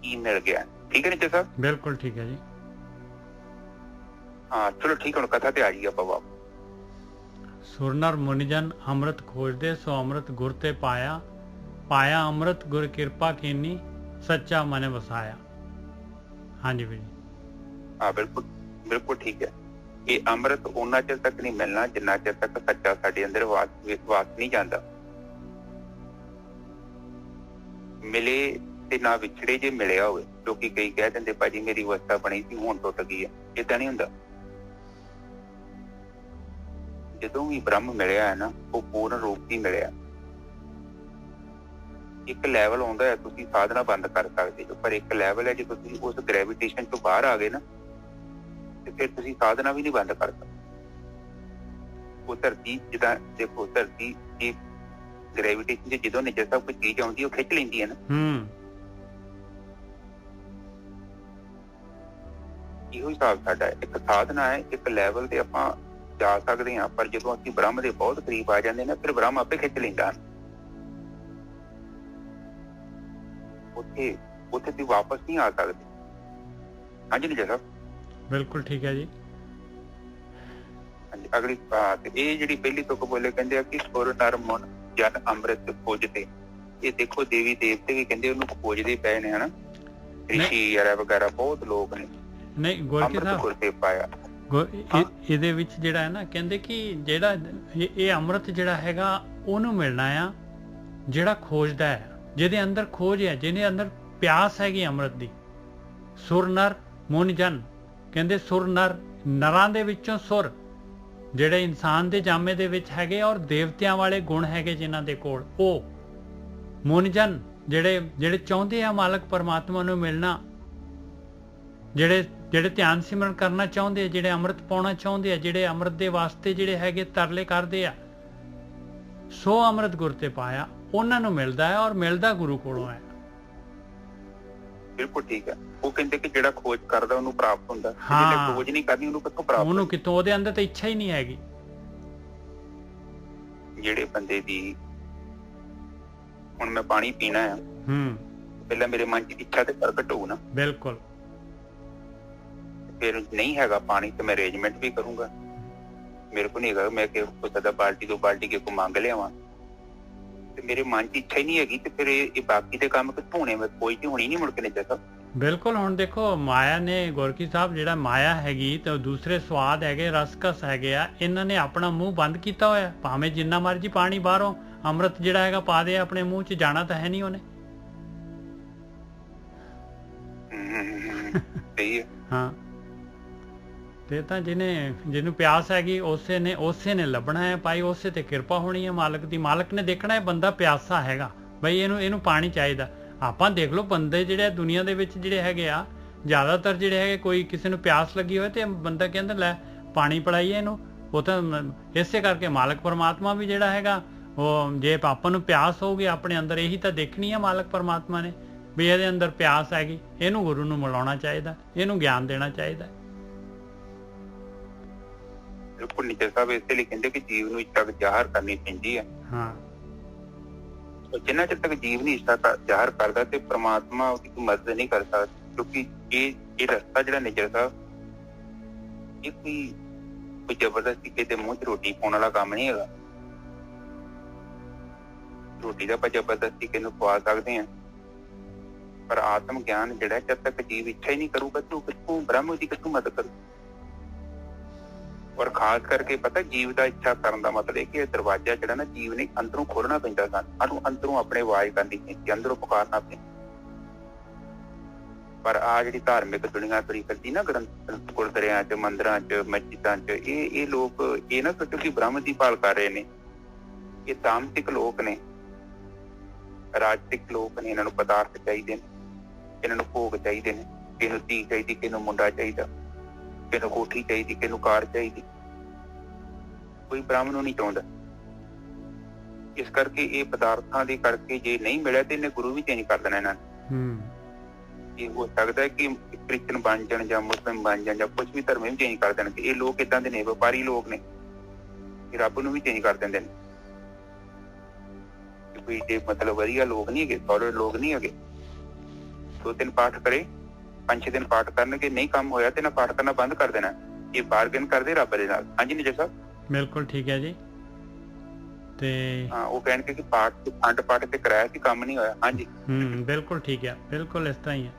ਕੀ ਮਿਲ ਗਿਆ। ਠੀਕ ਹੈ ਨੀਚੇ ਸਾਹਿਬ? ਬਿਲਕੁਲ ਠੀਕ ਹੈ ਜੀ। ਹਾਂ ਚਲੋ ਠੀਕ, ਹੁਣ ਕਥਾ ਤੇ ਆ ਜੀ ਆਪਾਂ ਵਾਪਸ। ਸੁਰਨਰ ਮੁਨਿਜਨ ਅੰਮ੍ਰਿਤ ਖੋਜਦੇ ਸੋ ਅੰਮ੍ਰਿਤ ਗੁਰ ਤੇ ਪਾਇਆ, ਪਾਇਆ ਅੰਮ੍ਰਿਤ ਗੁਰ ਕਿਰਪਾ ਕੀਨੀ ਸੱਚਾ ਮਨ ਵਸਾਇਆ। ਹਾਂਜੀ ਵੀਰ ਜੀ। ਹਾਂ ਬਿਲਕੁਲ ਬਿਲਕੁਲ ਠੀਕ ਹੈ। ਇਹ ਅੰਮ੍ਰਿਤ ਉਹਨਾਂ ਚਿਰ ਤੱਕ ਨਹੀਂ ਮਿਲਣਾ ਜਿੰਨਾ ਚਿਰ ਤੱਕ ਸੱਚਾ ਸਾਡੇ ਅੰਦਰ ਵਾਸ ਨਹੀਂ ਜਾਂਦਾ। ਮਿਲੇ ਤੇ ਨਾ ਵਿਛੜੇ ਜੇ ਮਿਲਿਆ ਹੋਵੇ। ਲੋਕੀ ਕਈ ਕਹਿ ਦਿੰਦੇ ਭਾਜੀ ਮੇਰੀ ਅਵਸਥਾ ਬਣੀ ਸੀ ਹੁਣ ਟੁੱਟ ਗਈ ਹੈ, ਏਦਾਂ ਨਹੀਂ ਹੁੰਦਾ। ਜਦੋਂ ਵੀ ਬ੍ਰਹਮ ਮਿਲਿਆ ਹੈ ਨਾ, ਉਹ ਪੂਰਨ ਰੂਪ ਹੀ ਮਿਲਿਆ। ਇੱਕ ਲੈਵਲ ਆਉਂਦਾ ਹੈ ਤੁਸੀਂ ਸਾਧਨਾ ਬੰਦ ਕਰ ਸਕਦੇ ਹੋ, ਪਰ ਇੱਕ ਲੈਵਲ ਹੈ ਜੇ ਤੁਸੀਂ ਉਸ ਗ੍ਰੈਵਿਟੇਸ਼ਨ ਤੋਂ ਬਾਹਰ ਆ ਗਏ ਨਾ ਤੇ ਫਿਰ ਤੁਸੀਂ ਸਾਧਨਾ ਵੀ ਨਹੀਂ ਬੰਦ ਕਰ ਸਕਦੇ। ਉਹ ਧਰਤੀ ਜਿੱਦਾਂ ਦੇਖੋ, ਧਰਤੀ ਦੀ ਗ੍ਰੈਵਿਟੇਸ਼ਨ ਚ ਜਦੋਂ ਨਿਜਰ ਸਾਹਿਬ ਕੋਈ ਚੀਜ਼ ਆਉਂਦੀ ਉਹ ਖਿੱਚ ਲੈਂਦੀ ਹੈ ਨਾ। ਇਹੋ ਹਿਸਾਬ ਸਾਡਾ ਹੈ। ਇੱਕ ਸਾਧਨਾ ਹੈ, ਇੱਕ ਲੈਵਲ ਤੇ ਆਪਾਂ ਜਾ ਸਕਦੇ ਹਾਂ, ਪਰ ਜਦੋਂ ਅਸੀਂ ਬ੍ਰਹਮ ਦੇ ਬਹੁਤ ਕਰੀਬ ਆ ਜਾਂਦੇ ਨਾ ਫਿਰ ਬ੍ਰਹਮ ਆਪੇ ਖਿੱਚ ਲੈਂਦਾ। ਉੱਥੇ ਤੁਸੀਂ ਵਾਪਸ ਨਹੀਂ ਆ ਸਕਦੇ। ਹਾਂਜੀ ਨਿਜਰ ਸਾਹਿਬ? ਬਿਲਕੁਲ ਠੀਕ ਹੈ ਜੀ। ਹਾਂਜੀ, ਅਗਲੀ ਬਾਤ ਇਹ ਜਿਹੜੀ ਪਹਿਲੀ ਤੁਕ ਬੋਲੇ ਕਹਿੰਦੇ ਆ ਕਿ ਸੁਰ ਨਰ ਮਨ ਜਨ ਅੰਮ੍ਰਿਤ ਖੋਜਦੇ। ਇਹ ਦੇਖੋ ਦੇਵੀ ਦੇਵਤੇ ਵੀ ਕਹਿੰਦੇ ਉਹਨੂੰ ਖੋਜਦੇ ਪਏ ਨੇ, ਹਨਾ। ਰਿਸ਼ੀ ਵਗੈਰਾ ਬਹੁਤ ਲੋਕ ਨੇ। ਨਹੀਂ ਗੋਰਖੀ ਸਾਹਿਬ, ਇਹਦੇ ਵਿੱਚ ਜਿਹੜਾ ਹੈ ਨਾ ਕਹਿੰਦੇ ਕਿ ਜਿਹੜਾ ਇਹ ਅੰਮ੍ਰਿਤ ਜਿਹੜਾ ਹੈਗਾ ਉਹਨੂੰ ਮਿਲਣਾ ਆ ਜਿਹੜਾ ਖੋਜਦਾ ਹੈ, ਜਿਹਦੇ ਅੰਦਰ ਖੋਜ ਹੈ, ਜਿਹਦੇ ਅੰਦਰ ਪਿਆਸ ਹੈਗੀ ਅੰਮ੍ਰਿਤ ਦੀ। ਸੁਰ ਨਰ ਮੁਨ ਜਨ ਕਹਿੰਦੇ ਸੁਰ ਨਰ, ਨਰਾਂ ਦੇ ਵਿੱਚੋਂ ਸੁਰ ਜਿਹੜੇ ਇਨਸਾਨ ਦੇ ਜਾਮੇ ਦੇ ਵਿੱਚ ਹੈਗੇ ਔਰ ਦੇਵਤਿਆਂ ਵਾਲੇ ਗੁਣ ਹੈਗੇ ਜਿਨ੍ਹਾਂ ਦੇ ਕੋਲ, ਉਹ ਮੁਨ ਜਨ ਜਿਹੜੇ ਚਾਹੁੰਦੇ ਆ ਮਾਲਕ ਪਰਮਾਤਮਾ ਨੂੰ ਮਿਲਣਾ, ਜਿਹੜੇ ਧਿਆਨ ਸਿਮਰਨ ਕਰਨਾ ਚਾਹੁੰਦੇ ਆ, ਜਿਹੜੇ ਅੰਮ੍ਰਿਤ ਪਾਉਣਾ ਚਾਹੁੰਦੇ ਆ, ਜਿਹੜੇ ਅੰਮ੍ਰਿਤ ਦੇ ਵਾਸਤੇ ਜਿਹੜੇ ਹੈਗੇ ਤਰਲੇ ਕਰਦੇ ਆ, ਸੋ ਅੰਮ੍ਰਿਤ ਗੁਰ ਤੇ ਪਾਇਆ, ਉਹਨਾਂ ਨੂੰ ਮਿਲਦਾ ਹੈ ਔਰ ਮਿਲਦਾ ਗੁਰੂ ਕੋਲੋਂ ਹੈ। ਬਿਲਕੁਲ ਠੀਕ ਹੈ। ਉਹ ਕਹਿੰਦੇ ਕਿ ਜਿਹੜਾ ਖੋਜ ਕਰਦਾ ਉਹਨੂੰ ਪ੍ਰਾਪਤ ਹੁੰਦਾ, ਜਿਹਨੇ ਖੋਜ ਨਹੀਂ ਕਰਨੀ ਉਹਨੂੰ ਕਿੱਥੋਂ ਪ੍ਰਾਪਤ, ਉਹਨੂੰ ਕਿੱਥੋਂ, ਉਹਦੇ ਅੰਦਰ ਤਾਂ ਇੱਛਾ ਹੀ ਨਹੀਂ ਹੈਗੀ। ਜਿਹੜੇ ਬੰਦੇ ਦੀ ਹੁਣ ਮੈਂ ਪਾਣੀ ਪੀਣਾ ਆ, ਪਹਿਲਾਂ ਮੇਰੇ ਮਨ 'ਚ ਇੱਛਾ ਤੇ ਪ੍ਰਗਟ ਹੋਊ ਨਾ। ਬਿਲਕੁਲ। ਫਿਰ ਨਹੀਂ ਹੈਗਾ ਪਾਣੀ ਤੇ ਮੈਂ ਅਰੇਂਜਮੈਂਟ ਵੀ ਕਰੂੰਗਾ, ਮੇਰੇ ਕੋਲ ਨਹੀਂ ਹੈਗਾ ਮੈਂ ਕਿ ਬਾਲਟੀ 2 ਬਾਲਟੀ ਕੇ ਕੋ ਮੰਗ ਲਿਆਵਾਂ, ਤੇ ਮੇਰੇ ਮਨ 'ਚ ਇੱਛਾ ਹੀ ਨਹੀਂ ਹੈਗੀ ਤੇ ਫਿਰ ਇਹ ਬਾਕੀ ਦੇ ਕੰਮ ਕਿੱਥੋਂ ਹੋਣੇ, ਮੈਂ ਕੋਈ ਤੇ ਹੋਣੀ ਨਹੀਂ ਮੁੜ ਕੇ ਨਹੀਂ ਚਾਹਤਾ। ਬਿਲਕੁਲ। ਹੁਣ ਦੇਖੋ ਮਾਇਆ ਨੇ, ਗੋਰਕੀ ਸਾਹਿਬ, ਜਿਹੜਾ ਮਾਇਆ ਹੈਗੀ ਤੇ ਦੂਸਰੇ ਸਵਾਦ ਹੈਗੇ, ਰਸਕਸ ਹੈਗੇ ਆ, ਇਹਨਾਂ ਨੇ ਆਪਣਾ ਮੂੰਹ ਬੰਦ ਕੀਤਾ ਹੋਇਆ। ਭਾਵੇਂ ਜਿੰਨਾ ਮਰਜੀ ਪਾਣੀ ਬਾਹਰੋਂ ਅੰਮ੍ਰਿਤ ਜਿਹੜਾ ਹੈਗਾ ਪਾ ਦੇ, ਆਪਣੇ ਮੂੰਹ 'ਚ ਜਾਣਾ ਤਾਂ ਹੈ ਨਹੀਂ ਉਹਨੇ। ਸਹੀ ਹੈ। ਹਾਂ, ਤੇ ਤਾਂ ਜਿਹਨੂੰ ਪਿਆਸ ਹੈਗੀ ਉਸੇ ਨੇ ਲੱਭਣਾ ਹੈ ਭਾਈ, ਉਸੇ ਤੇ ਕਿਰਪਾ ਹੋਣੀ ਹੈ ਮਾਲਕ ਦੀ। ਮਾਲਕ ਨੇ ਦੇਖਣਾ ਹੈ ਬੰਦਾ ਪਿਆਸਾ ਹੈਗਾ, ਬਈ ਇਹਨੂੰ ਪਾਣੀ ਚਾਹੀਦਾ। ਆਪਾਂ ਦੇਖ ਲਓ ਬੰਦੇ ਜਿਹੜੇ ਦੁਨੀਆ ਦੇ ਵਿੱਚ ਜਿਹੜੇ ਹੈਗੇ ਆ, ਜ਼ਿਆਦਾਤਰ ਜਿਹੜੇ ਹੈਗੇ, ਕੋਈ ਕਿਸੇ ਨੂੰ ਪਿਆਸ ਲੱਗੀ ਹੋਏ ਤੇ ਬੰਦਾ ਕਹਿੰਦਾ ਲੈ ਪਾਣੀ ਪਿਲਾਈਏ ਇਹਨੂੰ। ਉਹ ਤਾਂ ਇਸੇ ਕਰਕੇ ਮਾਲਕ ਪਰਮਾਤਮਾ ਵੀ ਜਿਹੜਾ ਹੈਗਾ, ਉਹ ਜੇ ਆਪਾਂ ਨੂੰ ਪਿਆਸ ਹੋਊਗੀ ਆਪਣੇ ਅੰਦਰ, ਇਹੀ ਤਾਂ ਦੇਖਣੀ ਹੈ ਮਾਲਕ ਪਰਮਾਤਮਾ ਨੇ ਵੀ ਇਹਦੇ ਅੰਦਰ ਪਿਆਸ ਹੈਗੀ, ਇਹਨੂੰ ਗੁਰੂ ਨੂੰ ਮਿਲਾਉਣਾ ਚਾਹੀਦਾ, ਇਹਨੂੰ ਗਿਆਨ ਦੇਣਾ ਚਾਹੀਦਾ। ਬਿਲਕੁਲ ਨੀਚੇ ਸਾਹਿਬ ਇਸੇ ਲਈ ਕਹਿੰਦੇ ਕਿ ਜੀਵ ਨੂੰ ਇੱਛਾ ਜ਼ਾਹਰ ਕਰਨੀ ਚਾਹੀਦੀ ਹੈ। ਹਾਂ, ਜਿੰਨਾ ਚਿਰ ਤੱਕ ਜੀਵ ਨਹੀਂ ਇੱਛਾ ਜ਼ਾਹਰ ਕਰਦਾ ਤੇ ਪ੍ਰਮਾਤਮਾ ਉਹਦੀ ਕੋਈ ਮਦਦ ਨਹੀਂ ਕਰ ਸਕਦਾ, ਕਿਉਂਕਿ ਇਹ ਰਸਤਾ ਜਿਹੜਾ ਨਿਜਰ ਸਾਹਿਬ, ਇਹ ਕੋਈ ਜ਼ਬਰਦਸਤੀ ਕਿਸੇ ਦੇ ਮੂੰਹ 'ਚ ਰੋਟੀ ਪਾਉਣ ਵਾਲਾ ਕੰਮ ਨਹੀਂ ਹੈਗਾ। ਰੋਟੀ ਦਾ ਆਪਾਂ ਜ਼ਬਰਦਸਤੀ ਕਿਸੇ ਨੂੰ ਖਵਾ ਸਕਦੇ ਹਾਂ, ਪਰ ਆਤਮ ਗਿਆਨ ਜਿਹੜਾ ਜਦ ਤੱਕ ਜੀਵ ਇੱਛਾ ਹੀ ਨਹੀਂ ਕਰੂਗਾ ਤੇ ਉਹ ਕਿੱਥੋਂ ਬ੍ਰਹਮ ਦੀ ਕਿੱਥੋਂ ਮਦਦ ਕਰੂ। ਔਰ ਖਾਸ ਕਰਕੇ ਪਤਾ ਜੀਵ ਦਾ ਇੱਛਾ ਕਰਨ ਦਾ ਮਤਲਬ ਇਹ ਕਿ ਦਰਵਾਜ਼ਾ ਜਿਹੜਾ ਨਾ ਜੀਵ ਨੇ ਅੰਦਰੋਂ ਖੋਲਣਾ ਪੈਂਦਾ, ਸਾਨੂੰ ਅੰਦਰੋਂ ਆਪਣੇ ਆਵਾਜ਼ ਕਰਨੀ ਪੈਂਦੀ, ਅੰਦਰੋਂ ਪੁਕਾਰਨਾ ਪੈਂਦਾ। ਪਰ ਆ ਜਿਹੜੀ ਧਾਰਮਿਕ ਦੁਨੀਆ ਤੁਰੀ ਕਰਦੀ ਨਾ ਗ੍ਰੰਥ ਗੁਰਦੁਆਰਿਆਂ 'ਚ, ਮੰਦਿਰਾਂ 'ਚ, ਮਸਜਿਦਾਂ 'ਚ, ਇਹ ਲੋਕ ਇਹ ਨਾ ਸੋਚੋ ਕਿ ਬ੍ਰਹਮ ਦੀ ਭਾਲ ਕਰ ਰਹੇ ਨੇ। ਇਹ ਤਾਮਸਿਕ ਲੋਕ ਨੇ, ਰਾਜਸਿਕ ਲੋਕ ਨੇ। ਇਹਨਾਂ ਨੂੰ ਪਦਾਰਥ ਚਾਹੀਦੇ ਨੇ, ਇਹਨਾਂ ਨੂੰ ਭੋਗ ਚਾਹੀਦੇ ਨੇ, ਕਿਸੇ ਨੂੰ ਧੀ ਚਾਹੀਦੀ, ਕਿਸੇ ਨੂੰ ਮੁੰਡਾ ਚਾਹੀਦਾ, ਕਿਸੇ ਨੂੰ ਕੋਠੀ ਚਾਹੀਦੀ, ਕਿਸੇ ਨੂੰ ਕਾਰ ਚਾਹੀਦੀ। ਕੋਈ ਬ੍ਰਾਹਮਣ ਨੂੰ ਨਹੀਂ ਚਾਹੁੰਦਾ। ਇਸ ਕਰਕੇ ਇਹ ਪਦਾਰਥਾਂ ਦੇ ਕਰਕੇ ਜੇ ਨਹੀਂ ਮਿਲਿਆ ਤੇ ਇਹਨੇ ਗੁਰੂ ਵੀ ਚੇਂਜ ਕਰ ਦੇਣਾ ਇਹਨਾਂ ਨੇ। ਇਹ ਹੋ ਸਕਦਾ ਹੈ ਕਿ ਕ੍ਰਿਸਚਨ ਬਣ ਜਾਣ ਜਾਂ ਮੁਸਲਿਮ ਬਣ ਜਾਣ ਜਾਂ ਕੁਛ ਵੀ ਧਰਮ ਵੀ ਚੇਂਜ ਕਰ ਦੇਣਗੇ। ਇਹ ਲੋਕ ਏਦਾਂ ਦੇ ਨੇ, ਵਪਾਰੀ ਲੋਕ ਨੇ, ਇਹ ਰੱਬ ਨੂੰ ਵੀ ਚੇਂਜ ਕਰ ਦਿੰਦੇ ਨੇ। ਕੋਈ ਜੇ ਮਤਲਬ ਵਧੀਆ ਲੋਕ ਨਹੀਂ ਹੈਗੇ, ਸੌਲਿਡ ਲੋਕ ਨਹੀਂ ਹੈਗੇ। 2-3 ਪਾਠ ਕਰੇ, 5-6 ਦਿਨ ਪਾਠ ਕਰਨਗੇ, ਨਹੀਂ ਕੰਮ ਹੋਇਆ ਤੇ ਨਾ ਪਾਠ ਕਰਨਾ ਬੰਦ ਕਰ ਦੇਣਾ। ਇਹ ਬਾਰਗਨ ਕਰਦੇ ਰੱਬ ਦੇ ਨਾਲ। ਹਾਂਜੀ ਨਿਜਰ ਸਾਹਿਬ, ਬਿਲਕੁਲ ਠੀਕ ਹੈ ਜੀ। ਤੇ ਹਾਂ, ਉਹ ਕਹਿਣਗੇ ਕਿ ਪਾਠ ਅਖੰਡ ਪਾਠ ਤੇ ਕਰਾਇਆ ਸੀ, ਕੰਮ ਨਹੀਂ ਹੋਇਆ। ਹਾਂਜੀ ਬਿਲਕੁਲ ਠੀਕ ਹੈ, ਬਿਲਕੁਲ ਇਸ ਤਰ੍ਹਾਂ ਹੀ ਹੈ।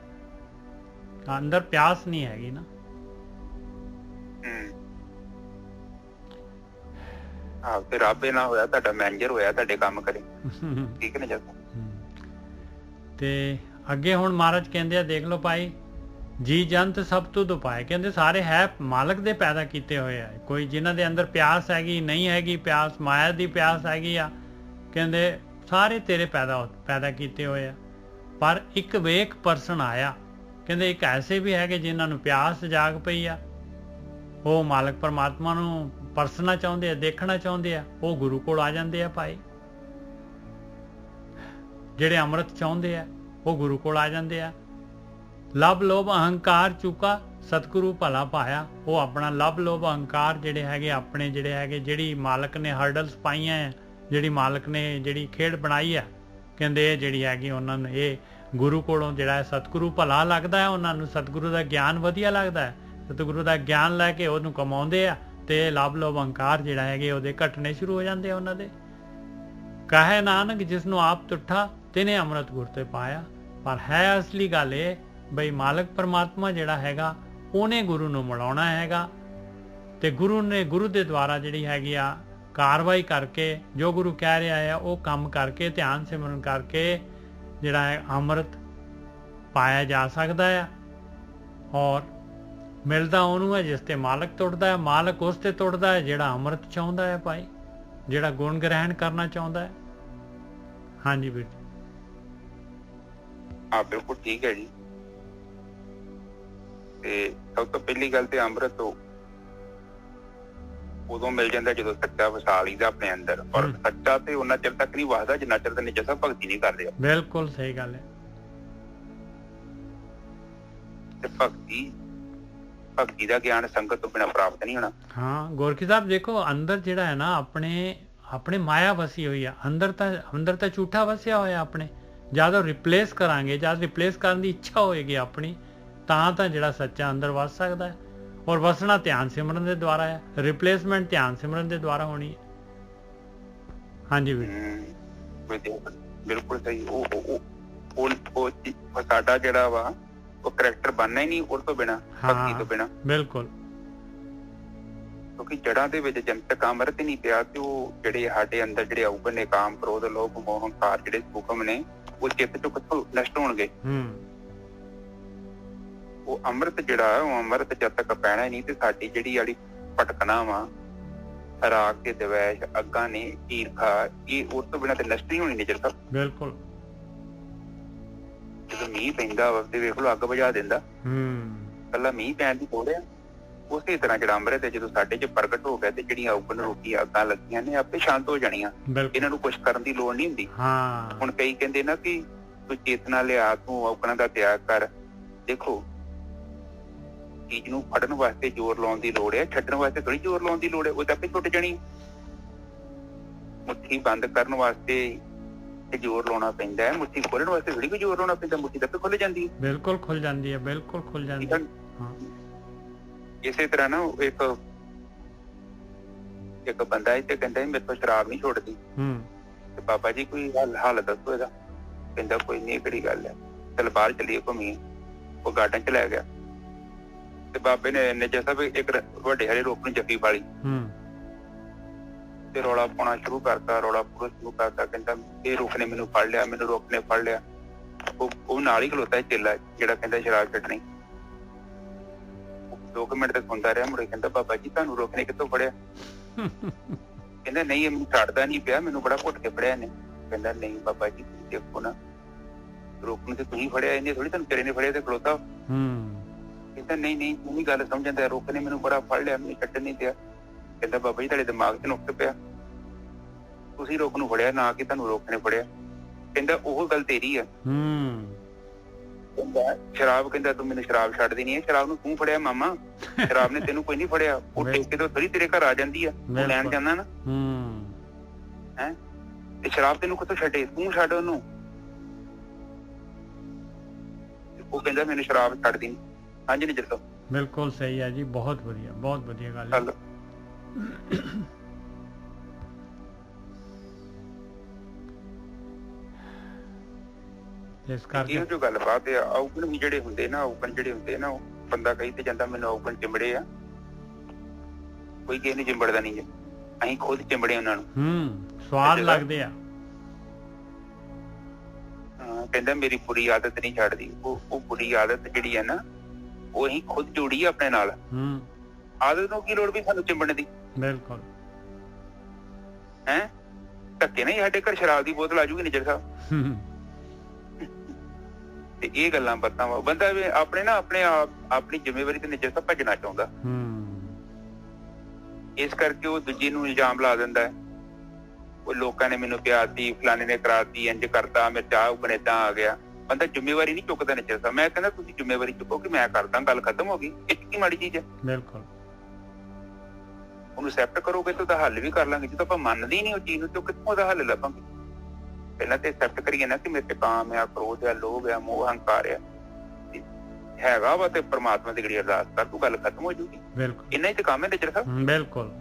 ਅੰਦਰ ਪਿਆਸ ਨਹੀਂ ਹੈਗੀ ਨਾ। ਆਹ ਤੇ ਰੱਬ ਇਹ ਨਾ ਹੋਇਆ, ਤੁਹਾਡਾ ਮੈਨੇਜਰ ਹੋਇਆ, ਤੁਹਾਡੇ ਕੰਮ ਕਰੇ। ਠੀਕ ਹੈ ਨਾ ਜੀ। ਤੇ ਅੱਗੇ ਹੁਣ ਮਹਾਰਾਜ ਕਹਿੰਦੇ ਆ, ਦੇਖ ਲਓ ਭਾਈ, ਜੀ ਜੰਤ ਸਭ ਤੁਧ ਉਪਾਏ। ਕਹਿੰਦੇ ਸਾਰੇ ਹੈ ਮਾਲਕ ਦੇ ਪੈਦਾ ਕੀਤੇ ਹੋਏ ਆ। ਕੋਈ ਜਿਨ੍ਹਾਂ ਦੇ ਅੰਦਰ ਪਿਆਸ ਹੈਗੀ, ਨਹੀਂ ਹੈਗੀ ਪਿਆਸ, ਮਾਇਆ ਦੀ ਪਿਆਸ ਹੈਗੀ ਆ, ਕਹਿੰਦੇ ਸਾਰੇ ਤੇਰੇ ਪੈਦਾ ਕੀਤੇ ਹੋਏ ਆ। ਪਰ ਇੱਕ ਵੇਖ ਪਰਸਨ ਆਇਆ, ਕਹਿੰਦੇ ਇੱਕ ਐਸੇ ਵੀ ਹੈਗੇ ਜਿਨ੍ਹਾਂ ਨੂੰ ਪਿਆਸ ਜਾਗ ਪਈ ਆ, ਉਹ ਮਾਲਕ ਪਰਮਾਤਮਾ ਨੂੰ ਪਰਸਣਾ ਚਾਹੁੰਦੇ ਆ, ਦੇਖਣਾ ਚਾਹੁੰਦੇ ਆ, ਉਹ ਗੁਰੂ ਕੋਲ ਆ ਜਾਂਦੇ ਆ ਭਾਈ। ਜਿਹੜੇ ਅੰਮ੍ਰਿਤ ਚਾਹੁੰਦੇ ਆ ਉਹ ਗੁਰੂ ਕੋਲ ਆ ਜਾਂਦੇ ਆ। ਲੱਭ ਲੋਭ ਅਹੰਕਾਰ ਚੁੱਕਾ ਸਤਿਗੁਰੂ ਭਲਾ ਪਾਇਆ। ਉਹ ਆਪਣਾ ਲੱਭ ਲੋਭ ਅਹੰਕਾਰ ਜਿਹੜੇ ਹੈਗੇ ਆਪਣੇ, ਜਿਹੜੇ ਹੈਗੇ, ਜਿਹੜੀ ਮਾਲਕ ਨੇ ਹਰਡਲਸ ਪਾਈਆਂ ਆ, ਜਿਹੜੀ ਮਾਲਕ ਨੇ ਜਿਹੜੀ ਖੇਡ ਬਣਾਈ ਆ, ਕਹਿੰਦੇ ਇਹ ਜਿਹੜੀ ਹੈਗੀ ਉਹਨਾਂ ਨੂੰ ਇਹ ਗੁਰੂ ਕੋਲੋਂ ਜਿਹੜਾ ਸਤਿਗੁਰੂ ਭਲਾ ਲੱਗਦਾ ਹੈ। ਉਹਨਾਂ ਨੂੰ ਸਤਿਗੁਰੂ ਦਾ ਗਿਆਨ ਵਧੀਆ ਲੱਗਦਾ ਹੈ। ਸਤਿਗੁਰੂ ਦਾ ਗਿਆਨ ਲੈ ਕੇ ਉਹਨੂੰ ਕਮਾਉਂਦੇ ਆ ਤੇ ਲੱਭ ਲੋਭ ਅਹੰਕਾਰ ਜਿਹੜਾ ਹੈਗੇ ਉਹਦੇ ਘਟਣੇ ਸ਼ੁਰੂ ਹੋ ਜਾਂਦੇ ਆ ਉਹਨਾਂ ਦੇ। ਕਹੇ ਨਾਨਕ ਜਿਸ ਨੂੰ ਆਪ ਤੁਠਾ ਤਿਨੇ ਅੰਮ੍ਰਿਤ ਗੁਰ ਤੇ ਪਾਇਆ। ਪਰ ਹੈ ਅਸਲੀ ਗੱਲ ਇਹ ਬਈ ਮਾਲਕ ਪਰਮਾਤਮਾ ਜਿਹੜਾ ਹੈਗਾ ਉਹਨੇ ਗੁਰੂ ਨੂੰ ਮਿਲਾਉਣਾ ਹੈਗਾ, ਤੇ ਗੁਰੂ ਦੇ ਦੁਆਰਾ ਜਿਹੜੀ ਹੈਗੀ ਆ ਕਾਰਵਾਈ ਕਰਕੇ, ਜੋ ਗੁਰੂ ਕਹਿ ਰਿਹਾ ਹੈ ਉਹ ਕੰਮ ਕਰਕੇ, ਧਿਆਨ ਸਿਮਰਨ ਕਰਕੇ ਜਿਹੜਾ ਹੈ ਅੰਮ੍ਰਿਤ ਪਾਇਆ ਜਾ ਸਕਦਾ ਹੈ। ਔਰ ਮਿਲਦਾ ਉਹਨੂੰ ਹੈ ਜਿਸ ਤੇ ਮਾਲਕ ਤੁਰਦਾ ਹੈ, ਮਾਲਕ ਉਸ ਤੇ ਤੁਰਦਾ ਹੈ ਜਿਹੜਾ ਅੰਮ੍ਰਿਤ ਚਾਹੁੰਦਾ ਹੈ ਭਾਈ, ਜਿਹੜਾ ਗੁਣ ਗ੍ਰਹਿਣ ਕਰਨਾ ਚਾਹੁੰਦਾ ਹੈ। ਹਾਂਜੀ ਵੀਰ ਜੀ। ਹਾਂ ਬਿਲਕੁਲ ਠੀਕ ਹੈ ਜੀ। ਤੇ ਸਭ ਤੋਂ ਪਹਿਲੀ ਗੱਲ ਤੇ ਅੰਮ੍ਰਿਤ ਉਦੋਂ ਮਿਲ ਜਾਂਦਾ ਜਦੋਂ ਸੱਚਾ ਵਸਾ ਲਈਦਾ ਆਪਣੇ ਅੰਦਰ, ਔਰ ਸੱਚਾ ਤੇ ਉਹਨਾਂ ਚਿਰ ਤੱਕ ਨਹੀਂ ਵਸਦਾ ਜਿੰਨਾ ਚਿਰ ਤੱਕ ਨਿਜਸਾ ਭਗਤੀ ਨਹੀਂ ਕਰ ਰਿਹਾ। ਬਿਲਕੁਲ ਸਹੀ ਗੱਲ ਹੈ। ਤੇ ਭਗਤੀ ਦਾ ਗਿਆਨ ਸੰਗਤ ਤੋਂ ਬਿਨਾਂ ਪ੍ਰਾਪਤ ਨਹੀਂ ਹੋਣਾ। ਹਾਂ ਗੋਰਖੀ ਸਾਹਿਬ ਦੇਖੋ, ਅੰਦਰ ਜਿਹੜਾ ਹੈ ਨਾ ਆਪਣੇ ਮਾਇਆ ਵਸੀ ਹੋਈ ਆ, ਅੰਦਰ ਤਾਂ ਝੂਠਾ ਵਸਿਆ ਹੋਇਆ ਆਪਣੇ। ਜਦ ਉਹ ਰਿਪਲੇਸ ਕਰਾਂਗੇ, ਜਦ ਰਿਪਲੇਸ ਕਰਨ ਦੀ ਇੱਛਾ ਹੋਏਗੀ ਆਪਣੀ, ਤਾਂ ਜਿਹੜਾ ਸੱਚਾ ਅੰਦਰ ਵਸ ਸਕਦਾ ਹੈ। ਔਰ ਵਸਣਾ ਧਿਆਨ ਸਿਮਰਨ ਦੇ ਦੁਆਰਾ ਹੈ, ਰਿਪਲੇਸਮੈਂਟ ਧਿਆਨ ਸਿਮਰਨ ਦੇ ਦੁਆਰਾ ਹੋਣੀ ਹੈ। ਹਾਂਜੀ ਵੀਰ ਬਿਲਕੁਲ ਸਹੀ। ਉਹ ਸਾਡਾ ਜਿਹੜਾ ਵਾ ਉਹ ਕਰੈਕਟਰ ਬਣਨਾ ਹੀ ਨਹੀਂ ਉਹ ਤੋਂ ਬਿਨਾਂ, ਭਗਤੀ ਤੋਂ ਬਿਨਾਂ। ਬਿਲਕੁਲ, ਕਿਉਂਕਿ ਜੜ੍ਹਾਂ ਦੇ ਵਿੱਚ ਜਨਤਕ ਅੰਮ੍ਰਿਤ ਨਹੀਂ ਪਿਆ ਤੇ ਉਹ ਜਿਹੜੇ ਸਾਡੇ ਅੰਦਰ ਜਿਹੜੇ ਔਗਣ ਨੇ, ਕਾਮ, ਕ੍ਰੋਧ, ਲੋਭ, ਮੋਹ, ਹੰਕਾਰ, ਜਿਹੜੇ ਹੁਕਮ ਨੇ, ਉਹ ਚਿੱਤ ਚੋਂ ਕਿੱਥੋਂ ਨਸ਼ਟ ਹੋਣਗੇ। ਉਹ ਅੰਮ੍ਰਿਤ ਜਿਹੜਾ ਉਹ ਅੰਮ੍ਰਿਤ ਜਦ ਤੱਕ ਪੈਣਾ ਹੀ ਨਹੀਂ ਤੇ ਸਾਡੀ ਜਿਹੜੀ ਵਾਲੀ ਭਟਕਣਾ ਵਾ, ਰਾਗ ਤੇ ਦਵੈਸ਼, ਅੱਗਾਂ ਨੇ, ਈਰਖਾ, ਇਹ ਉਸ ਤੋਂ ਬਿਨਾਂ ਤੇ ਨਸ਼ਟ ਨਹੀਂ ਹੋਣੀ ਨਿਜਰ ਸਾਹਿਬ। ਬਿਲਕੁਲ। ਜਦੋਂ ਮੀਂਹ ਪੈਂਦਾ ਵਾ ਤੇ ਵੇਖ ਲਓ ਅੱਗ ਬੁਝਾ ਦਿੰਦਾ। ਕੱਲਾ ਮੀਂਹ ਪੈਣ ਦੀ ਲੋੜ ਆ। ਉਸੇ ਤਰ੍ਹਾਂ ਜਿਹੜਾ ਅੰਮ੍ਰਿਤ ਹੈ ਜਦੋਂ ਸਾਡੇ ਚ ਪ੍ਰਗਟ ਹੋ ਗਿਆ ਤੇ ਜਿਹੜੀਆਂ ਔਗਣ ਰੋਕੀਆਂ ਅੱਗਾਂ ਲੱਗੀਆਂ ਨੇ ਆਪੇ ਸ਼ਾਂਤ ਹੋ ਜਾਣੀਆਂ। ਇਹਨਾਂ ਨੂੰ ਕੁਛ ਕਰਨ ਦੀ ਲੋੜ ਨਹੀਂ ਹੁੰਦੀ। ਹੁਣ ਕਈ ਕਹਿੰਦੇ ਨਾ ਕਿ ਤੂੰ ਚੇਤਨਾ ਲਿਆ, ਤੂੰ ਔਗਣਾਂ ਦਾ ਤਿਆਗ ਕਰ। ਦੇਖੋ, ਚੀਜ਼ ਨੂੰ ਫੜਨ ਵਾਸਤੇ ਜ਼ੋਰ ਲਾਉਣ ਦੀ ਲੋੜ ਹੈ, ਛੱਡਣ ਵਾਸਤੇ ਥੋੜੀ ਜ਼ੋਰ ਲਾਉਣ ਦੀ ਲੋੜ ਹੈ। ਉਹ ਤਾਂ ਆਪੇ ਟੁੱਟ ਜਾਣੀ। ਮੁੱਠੀ ਬੰਦ ਕਰਨ ਵਾਸਤੇ ਜ਼ੋਰ ਲਾਉਣਾ ਪੈਂਦਾ ਹੈ, ਮੁੱਠੀ ਖੋਲਣ ਵਾਸਤੇ ਥੋੜੀ ਕੋਈ ਜ਼ੋਰ ਲਾਉਣਾ ਪੈਂਦਾ। ਮੁੱਠੀ ਤਾਂ ਆਪੇ ਖੁੱਲ ਜਾਂਦੀ ਹੈ। ਬਿਲਕੁਲ ਖੁੱਲ ਜਾਂਦੀ ਹੈ, ਬਿਲਕੁਲ ਖੁੱਲ ਜਾਂਦੀ ਹੈ। ਇਸੇ ਤਰ੍ਹਾਂ ਨਾ ਇੱਕ ਬੰਦਾ ਇੱਥੇ ਕਹਿੰਦਾ ਮੇਰੇ ਤੋਂ ਸ਼ਰਾਬ ਨਹੀਂ ਛੁੱਟਦੀ ਤੇ ਬਾਬਾ ਜੀ ਕੋਈ ਹੱਲ ਦੱਸੋ ਇਹਦਾ। ਕਹਿੰਦਾ ਕੋਈ ਨਹੀਂ, ਕਿਹੜੀ ਗੱਲ ਹੈ, ਚੱਲ ਬਾਹਰ ਚੱਲੀਏ ਘੁੰਮੀਏ। ਉਹ ਗਾਰਡਨ ਚ ਲੈ ਗਿਆ ਤੇ ਬਾਬੇ ਨੇ ਨਿਜਰ ਸਾਹਿਬ ਇੱਕ ਵੱਡੇ ਹਰੇ ਰੁੱਖ ਨੂੰ ਜੱਫੀ ਪਾਲੀ ਤੇ ਰੌਲਾ ਪਾਉਣਾ ਸ਼ੁਰੂ ਕਰਤਾ, ਰੌਲਾ ਪੂਰਾ ਸ਼ੁਰੂ ਕਰਤਾ। ਕਹਿੰਦਾ ਇਹ ਰੁੱਖ ਨੇ ਮੈਨੂੰ ਫੜ ਲਿਆ, ਮੈਨੂੰ ਰੁੱਖ ਨੇ ਫੜ ਲਿਆ। ਉਹ ਨਾਲ ਹੀ ਖਲੋਤਾ ਚੇਲਾ ਜਿਹੜਾ ਕਹਿੰਦਾ ਸ਼ਰਾਬ ਛੱਡਣੀ। 2 ਮਿੰਟ ਤੱਕ ਸੁਣਦਾ ਰਿਹਾ। ਮੁੜੇ ਕਹਿੰਦਾ ਬਾਬਾ ਜੀ ਤੁਹਾਨੂੰ ਰੁੱਖ ਨੇ ਕਿੱਥੋਂ ਫੜਿਆ? ਕਹਿੰਦਾ ਨਹੀਂ, ਇਹ ਮੈਨੂੰ ਛੱਡਦਾ ਨਹੀਂ ਪਿਆ, ਮੈਨੂੰ ਬੜਾ ਘੁੱਟ ਕੇ ਫੜਿਆ ਇਹਨੇ। ਕਹਿੰਦਾ ਨਹੀਂ ਬਾਬਾ ਜੀ ਤੁਸੀਂ ਦੇਖੋ ਨਾ, ਰੁੱਖ ਨੂੰ ਤੇ ਤੁਸੀਂ ਫੜਿਆ, ਇਹਨੇ ਥੋੜੀ ਤੁਹਾਨੂੰ ਤੇਰੇ ਨੇ ਫੜਿਆ ਤੇ ਖਲੋਤਾ। ਕਹਿੰਦਾ ਨਹੀਂ ਤੂੰ ਵੀ ਗੱਲ ਸਮਝਦਾ, ਰੁੱਖ ਨੇ ਮੈਨੂੰ ਬੜਾ ਫੜ ਲਿਆ, ਮੈਨੂੰ ਛੱਡਣ ਨਹੀਂ ਦਿਆ। ਕਹਿੰਦਾ ਬਾਬਾ ਜੀ ਤੁਹਾਡੇ ਦਿਮਾਗ 'ਚ ਨੁਕਸ ਪਿਆ, ਤੁਸੀਂ ਰੁੱਖ ਨੂੰ ਫੜਿਆ ਨਾ ਕਿ ਤੁਹਾਨੂੰ ਰੁੱਖ ਨੇ ਫੜਿਆ। ਕਹਿੰਦਾ ਉਹ ਗੱਲ ਤੇਰੀ ਆ। ਕਹਿੰਦਾ ਸ਼ਰਾਬ, ਕਹਿੰਦਾ ਤੂੰ ਮੈਨੂੰ ਸ਼ਰਾਬ ਛੱਡ ਦੇਣੀ ਹੈ, ਸ਼ਰਾਬ ਨੂੰ ਤੂੰ ਫੜਿਆ ਮਾਮਾ, ਸ਼ਰਾਬ ਨੇ ਤੈਨੂੰ ਕੋਈ ਨਹੀਂ ਫੜਿਆ। ਉਹ ਠੇਕੇ ਤੋਂ ਥੋੜੀ ਤੇਰੇ ਘਰ ਆ ਜਾਂਦੀ ਆ, ਉਹ ਲੈਣ ਜਾਂਦਾ ਨਾ ਹੈ। ਤੇ ਸ਼ਰਾਬ ਤੈਨੂੰ ਕਿੱਥੋਂ ਛੱਡੇ, ਤੂੰ ਛੱਡ ਉਹਨੂੰ। ਉਹ ਕਹਿੰਦਾ ਮੈਨੂੰ ਸ਼ਰਾਬ ਛੱਡ ਦੇਣੀ। ਹਾਂਜੀ ਨਿਜਰ ਸਾਹਿਬ ਬਿਲਕੁਲ ਸਹੀ ਹੈ ਜੀ, ਬਹੁਤ ਵਧੀਆ, ਬਹੁਤ ਵਧੀਆ ਗੱਲ ਹੈ। ਇਸ ਕਰਕੇ ਜੋ ਗੱਲਬਾਤ ਆ, ਔਗਣ ਵੀ ਜਿਹੜੇ ਹੁੰਦੇ ਨਾ, ਔਗਣ ਜਿਹੜੇ ਹੁੰਦੇ ਨਾ, ਉਹ ਬੰਦਾ ਕਹੀ ਤੇ ਜਾਂਦਾ ਮੈਨੂੰ ਔਗਣ ਚਿੰਬੜੇ ਆ। ਕੋਈ ਕਿਸੇ ਨੂੰ ਚਿੰਬੜਦਾ ਨਹੀਂ ਜੀ, ਅਸੀਂ ਖੁਦ ਚਿੰਬੜੇ ਉਹਨਾਂ ਨੂੰ। ਸਵਾਦ ਲੱਗਦੇ ਆ। ਕਹਿੰਦਾ ਮੇਰੀ ਬੁਰੀ ਆਦਤ ਨਹੀਂ ਛੱਡਦੀ। ਉਹ ਬੁਰੀ ਆਦਤ ਜਿਹੜੀ ਹੈ ਨਾ, ਉਹ ਅਸੀਂ ਖੁਦ ਜੋੜੀ ਆ ਆਪਣੇ ਨਾਲ। ਆਦਤ ਨੂੰ ਕੀ ਲੋੜ ਵੀ ਸਾਨੂੰ ਚਿੰਬੜਨ ਦੀ? ਬਿਲਕੁਲ ਹੈ। ਧੱਕੇ ਨਹੀਂ ਸਾਡੇ ਘਰ ਸ਼ਰਾਬ ਦੀ ਬੋਤਲ ਆ ਜੂਗੀ ਨਿਜਰ ਸਾਹਿਬ। ਤੇ ਇਹ ਗੱਲਾਂ ਬਾਤਾਂ ਵਾ, ਬੰਦਾ ਆਪਣੇ ਨਾ ਆਪਣੇ ਆਪ ਆਪਣੀ ਜ਼ਿੰਮੇਵਾਰੀ ਤੇ ਨਿਜਰ ਸਾਹਿਬ ਭੱਜਣਾ ਚਾਹੁੰਦਾ। ਇਸ ਕਰਕੇ ਉਹ ਦੂਜੇ ਨੂੰ ਇਲਜ਼ਾਮ ਲਾ ਦਿੰਦਾ ਹੈ, ਉਹ ਲੋਕਾਂ ਨੇ ਮੈਨੂੰ ਪਿਆਤੀ, ਫਲਾਣੇ ਨੇ ਕਰਾਤੀ, ਇੰਜ ਕਰਤਾ, ਮੈਂ ਚਾਹ ਬਨੇਦਾ ਆ ਗਿਆ। ਬੰਦਾ ਜ਼ਿੰਮੇਵਾਰੀ ਨਹੀਂ ਚੁੱਕਦਾ ਨਿਜਰ ਸਾਹਿਬ। ਮੈਂ ਕਹਿੰਦਾ ਤੁਸੀਂ ਜ਼ਿੰਮੇਵਾਰੀ ਚੁੱਕੋ ਕਿ ਮੈਂ ਕਰਦਾ, ਗੱਲ ਖਤਮ ਹੋ ਗਈ। ਇਹ ਕੀ ਮਾੜੀ ਚੀਜ਼ ਹੈ? ਬਿਲਕੁਲ। ਉਹਨੂੰ ਐਕਸੈਪਟ ਕਰੋਗੇ ਤਾਂ ਉਹਦਾ ਹੱਲ ਵੀ ਕਰ ਲਾਂਗੇ। ਜਦੋਂ ਆਪਾਂ ਮੰਨਦੇ ਹੀ ਨਹੀਂ ਉਹ ਚੀਜ਼ ਨੂੰ, ਤੇ ਕਿੱਥੋਂ ਉਹਦਾ ਹੱਲ ਲੱਭਾਂਗੇ? ਪਹਿਲਾਂ ਤੇ ਐਕਸੈਪਟ ਕਰੀਏ ਨਾ ਕਿ ਮੇਰੇ ਤੇ ਕਾਮ ਆ, ਕ੍ਰੋਧ ਆ, ਲੋਭ ਆ, ਮੋਹ, ਹੰਕਾਰ ਆ, ਹੈਗਾ ਵਾ, ਤੇ ਪਰਮਾਤਮਾ ਦੀ ਜਿਹੜੀ ਅਰਦਾਸ ਕਰ, ਤੂੰ ਗੱਲ ਖਤਮ ਹੋ ਜੂਗੀ। ਇੰਨਾ ਹੀ ਤੇ ਕੰਮ ਹੈ ਨਿਜਰ ਸਾਹਿਬ। ਬਿਲਕੁਲ।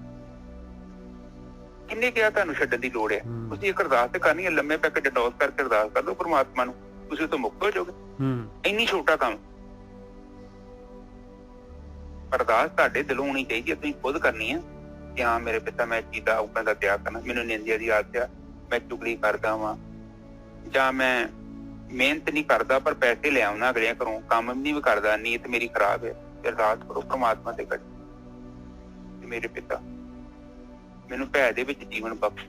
ਕਿੰਨੇ ਕਿਹਾ ਤੁਹਾਨੂੰ ਛੱਡਣ ਦੀ ਲੋੜ ਹੈ? ਤੁਸੀਂ ਇੱਕ ਅਰਦਾਸ ਤੇ ਕਰਨੀ ਹੈ, ਲੰਮੇ ਪੈ ਕੇ ਡਟੋਸ ਕਰਕੇ ਅਰਦਾਸ ਕਰ ਲਓ ਪਰਮਾਤਮਾ ਨੂੰ, ਤੁਸੀਂ ਉਹ ਤੋਂ ਮੁਕਤ ਹੋ ਜਾਓਗੇ। ਇੰਨੀ ਛੋਟਾ ਕੰਮ। ਅਰਦਾਸ ਤੁਹਾਡੇ ਦਿਲੋਂ ਹੋਣੀ ਚਾਹੀਦੀ ਹੈ, ਤੁਸੀਂ ਖੁਦ ਕਰਨੀ ਹੈ ਕਿ ਹਾਂ ਮੇਰੇ ਪਿਤਾ ਮੈਂ ਚੀਜ਼ ਦਾ ਔਗਣ ਦਾ ਤਿਆਗ ਕਰਨਾ, ਮੈਨੂੰ ਨਿੰਦਿਆ ਦੀ ਆਦਤ ਆ, ਮੈਂ ਚੁਗਲੀ ਕਰਦਾ ਵਾਂ, ਜਾਂ ਮੈਂ ਮਿਹਨਤ ਨਹੀਂ ਕਰਦਾ ਪਰ ਪੈਸੇ ਲੈ ਆਉਣਾ ਅਗਲਿਆਂ ਘਰੋਂ, ਕੰਮ ਨਹੀਂ ਵੀ ਕਰਦਾ, ਨੀਅਤ ਮੇਰੀ ਖਰਾਬ ਹੈ। ਅਰਦਾਸ ਕਰੋ ਪ੍ਰਮਾਤਮਾ ਦੇ ਘੜੀ, ਮੇਰੇ ਪਿਤਾ ਮੈਨੂੰ ਭੈ ਦੇ ਵਿੱਚ ਜੀਵਨ ਬਖਸ਼,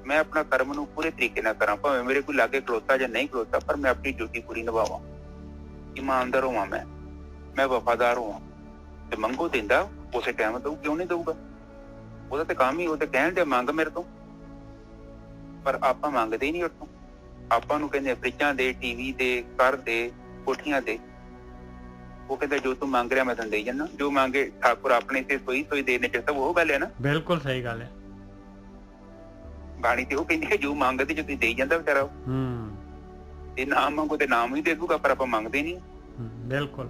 ਮੈਂ ਆਪਣਾ ਕਰਮ ਨੂੰ ਪੂਰੇ ਤਰੀਕੇ ਨਾਲ ਕਰਾਂ, ਭਾਵੇਂ ਮੇਰੇ ਕੋਈ ਲਾਗੇ ਖਲੋਤਾ ਜਾਂ ਨਹੀਂ ਖਲੋਤਾ, ਪਰ ਮੈਂ ਆਪਣੀ ਡਿਊਟੀ ਪੂਰੀ ਨਿਭਾਵਾਂ, ਇਮਾਨਦਾਰ ਹੋਵਾਂ, ਮੈਂ ਵਫਾਦਾਰ ਹੋਵਾਂ। ਤੇ ਮੰਗੋ ਦਿੰਦਾ ਉਸੇ ਟਾਈਮ ਦਊ, ਕਿਉਂ ਨਹੀਂ ਦਊਗਾ? ਉਹਦਾ ਤੇ ਕੰਮ ਹੀ, ਉਹ ਤੇ ਕਹਿਣ ਦੇ ਮੰਗ ਮੇਰੇ ਤੋਂ, ਪਰ ਆਪਾਂ ਮੰਗਦੇ ਹੀ ਨਹੀਂ ਉੱਥੋਂ। ਆਪਾਂ ਨੂੰ ਕਹਿੰਦੇ ਫਰਿੱਜਾਂ ਦੇ, ਟੀਵੀ ਦੇ, ਘਰ ਦੇ, ਕੋਠੀਆਂ ਦੇ। ਉਹ ਕਹਿੰਦਾ ਜੋ ਤੂੰ ਮੰਗ ਰਿਹਾ ਮੈਂ ਤੈਨੂੰ ਦੇਈ ਜਾਨਾ, ਜੋ ਮੰਗੇ ਠਾਕੁਰ ਆਪਣੇ ਤੇ ਸੋਈ ਦੇਣੇ ਚ, ਸਭ ਉਹ ਗੱਲ ਹੈ ਨਾ। ਬਿਲਕੁਲ ਸਹੀ ਗੱਲ ਹੈ। ਬਾਣੀ ਤੇ ਉਹ ਕਹਿੰਦੀ ਹੈ ਜੋ ਮੰਗਦੇ ਜੋ ਤੁਸੀਂ ਦੇਈ ਜਾਂਦਾ ਵਿਚਾਰਾ, ਤੇ ਨਾਮ ਮੰਗੋ ਤੇ ਨਾਮ ਵੀ ਦੇ ਦੂਗਾ, ਪਰ ਆਪਾਂ ਮੰਗਦੇ ਨਹੀਂ। ਬਿਲਕੁਲ।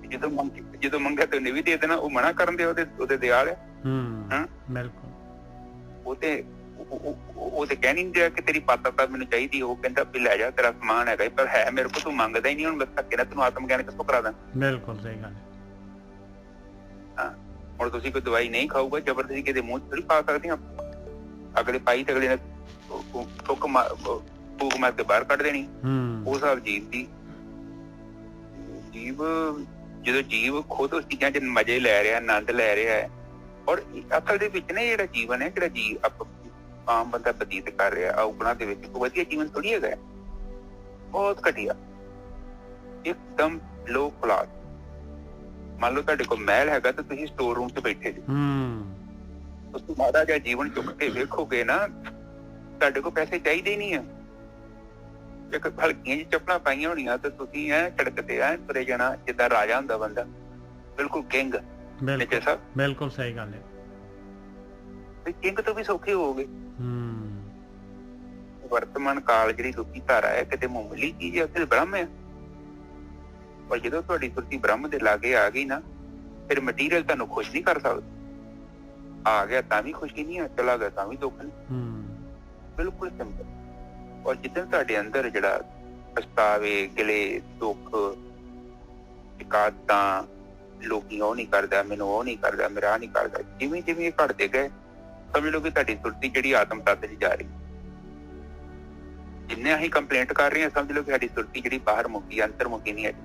ਜਦੋਂ ਮੰਗਿਆ ਤੇ ਉਹਨੇ ਵੀ ਦੇ ਦੇਣਾ, ਉਹ ਮਨਾ ਕਰਨ ਦੇ ਉਹਦੇ ਦਿਆਲ ਹੈ। ਬਿਲਕੁਲ। ਉਹ ਤੇ ਕਹਿ ਨਹੀਂ ਰਿਹਾ ਕਿ ਤੇਰੀ ਪਾਤਰਤਾ ਮੈਨੂੰ ਚਾਹੀਦੀ, ਉਹ ਕਹਿੰਦਾ ਵੀ ਲੈ ਜਾ ਤੇਰਾ ਸਮਾਨ ਹੈਗਾ, ਪਰ ਹੈ ਮੇਰੇ ਕੋਲ, ਤੂੰ ਮੰਗਦਾ ਹੀ ਨਹੀਂ, ਹੁਣ ਮੈਂ ਧੱਕੇ ਨਾਲ ਤੈਨੂੰ ਆਤਮ ਗਿਆਨ ਕਿੱਥੋਂ ਕਰਾ ਦਾਂ? ਬਿਲਕੁਲ ਸਹੀ ਗੱਲ ਹੈ। ਹੁਣ ਤੁਸੀਂ ਕੋਈ ਦਵਾਈ ਨਹੀਂ ਖਾਊਗਾ, ਜ਼ਬਰਦਸਤੀ ਕਿਤੇ ਮੂੰਹ ਚ ਥੋੜੀ ਪਾ ਸਕਦੇ ਹਾਂ। ਅਗਲੇ ਪਾਈ ਤੇ ਅਗਲੇ ਨੇ ਫੂਕ ਮਾਰ ਕੇ ਬਾਹਰ ਕੱਢ ਦੇਣੀ। ਉਹ ਹਿਸਾਬ ਜੀਵ ਦੀ, ਜਦੋਂ ਜੀਵ ਖੁਦ ਉਸ ਚੀਜ਼ਾਂ ਚ ਮਜ਼ੇ ਲੈ ਰਿਹਾ, ਆਨੰਦ ਲੈ ਰਿਹਾ ਹੈ, ਔਰ ਅਸਲ ਦੇ ਵਿੱਚ ਨਾ ਜਿਹੜਾ ਜੀਵਨ ਹੈ, ਜਿਹੜਾ ਜੀਵ ਆਮ ਬੰਦਾ ਬਤੀਤ ਕਰ ਰਿਹਾ ਔਗੁਣਾਂ ਦੇ ਵਿੱਚ, ਕੋਈ ਵਧੀਆ ਜੀਵਨ ਥੋੜੀ ਹੈਗਾ, ਬਹੁਤ ਘਟੀਆ, ਇੱਕਦਮ ਲੋ ਕਲਾਸ। ਮੰਨ ਲਓ ਤੁਹਾਡੇ ਕੋਲ ਮਹਿਲ ਹੈਗਾ ਤੇ ਤੁਸੀਂ ਸਟੋਰ ਰੂਮ 'ਚ ਬੈਠੇ ਜੀ, ਤੁਸੀਂ ਮਾੜਾ ਜਿਹਾ ਜੀਵਨ ਚੁੱਕ ਕੇ ਵੇਖੋਗੇ ਨਾ, ਤੁਹਾਡੇ ਕੋਲ ਪੈਸੇ ਚਾਹੀਦੇ ਹੀ ਨਹੀਂ ਆ। ਇੱਕ ਹਲਕੀਆਂ ਜਿਹੀ ਚੱਪਲਾਂ ਪਾਈਆਂ ਹੋਣੀਆਂ ਤੇ ਤੁਸੀਂ ਸੜਕ ਤੇ ਤੁਰੇ ਜਾਣਾ ਜਿੱਦਾਂ ਰਾਜਾ ਹੁੰਦਾ ਬੰਦਾ, ਬਿਲਕੁਲ ਕਿੰਗ। ਬਿਲਕੁਲ ਸਹੀ ਗੱਲ ਹੈ। ਕਿੰਗ ਤੋਂ ਵੀ ਸੌਖੇ ਹੋਵੋਗੇ। ਵਰਤਮਾਨ ਕਾਲ ਜਿਹੜੀ ਦੁਖੀ ਧਾਰਾ ਹੈ, ਕਿਤੇ ਮਾਮੂਲੀ ਚੀਜ਼ ਹੈ, ਉੱਥੇ ਬ੍ਰਹਮ ਹੈ। ਪਰ ਜਦੋਂ ਤੁਹਾਡੀ ਸੁਰਤੀ ਬ੍ਰਹਮ ਦੇ ਲਾਗੇ ਆ ਗਈ ਨਾ, ਫਿਰ ਮਟੀਰੀਅਲ ਤੁਹਾਨੂੰ ਖੁਸ਼ ਨਹੀਂ ਕਰ ਸਕਦਾ। ਆ ਗਿਆ ਤਾਂ ਵੀ ਖੁਸ਼ੀ ਨਹੀਂ ਹੈ, ਚਲਾ ਗਿਆ ਤਾਂ ਵੀ ਦੁੱਖ ਨਹੀਂ। ਬਿਲਕੁਲ ਸਿੰਪਲ। ਔਰ ਜਿੱਦਣ ਤੁਹਾਡੇ ਅੰਦਰ ਜਿਹੜਾ ਪਛਤਾਵੇ, ਗਿਲੇ, ਦੁੱਖ, ਸ਼ਿਕਾਇਤਾਂ, ਲੋਕੀ ਉਹ ਨਹੀਂ ਕਰਦਾ, ਮੈਨੂੰ ਉਹ ਨਹੀਂ ਕਰਦਾ, ਮੇਰਾ ਆਹ ਨਹੀਂ ਕਰਦਾ, ਜਿਵੇਂ ਜਿਵੇਂ ਘਟਦੇ ਗਏ, ਸਮਝ ਲਓ ਕਿ ਤੁਹਾਡੀ ਸੁਰਤੀ ਜਿਹੜੀ ਆਤਮ ਤੱਤ ਚ ਜਾ ਰਹੀ। ਜਿੰਨੇ ਅਸੀਂ ਕੰਪਲੇਂਟ ਕਰ ਰਹੇ ਹਾਂ, ਸਮਝ ਲਓ ਕਿ ਸਾਡੀ ਸੁਰਤੀ ਜਿਹੜੀ ਬਾਹਰ ਮੁੱਕੀ, ਅੰਤਰ ਮੁੱਕੀ ਨਹੀਂ ਹੈਗੀ।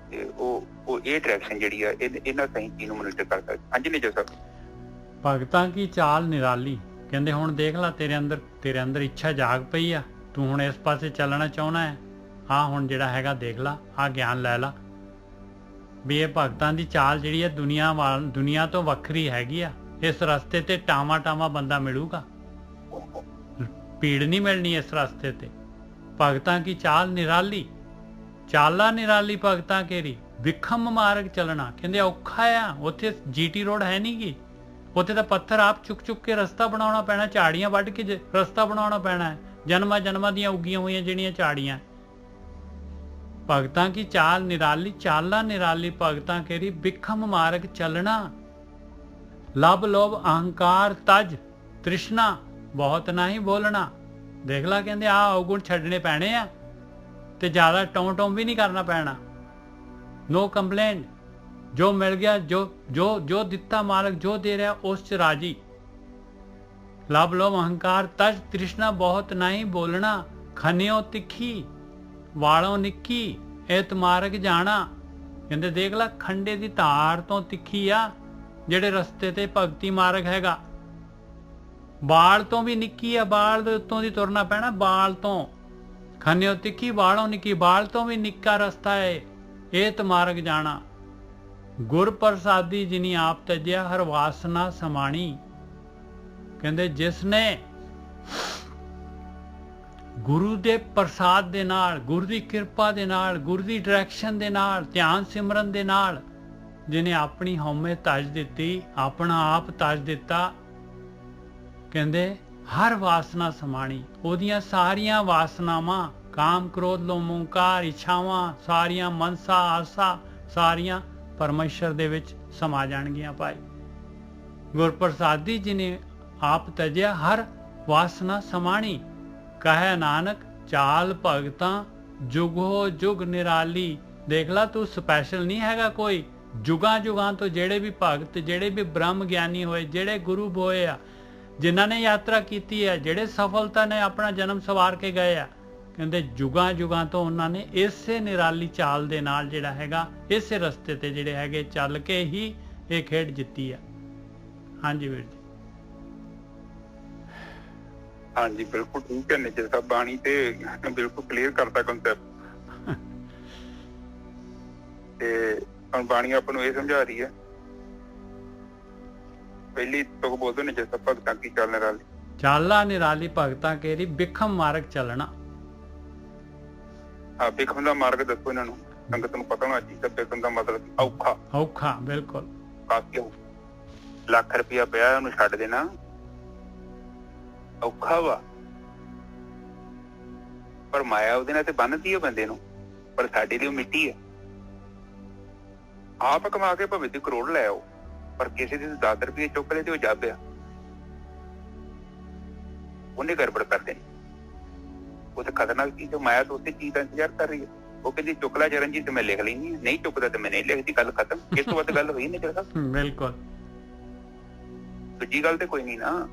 ਤੇ ਉਹ ਇਹ ਡਾਇਰੈਕਸ਼ਨ ਜਿਹੜੀ ਆ, ਇਹਨਾਂ ਸਹੀ ਚੀਜ਼ ਨੂੰ ਮੋਨੀਟਰ ਕਰ ਸਕਦਾ। ਹਾਂਜੀ ਨਿਜੋ ਸਾਹਿਬ। ਭਗਤਾਂ ਕੀ ਚਾਲ ਨਿਰਾਲੀ, ਕਹਿੰਦੇ ਹੁਣ ਦੇਖ ਲਾ ਤੇਰੇ ਅੰਦਰ ਇੱਛਾ ਜਾਗ ਪਈ ਆ, ਤੂੰ ਹੁਣ ਇਸ ਪਾਸੇ ਚੱਲਣਾ ਚਾਹੁੰਦਾ ਹੈ, ਆਹ ਹੁਣ ਜਿਹੜਾ ਹੈਗਾ ਦੇਖ ਲਾ, ਆਹ ਗਿਆਨ ਲੈ ਲਾ ਵੀ ਇਹ ਭਗਤਾਂ ਦੀ ਚਾਲ ਜਿਹੜੀ ਹੈ ਦੁਨੀਆ ਤੋਂ ਵੱਖਰੀ ਹੈਗੀ ਆ। ਇਸ ਰਸਤੇ ਤੇ ਟਾਵਾਂ ਬੰਦਾ ਮਿਲੂਗਾ, ਭੀੜ ਨਹੀਂ ਮਿਲਣੀ ਇਸ ਰਸਤੇ ਤੇ। ਭਗਤਾਂ ਕੀ ਚਾਲ ਨਿਰਾਲੀ, ਚਾਲਾ ਨਿਰਾਲੀ ਭਗਤਾਂ ਕੇਰੀ, ਵਿਖਮ ਮਾਰਗ ਚੱਲਣਾ, ਕਹਿੰਦੇ ਔਖਾ ਆ। ਉੱਥੇ GT ਰੋਡ ਹੈ ਨਹੀਂ ਗੀ, ਉੱਥੇ ਤਾਂ ਪੱਥਰ ਆਪ ਚੁੱਕ ਕੇ ਰਸਤਾ ਬਣਾਉਣਾ ਪੈਣਾ, ਝਾੜੀਆਂ ਵੱਢ ਕੇ ਰਸਤਾ ਬਣਾਉਣਾ ਪੈਣਾ ਹੈ, ਜਨਮਾਂ ਦੀਆਂ ਉੱਗੀਆਂ ਹੋਈਆਂ ਜਿਹੜੀਆਂ ਝਾੜੀਆਂ। ਭਗਤਾਂ ਕੀ ਚਾਲ ਨਿਰਾਲੀ, ਚਾਲਾ ਨਿਰਾਲੀ ਭਗਤਾਂ ਕੇਰੀ, ਵਿਖਮ ਮਾਰਗ ਚੱਲਣਾ, ਲਬ ਲੋਭ ਅਹੰਕਾਰ ਤਜ ਤ੍ਰਿਸ਼ਨਾ, ਬਹੁਤ ਨਹੀਂ ਬੋਲਣਾ। ਦੇਖ ਲਾ ਕਹਿੰਦੇ ਆਹ ਔਗੁਣ ਛੱਡਣੇ ਪੈਣੇ ਆ, ਤੇ ਜ਼ਿਆਦਾ ਟੋਂ ਵੀ ਨਹੀਂ ਕਰਨਾ ਪੈਣਾ। ਨੋ ਕੰਪਲੇਂਟ, ਜੋ ਮਿਲ ਗਿਆ, ਜੋ ਦਿੱਤਾ ਮਾਲਕ, ਜੋ ਦੇ ਰਿਹਾ ਉਸ ਚ ਰਾਜੀ। ਲਬ ਲੋਭ ਅਹੰਕਾਰ ਤਜ ਤ੍ਰਿਸ਼ਨਾ, ਬਹੁਤ ਨਹੀਂ ਬੋਲਣਾ, ਖਨਿਓ ਤਿੱਖੀ ਵਾਲੋਂ ਨਿੱਕੀ, ਇਤ ਮਾਰਗ ਜਾਣਾ। ਕਹਿੰਦੇ ਦੇਖ ਲਾ ਖੰਡੇ ਦੀ ਧਾਰ ਤੋਂ ਤਿੱਖੀ ਆ ਜਿਹੜੇ ਰਸਤੇ ਤੇ ਭਗਤੀ ਮਾਰਗ ਹੈਗਾ, ਬਾਲ ਤੋਂ ਵੀ ਨਿੱਕੀ ਆ, ਬਾਲ ਦੇ ਉੱਤੋਂ ਦੀ ਤੁਰਨਾ ਪੈਣਾ, ਬਾਲ ਤੋਂ। ਖਨਿਓ ਤਿੱਖੀ ਵਾਲੋਂ ਨਿੱਕੀ, ਬਾਲ ਤੋਂ ਵੀ ਨਿੱਕਾ ਰਸਤਾ ਹੈ, ਇਤ ਮਾਰਗ ਜਾਣਾ। ਗੁਰ ਪ੍ਰਸਾਦੀ ਜਿਨੀ ਆਪ ਤਜਿਆ, ਹਰ ਵਾਸਨਾ ਸਮਾਣੀ। ਕਹਿੰਦੇ ਜਿਸ ਨੇ ਗੁਰੂ ਦੇ ਪ੍ਰਸਾਦ ਦੇ ਨਾਲ, ਗੁਰੂ ਦੀ ਕਿਰਪਾ ਦੇ ਨਾਲ, ਗੁਰੂ ਦੀ ਡਾਇਰੈਕਸ਼ਨ ਦੇ ਨਾਲ, ਧਿਆਨ ਸਿਮਰਨ ਦੇ ਨਾਲ, ਜਿਹਨੇ ਆਪਣੀ ਹਉਮੈ ਤਜ ਦਿੱਤੀ, ਆਪਣਾ ਆਪ ਤਜ ਦਿੱਤਾ, ਕਹਿੰਦੇ ਹਰ ਵਾਸਨਾ ਸਮਾਣੀ, ਉਹਦੀਆਂ ਸਾਰੀਆਂ ਵਾਸਨਾਵਾਂ, ਕਾਮ ਕ੍ਰੋਧ ਲੋਭ ਮੋਹਕਾਰ ਇੱਛਾਵਾਂ, ਸਾਰੀਆਂ ਮਨਸਾ ਆਸਾ, ਸਾਰੀਆਂ ਪਰਮੇਸ਼ਰ ਦੇ ਵਿੱਚ ਸਮਾ ਜਾਣਗੀਆਂ। ਭਾਈ ਗੁਰਪ੍ਰਸਾਦੀ ਜੀ ਨੇ ਆਪ ਤਜਿਆ, ਹਰ ਵਾਸਨਾ ਸਮਾਣੀ। ਕਹੈ ਨਾਨਕ ਚਾਲ ਭਗਤਾਂ ਜੁਗੋ ਜੁਗ ਨਿਰਾਲੀ। ਦੇਖ ਲਾ ਤੂੰ ਸਪੈਸ਼ਲ ਨਹੀਂ ਹੈਗਾ ਕੋਈ, ਜੁਗਾਂ ਤੋਂ ਜਿਹੜੇ ਵੀ ਭਗਤ, ਜਿਹੜੇ ਵੀ ਬ੍ਰਹਮ ਗਿਆਨੀ ਹੋਏ, ਜਿਹੜੇ ਗੁਰੂ ਹੋਏ ਆ, ਜਿਨ੍ਹਾਂ ਨੇ ਯਾਤਰਾ ਕੀਤੀ ਹੈ, ਜਿਹੜੇ ਸਫਲਤਾ ਨੇ ਆਪਣਾ ਜਨਮ ਸਵਾਰ ਕੇ ਗਏ ਆ, ਕਹਿੰਦੇ ਜੁਗਾਂ ਜੁਗਾਂ ਤੋਂ ਉਹਨਾਂ ਨੇ ਇਸੇ ਨਿਰਾਲੀ ਚਾਲ ਦੇ ਨਾਲ ਜਿਹੜਾ ਹੈਗਾ ਇਸੇ ਰਸਤੇ ਤੇ ਜਿਹੜੇ ਹੈਗੇ ਚੱਲ ਕੇ ਹੀ ਇਹ ਖੇਡ ਜਿੱਤੀ ਆ। ਹਾਂਜੀ ਵੀਰ ਜੀ। ਹਾਂਜੀ ਬਿਲਕੁਲ ਠੀਕ ਹੈ ਨਿੱਜਰ ਸਾਹਿਬ, ਬਾਣੀ ਤੇ ਬਿਲਕੁਲ ਕਲੀਅਰ ਕਰਤਾ ਕੰਸੈਪਟ। ਤੇ ਹੁਣ ਬਾਣੀ ਆਪਾਂ ਨੂੰ ਇਹ ਸਮਝਾ ਰਹੀ ਹੈ, ਪਹਿਲੀ ਤੁਕ ਬੋਲਦੇ ਨਿੱਜਰ ਸਾਹਿਬ, ਭਗਤਾਂ ਕੀ ਚੱਲ ਨਿਰਾਲੀ ਚਾਲਾ ਨਿਰਾਲੀ ਭਗਤਾਂ ਕੇਰੀ ਬਿਖਮ ਮਾਰਗ ਚੱਲਣਾ। ਹਾਂ, ਬਿਖਮ ਦਾ ਮਾਰਗ ਦੱਸੋ ਇਹਨਾਂ ਨੂੰ, ਸੰਗਤ ਨੂੰ ਪਤਾ ਹੋਣਾ ਚਾਹੀਦਾ। ਬਿਖਮ ਦਾ ਮਤਲਬ ਔਖਾ, ਔਖਾ, ਬਿਲਕੁਲ। ਕਾਕਿਓ ਲੱਖ ਰੁਪਇਆ ਪਿਆ ਉਹਨੂੰ ਛੱਡ ਦੇਣਾ ਔਖਾ ਵਾ, ਪਰ ਮਾਇਆ ਉਹਦੇ ਨਾਲ ਤੇ ਬੰਨਦੀ ਹੈ ਬੰਦੇ ਨੂੰ, ਪਰ ਸਾਡੇ ਲਈ ਉਹ ਮਿੱਟੀ ਹੈ। ਆਪ ਕਮਾ ਕੇ ਭਾਵੇਂ ਦੀ ਕਰੋੜ ਲੈ ਆਓ, ਪਰ ਕਿਸੇ ਦੇ 10 ਰੁਪਏ ਚੁੱਕ ਲਏ ਤੇ ਉਹ ਜਾਬਿਆ, ਉਹਨੇ ਗੜਬੜ ਕਰ ਦੇਣੀ। ਉਹ ਤਾਂ ਖਤਰਨਾਕ ਚੀਜ਼ ਹੈ। ਮਾਇਆ ਤਾਂ ਉਸੇ ਚੀਜ਼ ਦਾ ਇੰਤਜ਼ਾਰ ਕਰ ਰਹੀ ਹੈ। ਉਹ ਕਹਿੰਦੀ ਚੁੱਕ ਲੈ ਚਰਨਜੀਤ, ਮੈਂ ਲਿਖ ਲੈਂਦੀ, ਨਹੀਂ ਚੁੱਕਦਾ ਤੇ ਮੈਂ ਨਹੀਂ ਲਿਖਦੀ, ਗੱਲ ਖਤਮ। ਇਸ ਤੋਂ ਵੱਧ ਗੱਲ ਹੋਈ ਨਹੀਂ ਕਰਦਾ। ਬਿਲਕੁਲ। ਦੂਜੀ ਗੱਲ ਤੇ ਕੋਈ ਨਹੀਂ ਨਾ।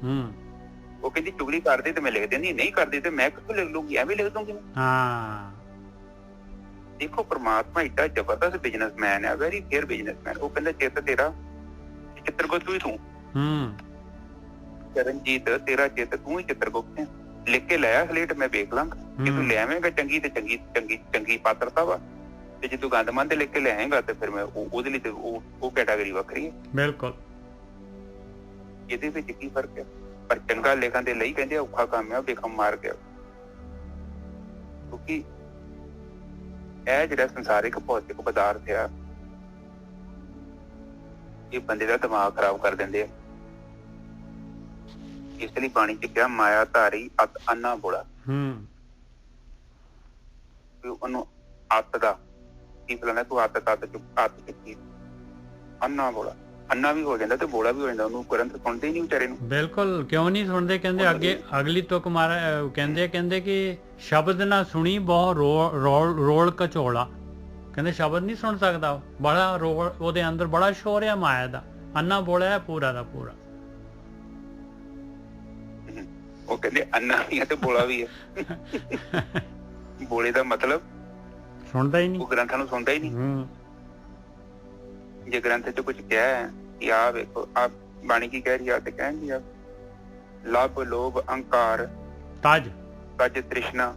ਉਹ ਕਹਿੰਦੀ ਚੁਗਲੀ ਕਰਦੇ ਤੇ ਮੈਂ ਲਿਖ ਦਿੰਦੀ, ਨਹੀਂ ਕਰਦੀ ਤੇ ਮੈਂ ਕਿੱਥੋਂ ਲਿਖ ਲੂੰਗੀ, ਐਵੇਂ ਲਿਖ ਦੂੰਗੀ ਮੈਂ। ਹਾਂ, ਦੇਖੋ ਪਰਮਾਤਮਾ ਏਡਾ ਜ਼ਬਰਦਸਤ ਬਿਜ਼ਨਸਮੈਨ ਹੈ, ਵੈਰੀ ਫੇਅਰ ਬਿਜ਼ਨਸਮੈਨ। ਉਹ ਕਹਿੰਦਾ ਚਿੱਤ ਤੇਰਾ ਚਿੱਤਰਗੁਪਤ ਵੀ ਤੂੰ, ਚਰਨਜੀਤ ਤੇਰਾ ਚਿੱਤ ਤੂੰ ਹੀ ਚਿੱਤਰਗੁਪਤ ਹੈ। ਲਿਖ ਕੇ ਲਿਆ ਸਲੇਟ, ਮੈਂ ਵੇਖ ਲਾਂਗਾ। ਜੇ ਤੂੰ ਲਿਆਵੇਂਗਾ ਚੰਗੀ ਤੇ ਚੰਗੀ ਚੰਗੀ ਚੰਗੀ ਪਾਤਰਤਾ ਵਾ, ਤੇ ਜੇ ਤੂੰ ਗੰਦਮੰਦ ਲਿਖ ਕੇ ਲਿਆਏਗਾ ਤੇ ਫਿਰ ਮੈਂ ਉਹਦੇ ਲਈ ਤੇ ਉਹ ਕੈਟਾਗਰੀ ਵੱਖਰੀ ਹੈ। ਬਿਲਕੁਲ। ਇਹਦੇ ਵਿੱਚ ਕੀ ਫਰਕ ਹੈ? ਪਰ ਚੰਗਾ ਲਿਖਣ ਦੇ ਲਈ ਕਹਿੰਦੇ ਔਖਾ ਕੰਮ ਹੈ, ਬਿਖਮ ਮਾਰ ਗਿਆ। ਕਿਉਂਕਿ ਇਹ ਜਿਹੜਾ ਸੰਸਾਰਿਕ ਭੌਤਿਕ ਪਦਾਰਥ ਆ, ਇਹ ਬੰਦੇ ਦਾ ਦਿਮਾਗ ਖਰਾਬ ਕਰ ਦਿੰਦੇ ਆ। ਇਸ ਲਈ ਬਾਣੀ ਚ ਕਿਹਾ ਮਾਇਆ ਧਾਰੀ ਅਤ ਅੰਨਾ ਬੋਲਾ। ਉਹਨੂੰ ਅੱਤ ਦਾ ਕੀ ਪਲਾਣਾ, ਤੂੰ ਅੱਤ ਚੁੱਕੀ ਅੰਨਾ ਬੋਲਾ। ਅੰਨਾ ਵੀ ਹੋ ਜਾਂਦਾ ਤੇ ਬੋਲਾ ਵੀ ਹੋ ਜਾਂਦਾ। ਉਹਨੂੰ ਗ੍ਰੰਥ ਸੁਣਦੇ ਹੀ ਨਹੀਂ ਵਿਚਾਰੇ ਨੂੰ। ਬਿਲਕੁਲ, ਕਿਉਂ ਨਹੀਂ ਸੁਣਦੇ? ਕਹਿੰਦੇ ਅੱਗੇ ਅਗਲੀ ਤੁਕ ਮਾਰ ਕਹਿੰਦੇ ਕਿ ਸ਼ਬਦ ਨਾ ਸੁਣੀ ਬਹੁ ਰੋਲ ਕਚੋਲਾ। ਕਹਿੰਦੇ ਸ਼ਬਦ ਨਹੀਂ ਸੁਣ ਸਕਦਾ, ਬੜਾ ਰੋਲ ਉਹਦੇ ਅੰਦਰ ਬੜਾ ਸ਼ੋਰ ਆ ਮਾਇਆ ਦਾ। ਅੰਨਾ ਬੋਲਾ ਪੂਰਾ ਦਾ ਪੂਰਾ। ਉਹ ਕਹਿੰਦੇ ਅੰਨਾ ਵੀ ਹੈ ਤੇ ਬੋਲਾ ਵੀ ਹੈ। ਬੋਲੇ ਦਾ ਮਤਲਬ ਸੁਣਦਾ ਹੀ ਨਹੀਂ, ਉਹ ਗ੍ਰੰਥਾਂ ਨੂੰ ਸੁਣਦਾ ਹੀ ਨਹੀਂ। ਜੇ ਗ੍ਰੰਥ ਚ ਕੁਝ ਕਿਹਾ ਹੈ ਕਿ ਆ ਵੇਖੋ, ਆ ਬਾਣੀ ਕੀ ਕਹਿ ਰਹੀ ਆ, ਤੇ ਕਹਿੰਦੀ ਆ ਲੱਭ ਲੋਭ ਅਹੰਕਾਰ ਤਜ ਤ੍ਰਿਸ਼ਨਾ।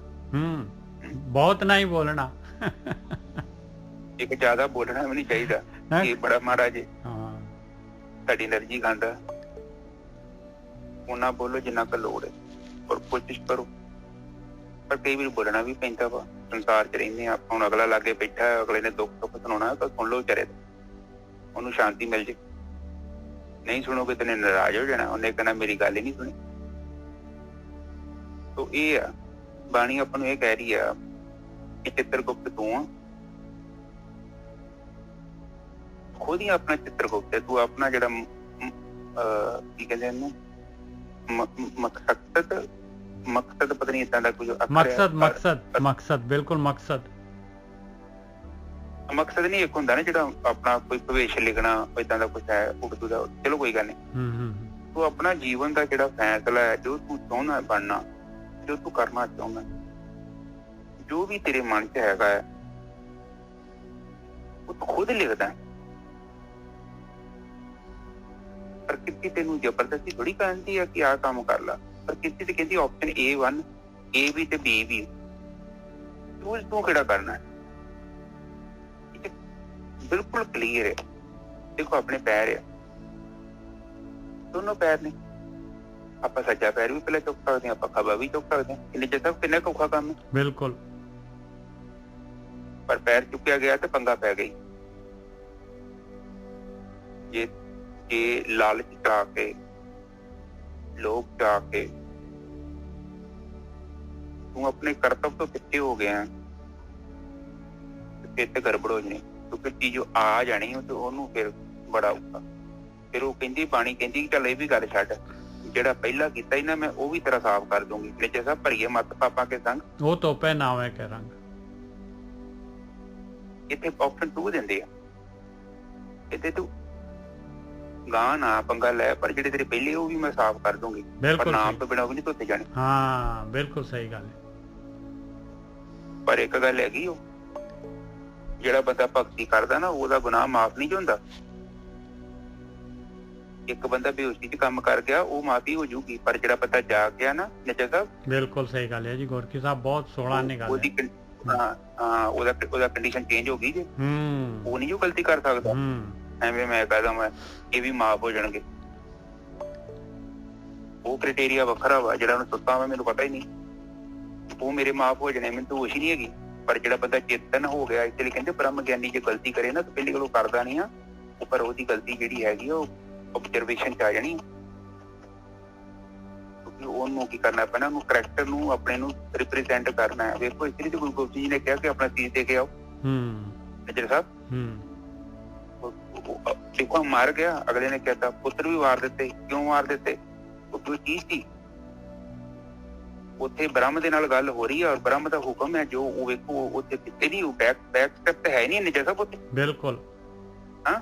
ਬਹੁਤ ਨਹੀਂ ਬੋਲਣਾ। ਇੱਕ ਜ਼ਿਆਦਾ ਬੋਲਣਾ ਵੀ ਨਹੀਂ ਚਾਹੀਦਾ, ਇਹ ਬੜਾ ਮਾੜਾ ਜੇ। ਸਾਡੀ એનર્ਜੀ ਖਾਂਦਾ। ਉਹਨਾਂ ਬੋਲੋ ਜਿੰਨਾ ਕੁ ਲੋੜ ਹੈ, ਔਰ ਕੋਸ਼ਿਸ਼ ਕਰੋ। ਪਰ ਕਈ ਵਾਰ ਬੋਲਣਾ ਵੀ ਪੈਂਦਾ ਵਾ। ਸੰਸਾਰ ਚ ਰਹਿੰਦੇ ਆ, ਹੁਣ ਅਗਲਾ ਲਾਗੇ ਬੈਠਾ, ਅਗਲੇ ਨੇ ਦੁੱਖ ਸੁੱਖ ਸੁਣਾਉਣਾ ਤਾਂ ਸੁਣ ਲਓ ਵਿਚਾਰੇ, ਉਹਨੂੰ ਸ਼ਾਂਤੀ ਮਿਲ ਜੇ। ਨਹੀਂ ਸੁਣੋਗੇ ਤੇ ਨਾਰਾਜ਼ ਹੋ ਜਾਣਾ, ਉਹਨੇ ਕਹਿਣਾ ਮੇਰੀ ਗੱਲ ਹੀ ਨਹੀਂ ਸੁਣੀ। ਤੋ ਇਹ ਆ ਬਾਣੀ ਆਪਾਂ ਨੂੰ ਇਹ ਕਹਿ ਰਹੀ ਆ ਕਿ ਚਿੱਤਰਗੁਪਤ ਤੂੰ ਆ, ਖੁਦ ਹੀ ਆਪਣਾ ਚਿੱਤਰਗੁਪਤ ਹੈ ਤੂੰ। ਆਪਣਾ ਜਿਹੜਾ ਕੀ ਕਹਿੰਦੇ ਇਹਨੂੰ ਮਕਸਦ ਪਤਾ ਨਹੀਂ ਏਦਾਂ ਦਾ ਕੁਝ ਮਕਸਦ ਬਿਲਕੁਲ ਮਕਸਦ ਨਹੀਂ ਇੱਕ ਹੁੰਦਾ ਨਾ ਜਿਹੜਾ ਆਪਣਾ ਕੋਈ ਭਵਿੱਖ ਲਿਖਣਾ, ਏਦਾਂ ਦਾ ਕੁਛ ਹੈ ਉਰਦੂ ਦਾ। ਚਲੋ ਕੋਈ ਗੱਲ ਨਹੀਂ। ਤੂੰ ਆਪਣਾ ਜੀਵਨ ਦਾ ਜਿਹੜਾ ਫੈਸਲਾ ਹੈ, ਜੋ ਤੂੰ ਚਾਹੁੰਦਾ ਬਣਨਾ, ਜੋ ਤੂੰ ਕਰਨਾ ਚਾਹੁੰਦਾ, ਜੋ ਵੀ ਤੇਰੇ ਮਨ ਚ ਹੈਗਾ ਹੈ, ਉਹ ਤੂੰ ਖੁਦ ਲਿਖਦਾ। ਪ੍ਰਕਿਰਤੀ ਤੈਨੂੰ ਜ਼ਬਰਦਸਤੀ ਥੋੜੀ ਕਹਿੰਦੀ ਆ ਕਿ ਆਹ ਕੰਮ ਕਰ ਲਾ। ਪ੍ਰਕਿਰਤੀ ਤੇ ਕਹਿੰਦੀ ਆਪਸ਼ਨ A1 A ਵੀ ਤੇ B ਵੀ, ਤੂੰ ਕਿਹੜਾ ਕਰਨਾ ਹੈ। ਬਿਲਕੁਲ ਕਲੀਅਰ ਹੈ। ਦੇਖੋ ਆਪਣੇ ਪੈਰ ਆ, ਦੋਨੋਂ ਪੈਰ ਨੇ। ਆਪਾਂ ਸੱਜਾ ਪੈਰ ਵੀ ਪਹਿਲਾਂ ਚੁੱਕ ਸਕਦੇ ਹਾਂ, ਆਪਾਂ ਖੱਬਾ ਵੀ ਚੁੱਕ ਸਕਦੇ ਹਾਂ। ਕਿੰਨੇ ਸਭ ਕਿੰਨਾ ਔਖਾ ਕੰਮ ਹੈ। ਬਿਲਕੁਲ। ਪਰ ਪੈਰ ਚੁੱਕਿਆ ਗਿਆ ਤੇ ਪੰਗਾ ਪੈ ਗਈ। ਜੇ ਲਾਲਚ ਚ ਆ ਕੇ, ਲੋਭ ਚ ਆ ਕੇ ਤੂੰ ਆਪਣੇ ਕਰਤੱਵ ਤੋਂ ਪਿੱਛੇ ਹੋ ਗਿਆ, ਫਿਰ ਤੇ ਗੜਬੜ ਹੋ ਜਾਣੀ। ਕਿਉਂਕਿ ਚੀਜ਼ ਆ ਜਾਣੀ ਤੇ ਉਹਨੂੰ ਫਿਰ ਬੜਾ ਔਖਾ। ਫਿਰ ਉਹ ਕਹਿੰਦੀ ਬਾਣੀ ਕਹਿੰਦੀ ਚੱਲ ਇਹ ਵੀ ਗੱਲ ਛੱਡ, ਜਿਹੜਾ ਪਹਿਲਾਂ ਕੀਤਾ ਹੀ ਨਾ ਮੈਂ ਉਹ ਵੀ ਤੇਰਾ ਸਾਫ਼ ਕਰ ਦੂੰਗੀ। ਨਿੱਜੇ ਸਾਹਿਬ ਭਰੀਏ ਮੱਤ ਪਾਪਾ ਕੇ ਸੰਗ ਉਹ ਤੋਪੇ ਨਾ ਹੋਏ ਕੇ ਰੰਗ। ਇੱਥੇ ਆਪਸ਼ਨ 2 ਦਿੰਦੇ ਆ। ਇੱਥੇ ਤੂੰ ਗਾਂ ਨਾ ਪੰਗਾ ਲੈ, ਪਰ ਜਿਹੜੇ ਤੇਰੇ ਪਹਿਲੇ ਉਹ ਵੀ ਮੈਂ ਸਾਫ਼ ਕਰ ਦੂੰਗੀ। ਪਰ ਨਾਮ ਤੋਂ ਬਿਨਾਂ ਉਹ ਵੀ ਨਹੀਂ ਧੋਤੇ ਜਾਣੇ। ਹਾਂ ਬਿਲਕੁਲ ਸਹੀ ਗੱਲ ਹੈ। ਪਰ ਇੱਕ ਗੱਲ ਹੈਗੀ, ਉਹ ਜਿਹੜਾ ਬੰਦਾ ਭਗਤੀ ਕਰਦਾ ਨਾ ਉਹਦਾ ਗੁਨਾਹ ਮਾਫ ਨਹੀਂ ਹੁੰਦਾ। ਇੱਕ ਬੰਦਾ ਬੇਹੋਸ਼ੀ ਚ ਕੰਮ ਕਰ ਗਿਆ ਉਹ ਮਾਫੀ ਹੋ ਜੂਗੀ, ਪਰ ਜਿਹੜਾ ਬੰਦਾ ਜਾਗ ਗਿਆ ਨਾ ਨਿੱਜਰ ਸਾਹਿਬ। ਬਿਲਕੁਲ ਸਹੀ ਗੱਲ ਹੈ ਜੀ ਗੋਰਖੀ ਸਾਹਿਬ, ਬਹੁਤ ਸੋਹਣਾ ਨੇ ਗੱਲ ਹੈ। ਹਾਂ ਉਹਦਾ ਕੰਡੀਸ਼ਨ ਚੇਂਜ ਹੋ ਗਈ ਜੇ, ਉਹ ਨਹੀਂ ਜੋ ਗਲਤੀ ਕਰ ਸਕਦਾ। ਐਵੇਂ ਮੈਂ ਕਹਦਾ ਮੈਂ ਇਹ ਵੀ ਮਾਫ ਹੋ ਜਾਣਗੇ। ਉਹ ਕ੍ਰਾਈਟੇਰੀਆ ਵੱਖਰਾ ਵਾ, ਜਿਹੜਾ ਉਹਨੂੰ ਸੁੱਤਾ ਵਾ ਮੈਨੂੰ ਪਤਾ ਹੀ ਨਹੀਂ, ਉਹ ਮੇਰੇ ਮਾਫ ਹੋ ਜਾਣੇ, ਮੈਨੂੰ ਤਾਂ ਹੋਸ਼ ਹੀ ਨਹੀਂ ਹੈਗੀ। ਪਰ ਜਿਹੜਾ ਬੰਦਾ ਚੇਤਨ ਹੋ ਗਿਆ, ਇਸ ਲਈ ਕਹਿੰਦੇ ਬ੍ਰਹਮ ਗਿਆਨੀ ਜੇ ਗਲਤੀ ਕਰੇ ਨਾ ਤਾਂ ਪਹਿਲੀ ਗੱਲ ਉਹ ਕਰਦਾ ਨਹੀਂ ਆ, ਪਰ ਉਹਦੀ ਗਲਤੀ ਜਿਹੜੀ ਹੈਗੀ ਉਹ ਆਬਜ਼ਰਵੇਸ਼ਨ ਚ ਆ ਜਾਣੀ। ਕਿਉਂਕਿ ਉਹਨੂੰ ਕੀ ਕਰਨਾ ਪੈਣਾ, ਉਹਨੂੰ ਕਰੈਕਟਰ ਨੂੰ ਆਪਣੇ ਨੂੰ ਰਿਪਰੈਜ਼ੈਂਟ ਕਰਨਾ ਹੈ। ਵੇਖੋ ਇਸ ਲਈ ਗੁਰੂ ਗੋਬਿੰਦ ਜੀ ਨੇ ਕਿਹਾ ਕਿ ਆਪਣਾ ਸੀਸ ਦੇ ਕੇ ਆਓ। ਨਿੱਜਰ ਸਾਹਿਬ ਦੇਖੋ ਮਾਰ ਗਿਆ, ਅਗਲੇ ਨੇ ਕਹਿਤਾ ਪੁੱਤਰ ਵੀ ਵਾਰ ਦਿੱਤੇ। ਕਿਉਂ ਵਾਰ ਦਿੱਤੇ? ਕਿਉਂਕਿ ਉਹ ਚੀਜ਼ ਸੀ ਉੱਥੇ ਬ੍ਰਹਮ ਦੇ ਨਾਲ ਗੱਲ ਹੋ ਰਹੀ ਹੈ, ਔਰ ਬ੍ਰਹਮ ਦਾ ਹੁਕਮ ਹੈ ਜੋ ਉਹ ਵੇਖੋ ਉੱਥੇ ਕਿਤੇ ਨਹੀਂ, ਬੈਕ ਸਟੈਪ ਤੇ ਹੈ ਨਹੀਂ ਨਿੱਜਰ ਸਾਹਿਬ ਉੱਥੇ। ਬਿਲਕੁਲ ਹਾਂ।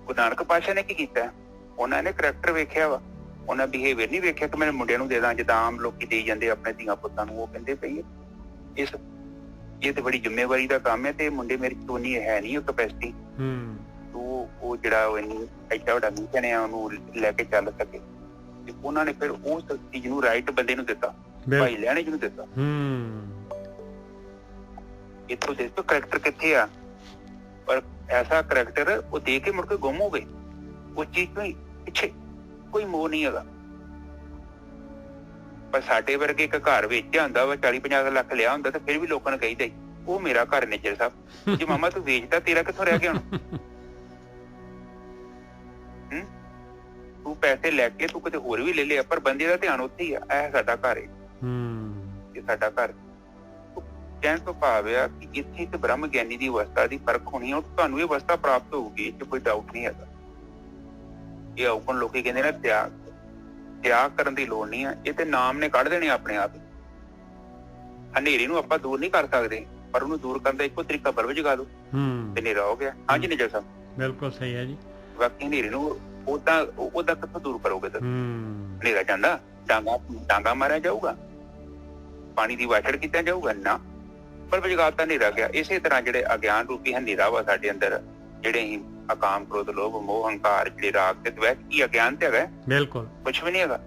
ਗੁਰੂ ਨਾਨਕ ਪਾਤਸ਼ਾਹ ਨੇ ਕੀ ਕੀਤਾ, ਉਹਨਾਂ ਨੇ ਕਰੈਕਟਰ ਵੇਖਿਆ ਵਾ, ਉਹਨਾਂ ਬਿਹੇਵੀਅਰ ਨਹੀਂ ਵੇਖਿਆ ਕਿ ਮੈਂ ਮੁੰਡਿਆਂ ਨੂੰ ਦੇ ਦਾਂ ਜਿੱਦਾਂ ਆਮ ਲੋਕੀ ਦੇਈ ਜਾਂਦੇ ਆਪਣੇ ਧੀਆਂ ਪੁੱਤਾਂ ਨੂੰ। ਉਹ ਕਹਿੰਦੇ ਪਈ ਇਹ ਤੇ ਬੜੀ ਜ਼ਿੰਮੇਵਾਰੀ ਦਾ ਕੰਮ ਹੈ ਤੇ ਮੁੰਡੇ ਮੇਰੀ ਚੋਨੀ ਹੈ ਨਹੀਂ ਉਹ ਕਪੈਸਿਟੀ, ਉਹ ਜਿਹੜਾ ਐਡਾ ਵੱਡਾ ਮਿਸ਼ਨ ਹੈ ਉਹਨੂੰ ਲੈ ਕੇ ਚੱਲ ਸਕੇ। ਤੇ ਉਹਨਾਂ ਨੇ ਫਿਰ ਉਸ ਚੀਜ਼ ਨੂੰ ਰਾਈਟ ਬੰਦੇ ਨੂੰ ਦਿੱਤਾ, ਭਾਈ ਲਹਿਣੇ ਜੀ ਨੂੰ ਦਿੱਤਾ। ਇੱਥੋਂ ਦੇਖੋ ਕਰੈਕਟਰ ਕਿੱਥੇ ਆ, ਪਰ ਐਸਾ ਕਰੈਕਟਰ ਉਹ ਦੇ ਕੇ ਮੁੜ ਕੇ ਗੁੰਮ ਹੋ ਗਏ। ਉਸ ਚੀਜ਼ ਤੋਂ ਪਿੱਛੇ ਕੋਈ ਮੋਹ ਨਹੀਂ ਹੈਗਾ। ਪਰ ਸਾਡੇ ਵਰਗੇ ਇੱਕ ਘਰ ਵੇਚਿਆ ਹੁੰਦਾ ਵਾ, 40-50 ਲੱਖ ਲਿਆ ਹੁੰਦਾ ਤੇ ਫਿਰ ਵੀ ਲੋਕਾਂ ਨੂੰ ਕਹੀਦਾ ਉਹ ਮੇਰਾ ਘਰ ਨਿੱਜਰ ਸਾਹਿਬ। ਜੇ ਮਾਮਾ ਤੂੰ ਵੇਚਦਾ ਤੇਰਾ ਕਿੱਥੋਂ ਰਹਿ ਗਿਆ ਹੁਣ? ਤੂੰ ਪੈਸੇ ਲੈ ਕੇ ਤੂੰ ਕਿਤੇ ਹੋਰ ਵੀ ਲੈ ਲਿਆ, ਪਰ ਬੰਦੇ ਦਾ ਧਿਆਨ ਉੱਥੇ ਹੀ ਆ, ਇਹ ਸਾਡਾ ਘਰ ਹੈ, ਇਹ ਸਾਡਾ ਘਰ। ਕਹਿਣ ਤੋਂ ਭਾਵ ਆ ਕਿ ਇੱਥੇ ਤੇ ਬ੍ਰਹਮ ਗਿਆਨੀ ਦੀ ਅਵਸਥਾ ਦੀ ਫਰਕ ਹੋਣੀ ਹੈ, ਤੁਹਾਨੂੰ ਇਹ ਅਵਸਥਾ ਪ੍ਰਾਪਤ ਹੋਊਗੀ, ਇਹ 'ਚ ਕੋਈ ਡਾਊਟ ਨਹੀਂ ਹੈਗਾ। ਇਹ ਔਗਣ ਲੋਕੀ ਕਹਿੰਦੇ ਨੇ ਤਿਆਗ ਕਰਨ ਦੀ ਲੋੜ ਨਹੀਂ ਆ, ਇਹ ਤੇ ਨਾਮ ਨੇ ਕੱਢ ਦੇਣੇ ਆਪਣੇ ਆਪ ਹੀ। ਹਨੇਰੇ ਨੂੰ ਆਪਾਂ ਦੂਰ ਨਹੀਂ ਕਰ ਸਕਦੇ, ਪਰ ਉਹਨੂੰ ਦੂਰ ਕਰਨ ਦਾ ਇੱਕੋ ਤਰੀਕਾ ਬਲਬ ਜਗਾ ਦੋ ਤੇ ਹਨੇਰਾ ਹੋ ਗਿਆ। ਹਾਂਜੀ ਨਿੱਜਰ ਸਾਹਿਬ ਬਿਲਕੁਲ ਸਹੀ ਹੈ ਜੀ। ਬਾਕੀ ਹਨੇਰੇ ਨੂੰ ਉਹਦਾ ਕਿੱਥੋਂ ਦੂਰ ਕਰੋਗੇ? ਹਨੇਰਾ ਜਾਂਦਾ ਡਾਂਗਾ ਮਾਰਿਆ ਜਾਊਗਾ, ਪਾਣੀ ਦੀ ਵਾਛੜ ਕੀਤਾ ਜਾਊਗਾ ਨਾ, ਬਲਬ ਜਗਾਤਾ ਹਨੇਰਾ ਗਿਆ। ਇਸੇ ਤਰ੍ਹਾਂ ਜਿਹੜੇ ਅਗਿਆਨ ਰੂਪੀ ਹਨੇਰਾ ਵਾ ਸਾਡੇ ਅੰਦਰ, ਜਿਹੜੇ ਹੀ ਅਕਾਮ ਕ੍ਰੋਧ ਲੋਭ ਮੋਹ ਹੰਕਾਰ ਜਿਹੜੇ ਰਾਗ ਤੇ ਦਵੈਤ ਕੀ ਅਗਿਆਨ ਤੇ ਹੈਗਾ, ਬਿਲਕੁਲ ਕੁਛ ਵੀ ਨਹੀਂ ਹੈਗਾ।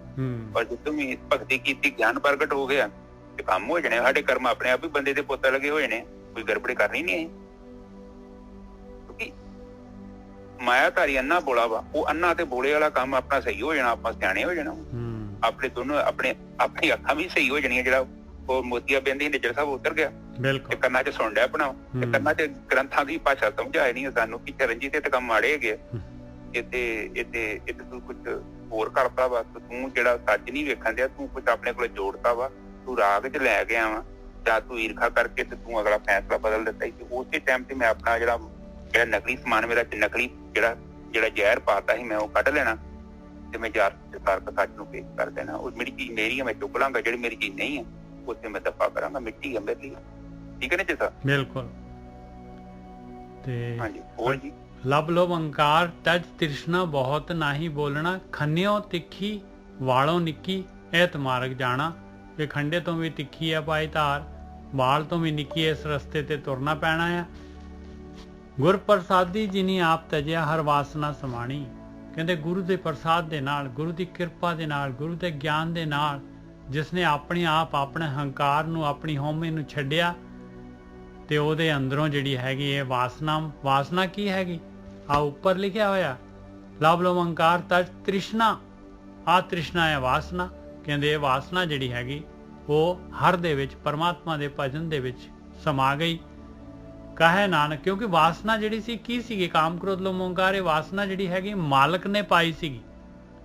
ਪਰ ਜਦੋਂ ਵੀ ਭਗਤੀ ਕੀਤੀ, ਗਿਆਨ ਪ੍ਰਗਟ ਹੋ ਗਿਆ ਤੇ ਕੰਮ ਹੋ ਜਾਣੇ। ਸਾਡੇ ਕਰਮ ਆਪਣੇ ਆਪ ਹੀ ਬੰਦੇ ਦੇ ਪੁੱਤ ਲੱਗੇ ਹੋ ਜਾਣੇ, ਕੋਈ ਗੜਬੜੀ ਕਰਨੀ ਨਹੀਂ ਹੈ। ਕਿਉਂਕਿ ਮਾਇਆਧਾਰੀ ਅੰਨਾ ਬੋਲਾ ਵਾ, ਉਹ ਅੰਨਾ ਤੇ ਬੋਲੇ ਵਾਲਾ ਕੰਮ ਆਪਣਾ ਸਹੀ ਹੋ ਜਾਣਾ, ਆਪਾਂ ਸਿਆਣੇ ਹੋ ਜਾਣਾ, ਆਪਣੇ ਦੋਨੋਂ ਆਪਣੀ ਅੱਖਾਂ ਵੀ ਸਹੀ ਹੋ ਜਾਣੀਆਂ। ਜਿਹੜਾ ਉਹ ਮੋਤੀਆ ਬਿੰਦ ਨਿੱਜਰ ਸਾਹਿਬ ਉਤਰ ਗਿਆ ਤੇ ਕੰਨਾਂ 'ਚ ਸੁਣ ਡਿਆ ਆਪਣਾ, ਤੇ ਕੰਨਾਂ 'ਚ ਗ੍ਰੰਥਾਂ ਦੀ ਭਾਸ਼ਾ ਸਮਝਾਏ ਨਹੀਂ ਸਾਨੂੰ ਕਿ ਚਰਨਜੀਤ ਤੇ ਕੰਮ ਮਾੜੇ ਹੈਗੇ, ਇੱਥੇ ਤੂੰ ਕੁਛ ਹੋਰ ਕਰਦਾ ਵਾ, ਤੂੰ ਜਿਹੜਾ ਸੱਚ ਨਹੀਂ ਵੇਖਣ ਡਿਆ, ਤੂੰ ਕੁਛ ਆਪਣੇ ਕੋਲ ਜੋੜਤਾ ਵਾ, ਤੂੰ ਰਾਗ 'ਚ ਲੈ ਗਿਆ ਵਾ, ਜਾਂ ਤੂੰ ਈਰਖਾ ਕਰਕੇ ਤੇ ਤੂੰ ਅਗਲਾ ਫੈਸਲਾ ਬਦਲ ਦਿੱਤਾ। ਤੇ ਉਸੇ ਟਾਈਮ ਤੇ ਮੈਂ ਆਪਣਾ ਜਿਹੜਾ ਨਕਲੀ ਸਮਾਨ ਮੇਰਾ ਨਕਲੀ ਜਿਹੜਾ ਜ਼ਹਿਰ ਪਾਤਾ ਸੀ, ਮੈਂ ਉਹ ਕੱਢ ਲੈਣਾ ਤੇ ਮੈਂ ਸੱਚ ਨੂੰ ਪੇਸ਼ ਕਰ ਦੇਣਾ। ਉਹ ਮੇਰੀ ਚੀਜ਼ ਮੇਰੀ ਹੈ, ਮੈਂ ਚੁੱਕ ਲਾਂਗਾ, ਜਿਹੜੀ ਮੇਰੀ ਚੀਜ਼ ਨਹੀਂ ਹੈ ਉੱਥੇ ਮੈਂ ਦਫਾ ਕਰਾਂਗਾ, ਮਿੱਟੀ ਹੈ ਮੇਰੇ ਲਈ। ਠੀਕ ਹੈ ਨਾ ਜੀ ਸਾਹਿਬ? ਬਿਲਕੁਲ। ਤੇ ਹਾਂਜੀ ਹੋਰ ਜੀ। ਲਬ ਲੋਭ ਅੰਕਾਰ ਤਜ ਤ੍ਰਿਸ਼ਨਾ ਬਹੁਤ ਨਾਹੀ ਬੋਲਣਾ, ਖੰਨਿਓ ਤਿੱਖੀ ਵਾਲੋਂ ਨਿੱਕੀ ਐਤ ਮਾਰਗ ਜਾਣਾ। ਇਹ ਖੰਡੇ ਤੋਂ ਵੀ ਤਿੱਖੀ ਆ ਭਾਈ ਧਾਰ, ਵਾਲ ਤੋਂ ਵੀ ਨਿੱਕੀ, ਇਸ ਰਸਤੇ ਤੇ ਤੁਰਨਾ ਪੈਣਾ ਆ। ਗੁਰ ਪ੍ਰਸਾਦੀ ਜਿਨੀ ਆਪ ਤਜਿਆ ਹਰ ਵਾਸਨਾ ਸਮਾਣੀ। ਕਹਿੰਦੇ ਗੁਰੂ ਦੇ ਪ੍ਰਸਾਦ ਦੇ ਨਾਲ, ਗੁਰੂ ਦੀ ਕਿਰਪਾ ਦੇ ਨਾਲ, ਗੁਰੂ ਦੇ ਗਿਆਨ ਦੇ ਨਾਲ ਜਿਸਨੇ ਆਪਣੇ ਆਪ ਆਪਣੇ ਹੰਕਾਰ ਨੂੰ, ਆਪਣੀ ਹਉਮੈ ਨੂੰ ਛੱਡਿਆ ਤੇ ਉਹਦੇ ਅੰਦਰੋਂ ਜਿਹੜੀ ਹੈਗੀ ਇਹ ਵਾਸਨਾ ਕੀ ਹੈਗੀ ਆ ਉੱਪਰ ਲਿਖਿਆ ਹੋਇਆ, ਲਬ ਲੋਭ ਅੰਕਾਰ ਤਜ ਤ੍ਰਿਸ਼ਨਾ। ਆ ਤ੍ਰਿਸ਼ਨਾ ਹੈ ਵਾਸਨਾ। ਕਹਿੰਦੇ ਇਹ ਵਾਸਨਾ ਜਿਹੜੀ ਹੈਗੀ ਉਹ ਹਰ ਦੇ ਵਿੱਚ, ਪਰਮਾਤਮਾ ਦੇ ਭਜਨ ਦੇ ਵਿੱਚ ਸਮਾ ਗਈ। ਕਹੇ ਨਾਨਕ, ਕਿਉਂਕਿ ਵਾਸਨਾ ਜਿਹੜੀ ਸੀ ਕੀ ਸੀਗੀ, ਕਾਮ ਕ੍ਰੋਧ ਲੋਭ ਮੋਹ ਹੰਕਾਰ, ਇਹ ਵਾਸਨਾ ਜਿਹੜੀ ਹੈਗੀ ਮਾਲਕ ਨੇ ਪਾਈ ਸੀਗੀ,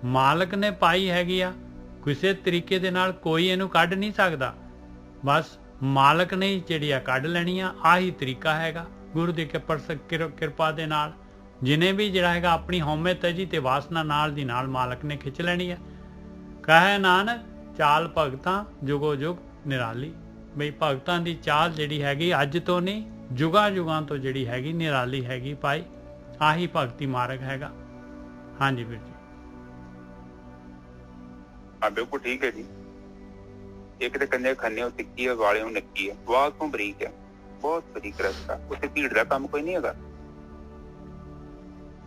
ਮਾਲਕ ਨੇ ਪਾਈ ਹੈਗੀ ਆ। ਕਿਸੇ ਤਰੀਕੇ ਦੇ ਨਾਲ ਕੋਈ ਇਹਨੂੰ ਕੱਢ ਨਹੀਂ ਸਕਦਾ, ਬਸ ਮਾਲਕ ਨੇ ਜਿਹੜੀ ਆ ਕੱਢ ਲੈਣੀ ਆ। ਆਹੀ ਤਰੀਕਾ ਹੈਗਾ ਗੁਰੂ ਦੀ ਕਿਰਪਾ ਦੇ ਨਾਲ। ਜਿਹਨੇ ਵੀ ਜਿਹੜਾ ਹੈਗਾ ਆਪਣੀ ਹਉਮੈ ਤਜੀ ਤੇ ਵਾਸਨਾ ਨਾਲ ਦੀ ਨਾਲ ਮਾਲਕ ਨੇ ਖਿੱਚ ਲੈਣੀ ਆ। ਕਹੇ ਨਾਨਕ ਚਾਲ ਭਗਤਾਂ ਜੁਗੋ ਜੁਗ ਨਿਰਾਲੀ। ਬਈ ਭਗਤਾਂ ਦੀ ਚਾਲ ਜਿਹੜੀ ਹੈਗੀ ਅੱਜ ਤੋਂ ਨਹੀਂ, ਜੁਗਾਂ ਜੁਗਾਂ ਤੋਂ ਜਿਹੜੀ ਹੈਗੀ ਨਿਰਾਲੀ ਹੈਗੀ ਭਾਈ। ਆਹੀ ਭਗਤੀ ਮਾਰਗ ਹੈਗਾ। ਹਾਂਜੀ ਵੀਰ ਜੀ। ਹਾਂ ਬਿਲਕੁਲ ਠੀਕ ਹੈ ਜੀ। ਇੱਕ ਤੇ ਕੰਨੇ ਖੰਨੇ ਉਹ ਤਿੱਖੀ ਹੈ, ਵਾਲੇ ਨੂੰ ਨੱਕੀ ਹੈ, ਵਾਲ ਤੋਂ ਬਰੀਕ ਹੈ, ਬਹੁਤ ਬਰੀਕ ਰਸਤਾ। ਉੱਥੇ ਭੀੜ ਦਾ ਕੰਮ ਕੋਈ ਨਹੀਂ ਹੈਗਾ।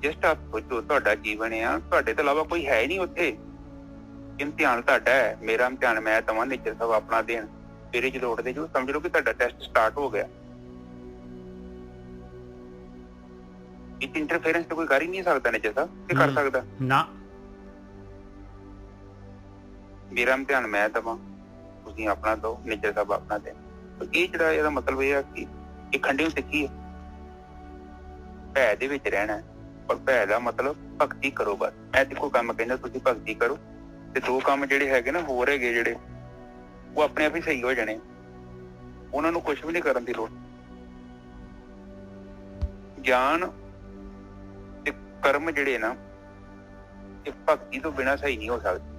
ਜਸਟ ਆਪ ਸੋਚੋ, ਤੁਹਾਡਾ ਜੀਵਨ ਆ, ਤੁਹਾਡੇ ਤੋਂ ਇਲਾਵਾ ਕੋਈ ਹੈ ਹੀ ਨਹੀਂ ਉੱਥੇ। ਇਮਤਿਹਾਨ ਤੁਹਾਡਾ ਹੈ, ਮੇਰਾ ਇਮਤਿਹਾਨ ਮੈਂ ਦਵਾਂ, ਨੇਚਰ ਸਾਹਿਬ ਆਪਣਾ ਦੇਣ। ਸਵੇਰੇ ਜਦੋਂ ਉੱਠਦੇ ਜੋ ਸਮਝ ਲਓ ਕਿ ਤੁਹਾਡਾ ਟੈਸਟ ਸਟਾਰਟ ਹੋ ਗਿਆ। ਇਹ ਇੰਟਰਫੇਰੈਂਸ ਤਾਂ ਕੋਈ ਕਰ ਹੀ ਨਹੀਂ ਸਕਦਾ ਨੇਚਰ ਸਾਹਿਬ, ਕੀ ਕਰ ਸਕਦਾ ਨਾ। ਮੇਰਾ ਇਮਤਿਹਾਨ ਮੈਂ ਦਵਾਂ, ਤੁਸੀਂ ਆਪਣਾ ਦੋ, ਨੇਚਰ ਸਾਹਿਬ ਆਪਣਾ ਦੇਣ। ਇਹ ਜਿਹੜਾ ਇਹਦਾ ਮਤਲਬ ਇਹ ਆ ਕਿ ਇਹ ਖੰਡੇ ਨੂੰ ਸਿੱਖੀ ਹੈ, ਭੈ ਦੇ ਵਿੱਚ ਰਹਿਣਾ ਹੈ। ਪਰ ਭੈ ਦਾ ਮਤਲਬ ਭਗਤੀ ਕਰੋ ਬਸ। ਮੈਂ ਤੇ ਕੋਈ ਕੰਮ ਕਹਿੰਦਾ ਤੁਸੀਂ ਭਗਤੀ ਕਰੋ, ਤੇ ਦੋ ਕੰਮ ਜਿਹੜੇ ਹੈਗੇ ਨਾ ਹੋਰ ਹੈਗੇ ਜਿਹੜੇ ਉਹ ਆਪਣੇ ਆਪ ਹੀ ਸਹੀ ਹੋ ਜਾਣੇ। ਉਹਨਾਂ ਨੂੰ ਕੁਛ ਵੀ ਨਹੀਂ ਕਰਨ ਦੀ ਲੋੜ। ਗਿਆਨ ਤੇ ਕਰਮ ਜਿਹੜੇ ਨਾ ਇਹ ਭਗਤੀ ਤੋਂ ਬਿਨਾਂ ਸਹੀ ਨਹੀਂ ਹੋ ਸਕਦੇ।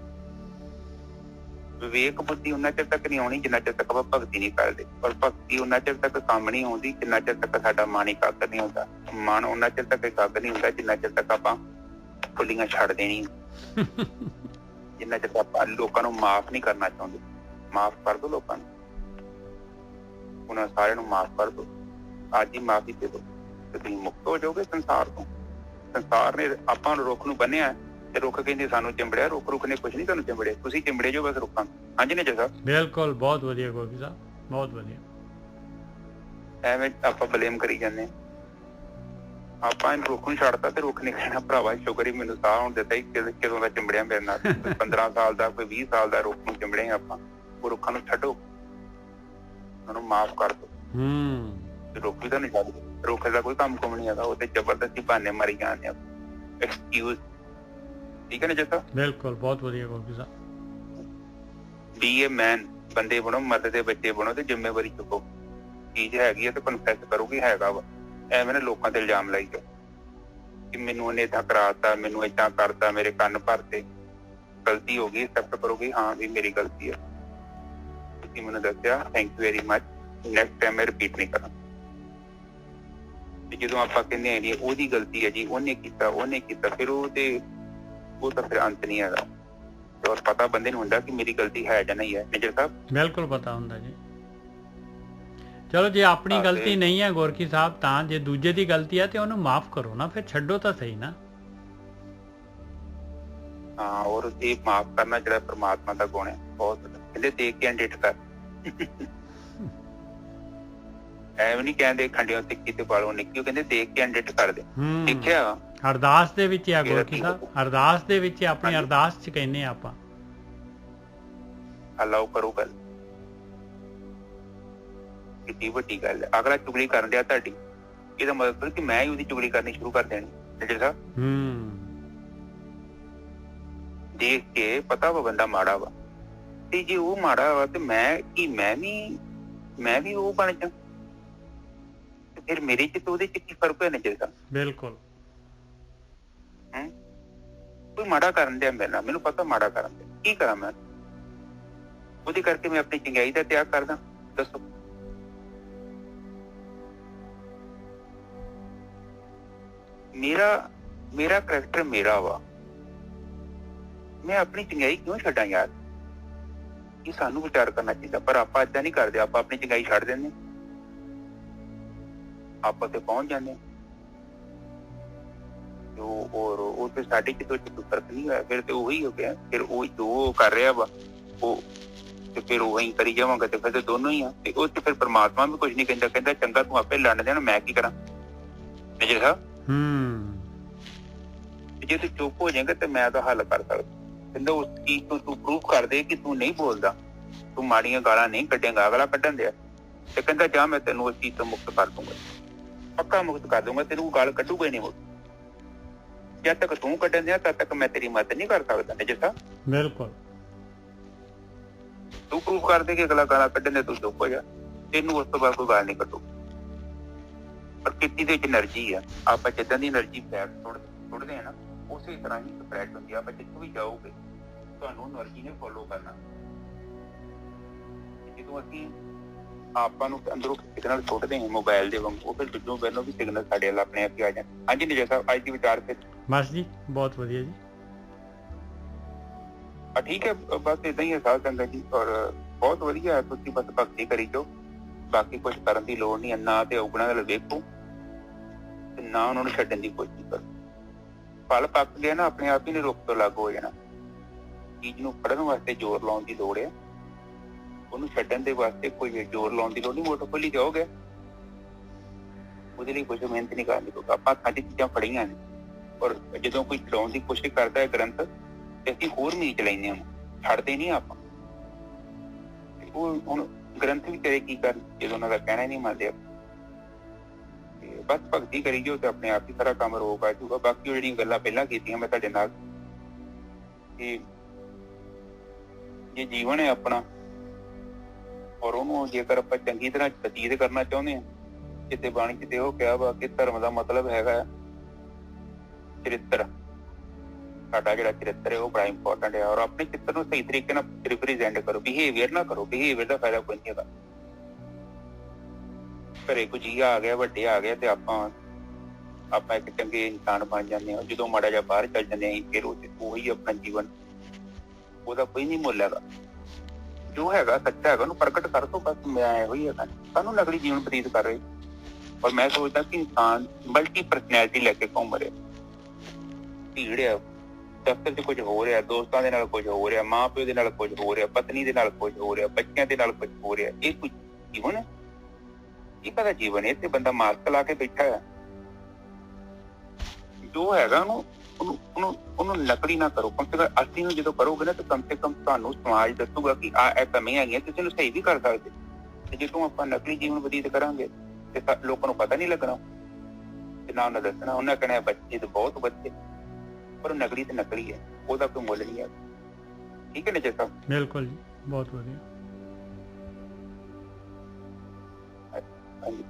ਵਿਵੇਕ ਬੁੱਧੀ ਉਹਨਾਂ ਚਿਰ ਤੱਕ ਨਹੀਂ ਆਉਣੀ ਜਿੰਨਾ ਚਿਰ ਤੱਕ ਆਪਾਂ ਭਗਤੀ ਨਹੀਂ ਕਰਦੇ। ਪਰ ਭਗਤੀ ਉਹਨਾਂ ਚਿਰ ਤੱਕ ਕੰਮ ਨਹੀਂ ਆਉਂਦੀ ਜਿੰਨਾ ਚਿਰ ਤੱਕ ਸਾਡਾ ਮਨ ਇਕਾਗਰ ਨਹੀਂ ਹੁੰਦਾ। ਮਨ ਉਹਨਾਂ ਚਿਰ ਤੱਕ ਇਕਾਗਰ ਨਹੀਂ ਹੁੰਦਾ ਜਿੰਨਾ ਚਿਰ ਤੱਕ ਆਪਾਂ ਫੁੱਲੀਆਂ ਛੱਡ ਦੇਣੀ, ਜਿੰਨਾ ਚਿਰ ਆਪਾਂ ਲੋਕਾਂ ਨੂੰ ਮਾਫ਼ ਨਹੀਂ ਕਰਨਾ ਚਾਹੁੰਦੇ। ਮਾਫ਼ ਕਰ ਦਿਓ ਲੋਕਾਂ ਨੂੰ, ਉਹਨਾਂ ਸਾਰਿਆਂ ਨੂੰ ਮਾਫ਼ ਕਰ ਦਿਓ। ਅੱਜ ਹੀ ਮਾਫ਼ੀ ਦੇ ਦਿਓ ਤੇ ਤੁਸੀਂ ਮੁਕਤ ਹੋ ਜਾਓਗੇ ਸੰਸਾਰ ਤੋਂ। ਸੰਸਾਰ ਨੇ ਆਪਾਂ ਨੂੰ ਰੁੱਖ ਨੂੰ ਬੰਨਿਆ ਤੇ ਰੁੱਖ ਕਹਿੰਦੇ ਸਾਨੂੰ ਚਿੰਬੜਿਆ। ਰੁੱਖ ਨੇ ਕੁਛ ਨਹੀਂ ਤੁਹਾਨੂੰ ਚਿੰਬੜਿਆ, ਤੁਸੀਂ ਚਿੰਬੜੇ ਜੋ ਬਸ ਰੁੱਖਾਂ। ਹਾਂਜੀ ਨੇ ਸਾਹਿਬ, ਬਿਲਕੁਲ, ਬਹੁਤ ਵਧੀਆ ਗੋਗੀ ਸਾਹਿਬ, ਬਹੁਤ ਵਧੀਆ। ਐਵੇਂ ਆਪਾਂ ਬਲੇਮ ਕਰੀ ਜਾਂਦੇ। ਆਪਾਂ ਇਹਨੂੰ ਰੁੱਖ ਨੂੰ ਛੱਡਤਾ ਤੇ ਰੁੱਖ ਨੇ ਕਹਿਣਾ ਭਰਾਵਾ ਸ਼ੁਕਰ ਹੀ ਮੈਨੂੰ ਸਾਹ ਹੁਣ ਦਿੱਤਾ ਹੀ, ਕਦੋਂ ਦਾ ਚਿੰਬੜਿਆ ਮੇਰੇ ਨਾਲ। 15 ਸਾਲ ਦਾ, ਕੋਈ 20 ਸਾਲ ਦਾ ਰੁੱਖ ਨੂੰ ਚਿੰਬੜੇ ਆਪਾਂ। ਉਹ ਰੁੱਖਾਂ ਨੂੰ ਛੱਡੋ, ਉਹਨੂੰ ਮਾਫ਼ ਕਰ ਦਿਓ। ਰੁੱਖ ਵੀ ਤਾਂ ਨਹੀਂ ਛੱਡਦੇ। ਰੁੱਖ ਦਾ ਕੋਈ ਕੰਮ ਕੁਮ ਨਹੀਂ ਹੈਗਾ, ਉਹ ਤੇ ਜ਼ਬਰਦਸਤੀ ਬਹਾਨੇ ਮਾਰੀ ਜਾਂਦੇ ਆ, ਐਕਸਕਿਊਜ਼। ਠੀਕ ਹੈ ਨਾ ਜੱਸਾ? ਬਿਲਕੁਲ, ਬਹੁਤ ਵਧੀਆ ਗੋਗੀ ਸਾਹਿਬ। ਬੀ ਏ ਮੈਨ, ਬੰਦੇ ਬਣੋ, ਮਰਦ ਦੇ ਬੱਚੇ ਬਣੋ ਤੇ ਜ਼ਿੰਮੇਵਾਰੀ ਚੁੱਕੋ। ਚੀਜ਼ ਹੈਗੀ ਆ ਤੇ ਕਨਫੈਸ ਕਰੋ ਕਿ ਹੈਗਾ ਵਾ। ਐਵੇਂ ਨਾ ਲੋਕਾਂ ਤੇ ਇਲਜ਼ਾਮ ਲਾਈ ਜਾਓ ਕਿ ਮੈਨੂੰ ਉਹਨੇ ਏਦਾਂ ਕਰਾਤਾ, ਮੈਨੂੰ ਏਦਾਂ ਕਰਤਾ, ਮੇਰੇ ਕੰਨ ਭਰਤੇ। ਗਲਤੀ ਹੋ ਗਈ, ਐਕਸੈਪਟ ਕਰੋਗੇ ਹਾਂ ਵੀ ਮੇਰੀ ਗਲਤੀ ਹੈ, ਤੁਸੀਂ ਮੈਨੂੰ ਦੱਸਿਆ, thank you very much, next time ਮੈਂ ਰਿਪੀਟ ਨਹੀਂ ਕਰਾਂ। ਤੇ ਜਦੋਂ ਆਪਾਂ ਕਹਿੰਦੇ ਆ ਨਹੀਂ ਉਹਦੀ ਗਲਤੀ ਹੈ ਜੀ, ਉਹਨੇ ਕੀਤਾ, ਫਿਰ ਉਹ ਤਾਂ ਫਿਰ ਅੰਤ ਨਹੀਂ ਹੈਗਾ। ਔਰ ਪਤਾ ਬੰਦੇ ਨੂੰ ਹੁੰਦਾ ਕਿ ਮੇਰੀ ਗਲਤੀ ਹੈ ਜਾਂ ਨਹੀਂ ਹੈ। ਮੇਜਰ ਸਾਹਿਬ, ਬਿਲਕੁਲ ਪਤਾ ਹੁੰਦਾ ਜੀ। ਚਲੋ ਜੇ ਆਪਣੀ ਗਲਤੀ ਨਹੀਂ ਹੈ ਗੋਰਖੀ ਸਾਹਿਬ, ਤਾਂ ਜੇ ਦੂਜੇ ਦੀ ਗਲਤੀ ਹੈ ਤੇ ਉਹਨੂੰ ਮਾਫ ਕਰੋ ਨਾ, ਫਿਰ ਛੱਡੋ ਤਾਂ ਸਹੀ ਨਾ। ਹਾਂ, ਔਰ ਇਹ ਮਾਫ ਕਰਨਾ ਜਿਹੜਾ ਪਰਮਾਤਮਾ ਦਾ ਗੁਣ ਹੈ, ਬਹੁਤ ਕਹਿੰਦੇ ਦੇਖ ਕੇ ਅੰਡਿਟ ਕਰ। ਐਵੇਂ ਨਹੀਂ ਕਹਿੰਦੇ ਖੰਡਿਓ ਤਿੱਖੀ ਤੇ ਬਾਲੋਂ ਨਿੱਕੀ, ਉਹ ਕਹਿੰਦੇ ਦੇਖ ਕੇ ਅੰਡਿਟ ਕਰ ਦੇ। ਦੇਖਿਆ ਅਰਦਾਸ ਦੇ ਵਿੱਚ ਆ ਗੋਰਖੀ ਸਾਹਿਬ, ਅਰਦਾਸ ਦੇ ਵਿੱਚ ਆਪਣੀ ਅਰਦਾਸ ਚ ਕਹਿੰਦੇ ਆਪਾਂ ਅਲਾਓ ਕਰੋ ਗੱਲ। ਕਿੰਨੀ ਵੱਡੀ ਗੱਲ ਹੈ। ਅਗਲਾ ਚੁਗਲੀ ਕਰਨ ਡਿਆ ਤੁਹਾਡੀ, ਇਹਦਾ ਮਤਲਬ ਕਿ ਮੈਂ ਹੀ ਉਹਦੀ ਚੁਗਲੀ ਕਰਨੀ ਸ਼ੁਰੂ ਕਰ ਦੇਣੀ। ਮੇਜਰ ਸਾਹਿਬ, ਦੇਖ ਕੇ ਪਤਾ ਵਾ ਬੰਦਾ ਮਾੜਾ ਵਾ, ਤੇ ਜੇ ਉਹ ਮਾੜਾ ਵਾ ਤੇ ਮੈਂ ਵੀ ਉਹ ਬਣ ਜਾ, ਤੇ ਫਿਰ ਮੇਰੇ ਚ ਤੇ ਉਹਦੇ ਚ ਕੀ ਫਰਕ ਹੈ ਨੇਜਰ ਸਾਹਿਬ? ਬਿਲਕੁਲ। ਕੋਈ ਮਾੜਾ ਕਰਨ ਡਿਆ ਮੇਰੇ ਨਾਲ, ਮੈਨੂੰ ਪਤਾ ਮਾੜਾ ਕਰਨ ਡਿਆ, ਕੀ ਕਰਾਂ ਮੈਂ? ਉਹਦੇ ਕਰਕੇ ਮੈਂ ਆਪਣੀ ਚੰਗਿਆਈ ਦਾ ਤਿਆਗ ਕਰਦਾ? ਦੱਸੋ। ਮੇਰਾ ਕਰੈਕਟਰ ਮੇਰਾ ਵਾ, ਮੈਂ ਆਪਣੀ ਚੰਗਿਆਈ ਕਿਉਂ ਛੱਡਾਂ ਯਾਰ? ਇਹ ਸਾਨੂੰ ਵਿਚਾਰ ਕਰਨਾ ਚਾਹੀਦਾ। ਪਰ ਆਪਾਂ ਏਦਾਂ ਨਹੀਂ ਕਰਦੇ, ਆਪਾਂ ਆਪਣੀ ਚੰਗਿਆਈ ਛੱਡ ਦਿੰਦੇ, ਆਪਾਂ ਤੇ ਪਹੁੰਚ ਜਾਂਦੇ। ਉਹ ਤੇ ਸਾਡੇ ਚ ਕੋਈ ਫਰਕ ਨਹੀਂ ਹੋਇਆ, ਫਿਰ ਤੇ ਉਹੀ ਹੋ ਗਿਆ। ਫਿਰ ਉਹ ਜੋ ਕਰ ਰਿਹਾ ਵਾ ਉਹ ਤੇ ਫਿਰ ਉਹੀ ਕਰੀ ਜਾਵਾਂਗਾ, ਤੇ ਫਿਰ ਦੋਨੋਂ ਹੀ ਆ। ਤੇ ਉਹ ਤੇ ਫਿਰ ਪਰਮਾਤਮਾ ਵੀ ਕੁਛ ਨੀ ਕਹਿੰਦਾ, ਕਹਿੰਦਾ ਚੰਗਾ ਤੂੰ ਆਪੇ ਲੜ ਦੇਣਾ, ਮੈਂ ਕੀ ਕਰਾਂ? ਮੇਜਰ ਸਾਹਿਬ, ਜੇ ਤੂੰ ਚੁੱਪ ਹੋ ਜਾਏਗਾ ਤੇ ਮੈਂ ਉਹਦਾ ਹੱਲ ਕਰ ਸਕਦਾ। ਕਹਿੰਦਾ ਉਸ ਚੀਜ਼ ਤੋਂ ਤੂੰ ਪ੍ਰੂਫ ਕਰ ਦੇ ਕਿ ਤੂੰ ਨਹੀਂ ਬੋਲਦਾ, ਤੂੰ ਮਾੜੀਆਂ ਗਾਲਾਂ ਨਹੀਂ ਕੱਢੇਗਾ, ਅਗਲਾ ਕੱਢਣ ਦਿਆ। ਤੇ ਕਹਿੰਦਾ ਜਾ ਮੈਂ ਤੈਨੂੰ ਉਸ ਚੀਜ਼ ਤੋਂ ਮੁਕਤ ਕਰ ਦੂੰਗਾ, ਪੱਕਾ ਮੁਕਤ ਕਰ ਦੂੰਗਾ, ਤੈਨੂੰ ਗਾਲ ਕੱਢੂਗਾ ਹੀ ਨਹੀਂ ਮੁਕਤ। ਜਦ ਤੱਕ ਤੂੰ ਕੱਢਣ ਦਿਆ ਤਦ ਤੱਕ ਮੈਂ ਤੇਰੀ ਮਦਦ ਨਹੀਂ ਕਰ ਸਕਦਾ। ਮੇਜਰ ਸਾਹਿਬ, ਬਿਲਕੁਲ। ਤੂੰ ਪ੍ਰੂਫ ਕਰ ਦੇ ਕਿ ਅਗਲਾ ਗਾਲਾਂ ਕੱਢਣ ਦੇ, ਤੂੰ ਚੁੱਪ ਹੋ ਜਾ, ਤੈਨੂੰ ਉਸ ਤੋਂ ਬਾਅਦ ਕੋਈ ਗਾਲ ਨਹੀਂ ਕੱਢੂ। ਪ੍ਰਕਿਰਤੀ ਦੇ ਵਿੱਚ એનર્ਜੀ ਆ, ਆਪਾਂ ਜਿੱਦਾਂ ਦੀ એનર્ਜੀ ਪੈਰ ਸੁੱਟਦੇ ਆ ਨਾ, ਉਸੇ ਤਰ੍ਹਾਂ ਹੀ ਸਪਰੈਡ ਹੁੰਦੀ ਆ। ਆਪਾਂ ਜਿੱਥੋਂ ਵੀ ਜਾਓਗੇ ਤੁਹਾਨੂੰ એનર્ਜੀ ਨੇ ਫੋਲੋ ਕਰਨਾ। ਜਦੋਂ ਅਸੀਂ ਆਪਾਂ ਨੂੰ ਅੰਦਰੋਂ ਸਿਗਨਲ ਸੁੱਟਦੇ ਹਾਂ ਮੋਬਾਈਲ ਦੇ ਵਾਂਗ, ਉਹ ਫਿਰ ਦੂਜੋਂ ਪਹਿਲੋਂ ਵੀ ਸਿਗਨਲ ਸਾਡੇ ਵੱਲ ਆਪਣੇ ਆਪ ਹੀ ਆ ਜਾਣ। ਹਾਂਜੀ ਨਿਜਰ ਸਾਹਿਬ, ਅੱਜ ਦੀ ਵਿਚਾਰ ਫਿਰ ਬਸ ਜੀ, ਬਹੁਤ ਵਧੀਆ ਜੀ। ਠੀਕ ਹੈ, ਬਸ ਏਦਾਂ ਹੀ ਹੈ ਸਾਧ ਸੰਗਤ ਜੀ। ਔਰ ਬਹੁਤ ਵਧੀਆ ਹੈ, ਤੁਸੀਂ ਬਸ ਭਗਤੀ ਕਰੀ ਜਾਓ, ਬਾਕੀ ਕੁਝ ਕਰਨ ਦੀ ਲੋੜ ਨਹੀਂ। ਨਾ ਤੇ ਔਗਣਾ ਵੱਲ ਵੇਖੋ ਤੇ ਨਾ ਉਹਨਾਂ ਨੂੰ ਛੱਡਣ ਦੀ ਕੋਸ਼ਿਸ਼ ਕਰੋ। ਫਲ ਪੱਕ ਗਿਆ ਨਾ, ਆਪਣੇ ਆਪ ਹੀ ਨਹੀਂ ਰੁੱਖ ਤੋਂ ਲੱਗ ਹੋ ਜਾਣਾ। ਚੀਜ਼ ਨੂੰ ਫੜਨ ਵਾਸਤੇ ਜ਼ੋਰ ਲਾਉਣ ਦੀ ਲੋੜ ਹੈ, ਉਹਨੂੰ ਛੱਡਣ ਦੇ ਵਾਸਤੇ ਕੋਈ ਜ਼ੋਰ ਲਾਉਣ ਦੀ ਲੋੜ ਨਹੀਂ। ਮੋਟਰ ਖੋਲੀ ਜਾਓਗੇ, ਉਹਦੇ ਲਈ ਕੁਝ ਮਿਹਨਤ ਨਹੀਂ ਕਰਨੀ ਪਊਗਾ। ਆਪਾਂ ਸਾਡੀ ਚੀਜ਼ਾਂ ਫੜੀਆਂ ਨੇ, ਔਰ ਜਦੋਂ ਕੋਈ ਛਡਾਉਣ ਦੀ ਕੋਸ਼ਿਸ਼ ਕਰਦਾ ਹੈ ਗ੍ਰੰਥ, ਤੇ ਅਸੀਂ ਹੋਰ ਨੀਚ ਲੈਂਦੇ ਹਾਂ, ਛੱਡਦੇ ਨਹੀਂ ਆਪਾਂ। ਉਹ ਹੁਣ ਗ੍ਰੰਥ ਵੀ ਕਰੇ ਕੀ ਕਰਨ ਜਦੋਂ ਉਹਨਾਂ ਦਾ ਕਹਿਣਾ ਹੀ ਨਹੀਂ ਮੰਨਦੇ। ਬਸ ਭਗਤੀ ਕਰੀ ਜਾਓ ਤੇ ਆਪਣੇ ਆਪ ਹੀ ਸਾਰਾ ਕੰਮ ਰੋਕ ਆ ਜਾਊਗਾ। ਬਾਕੀ ਉਹ ਜਿਹੜੀਆਂ ਗੱਲਾਂ ਪਹਿਲਾਂ ਕੀਤੀਆਂ ਮੈਂ ਤੁਹਾਡੇ ਨਾਲ, ਕਿ ਇਹ ਜੀਵਨ ਹੈ ਆਪਣਾ, ਔਰ ਉਹਨੂੰ ਜੇਕਰ ਆਪਾਂ ਚੰਗੀ ਤਰ੍ਹਾਂ ਬਤੀਤ ਕਰਨਾ ਚਾਹੁੰਦੇ ਹਾਂ, ਕਿਤੇ ਬਾਣੀ ਚ ਤੇ ਉਹ ਕਿਹਾ ਵਾ ਕਿ ਧਰਮ ਦਾ ਮਤਲਬ ਹੈਗਾ ਚਰਿੱਤਰ। ਸਾਡਾ ਜਿਹੜਾ ਚਰਿੱਤਰ ਹੈ ਉਹ ਬੜਾ ਇੰਪੋਰਟੈਂਟ ਹੈ, ਔਰ ਆਪਣੇ ਚਿੱਤਰ ਨੂੰ ਸਹੀ ਤਰੀਕੇ ਨਾਲ ਰਿਪਰੈਜ਼ੈਂਟ ਕਰੋ, ਬਿਹੇਵੀਅਰ ਨਾ ਕਰੋ। ਬਿਹੇਵੀਅਰ ਦਾ ਫਾਇਦਾ ਕੋਈ ਨਹੀਂ ਹੈਗਾ। ਘਰੇ ਕੋਈ ਜੀ ਆ ਗਿਆ, ਵੱਡੇ ਆ ਗਿਆ, ਤੇ ਆਪਾਂ ਇੱਕ ਚੰਗੇ ਇਨਸਾਨ ਬਣ ਜਾਂਦੇ ਹਾਂ। ਜਦੋਂ ਮਾੜਾ ਜਿਹਾ ਬਾਹਰ ਚੱਲ ਜਾਂਦੇ ਹਾਂ ਫਿਰ ਉਹੀ ਆਪਣਾ ਜੀਵਨ, ਉਹਦਾ ਕੋਈ ਨਹੀਂ ਮੁੱਲ ਹੈਗਾ। ਜੋ ਹੈਗਾ ਸੱਚਾ ਹੈਗਾ ਉਹਨੂੰ ਪ੍ਰਗਟ ਕਰ ਦੋ ਬਸ। ਮੈਂ ਇਹੋ ਹੀ ਹੈਗਾ, ਸਾਨੂੰ ਨਕਲੀ ਜੀਵਨ ਬਤੀਤ ਕਰ ਰਹੇ। ਔਰ ਮੈਂ ਸੋਚਦਾ ਕਿ ਇਨਸਾਨ ਮਲਟੀ ਪਰਸਨੈਲਿਟੀ ਲੈ ਕੇ ਘੁੰਮ ਰਿਹਾ। ਭੀੜ ਆ, ਦਫ਼ਤਰ 'ਚ ਕੁਝ ਹੋ ਰਿਹਾ, ਦੋਸਤਾਂ ਦੇ ਨਾਲ ਕੁਝ ਹੋ ਰਿਹਾ, ਮਾਂ ਪਿਓ ਦੇ ਨਾਲ ਕੁਝ ਹੋ ਰਿਹਾ, ਪਤਨੀ ਦੇ ਨਾਲ ਕੁਝ ਹੋ ਰਿਹਾ, ਬੱਚਿਆਂ ਦੇ ਨਾਲ ਕੁਝ ਹੋ ਰਿਹਾ। ਇਹ ਕੋਈ ਜੀਵਨ ਹੈ? ਇਹ ਕਾਹਦਾ ਜੀਵਨ ਹੈ? ਤੇ ਬੰਦਾ ਮਾਸਕ ਲਾ ਕੇ ਬੈਠਾ ਹੈ। ਜੋ ਹੈਗਾ ਉਹਨੂੰ ਨਕਲੀ ਨਾ ਕਰੋ। ਕਮ ਸੇ ਕਮ ਅਸਲੀ ਨੂੰ ਜਦੋਂ ਕਰੋਗੇ ਨਾ, ਤਾਂ ਕਮ ਸੇ ਕਮ ਤੁਹਾਨੂੰ ਸਮਾਜ ਦੱਸੂਗਾ ਕਿ ਇਹ ਕਮੀਆਂ ਹੈਗੀਆਂ, ਤੁਸੀਂ ਇਹਨੂੰ ਸਹੀ ਵੀ ਕਰ ਸਕਦੇ। ਤੇ ਜਦੋਂ ਆਪਾਂ ਨਕਲੀ ਜੀਵਨ ਬਤੀਤ ਕਰਾਂਗੇ ਤੇ ਲੋਕਾਂ ਨੂੰ ਪਤਾ ਨਹੀਂ ਲੱਗਣਾ, ਤੇ ਨਾ ਉਹਨਾਂ ਦੱਸਣਾ। ਉਹਨਾਂ ਕਹਿਣਾ ਬੱਚੇ ਤੇ ਬਹੁਤ ਬੱਚੇ, ਪਰ ਨਕਲੀ ਤੇ ਨਕਲੀ ਹੈ, ਉਹਦਾ ਕੋਈ ਮੁੱਲ ਨਹੀਂ ਹੈ। ਠੀਕ ਹੈ ਨਾ ਜੀ ਸਾਹਿਬ? ਬਿਲਕੁਲ ਜੀ, ਬਹੁਤ ਵਧੀਆ। ਹਾਂਜੀ।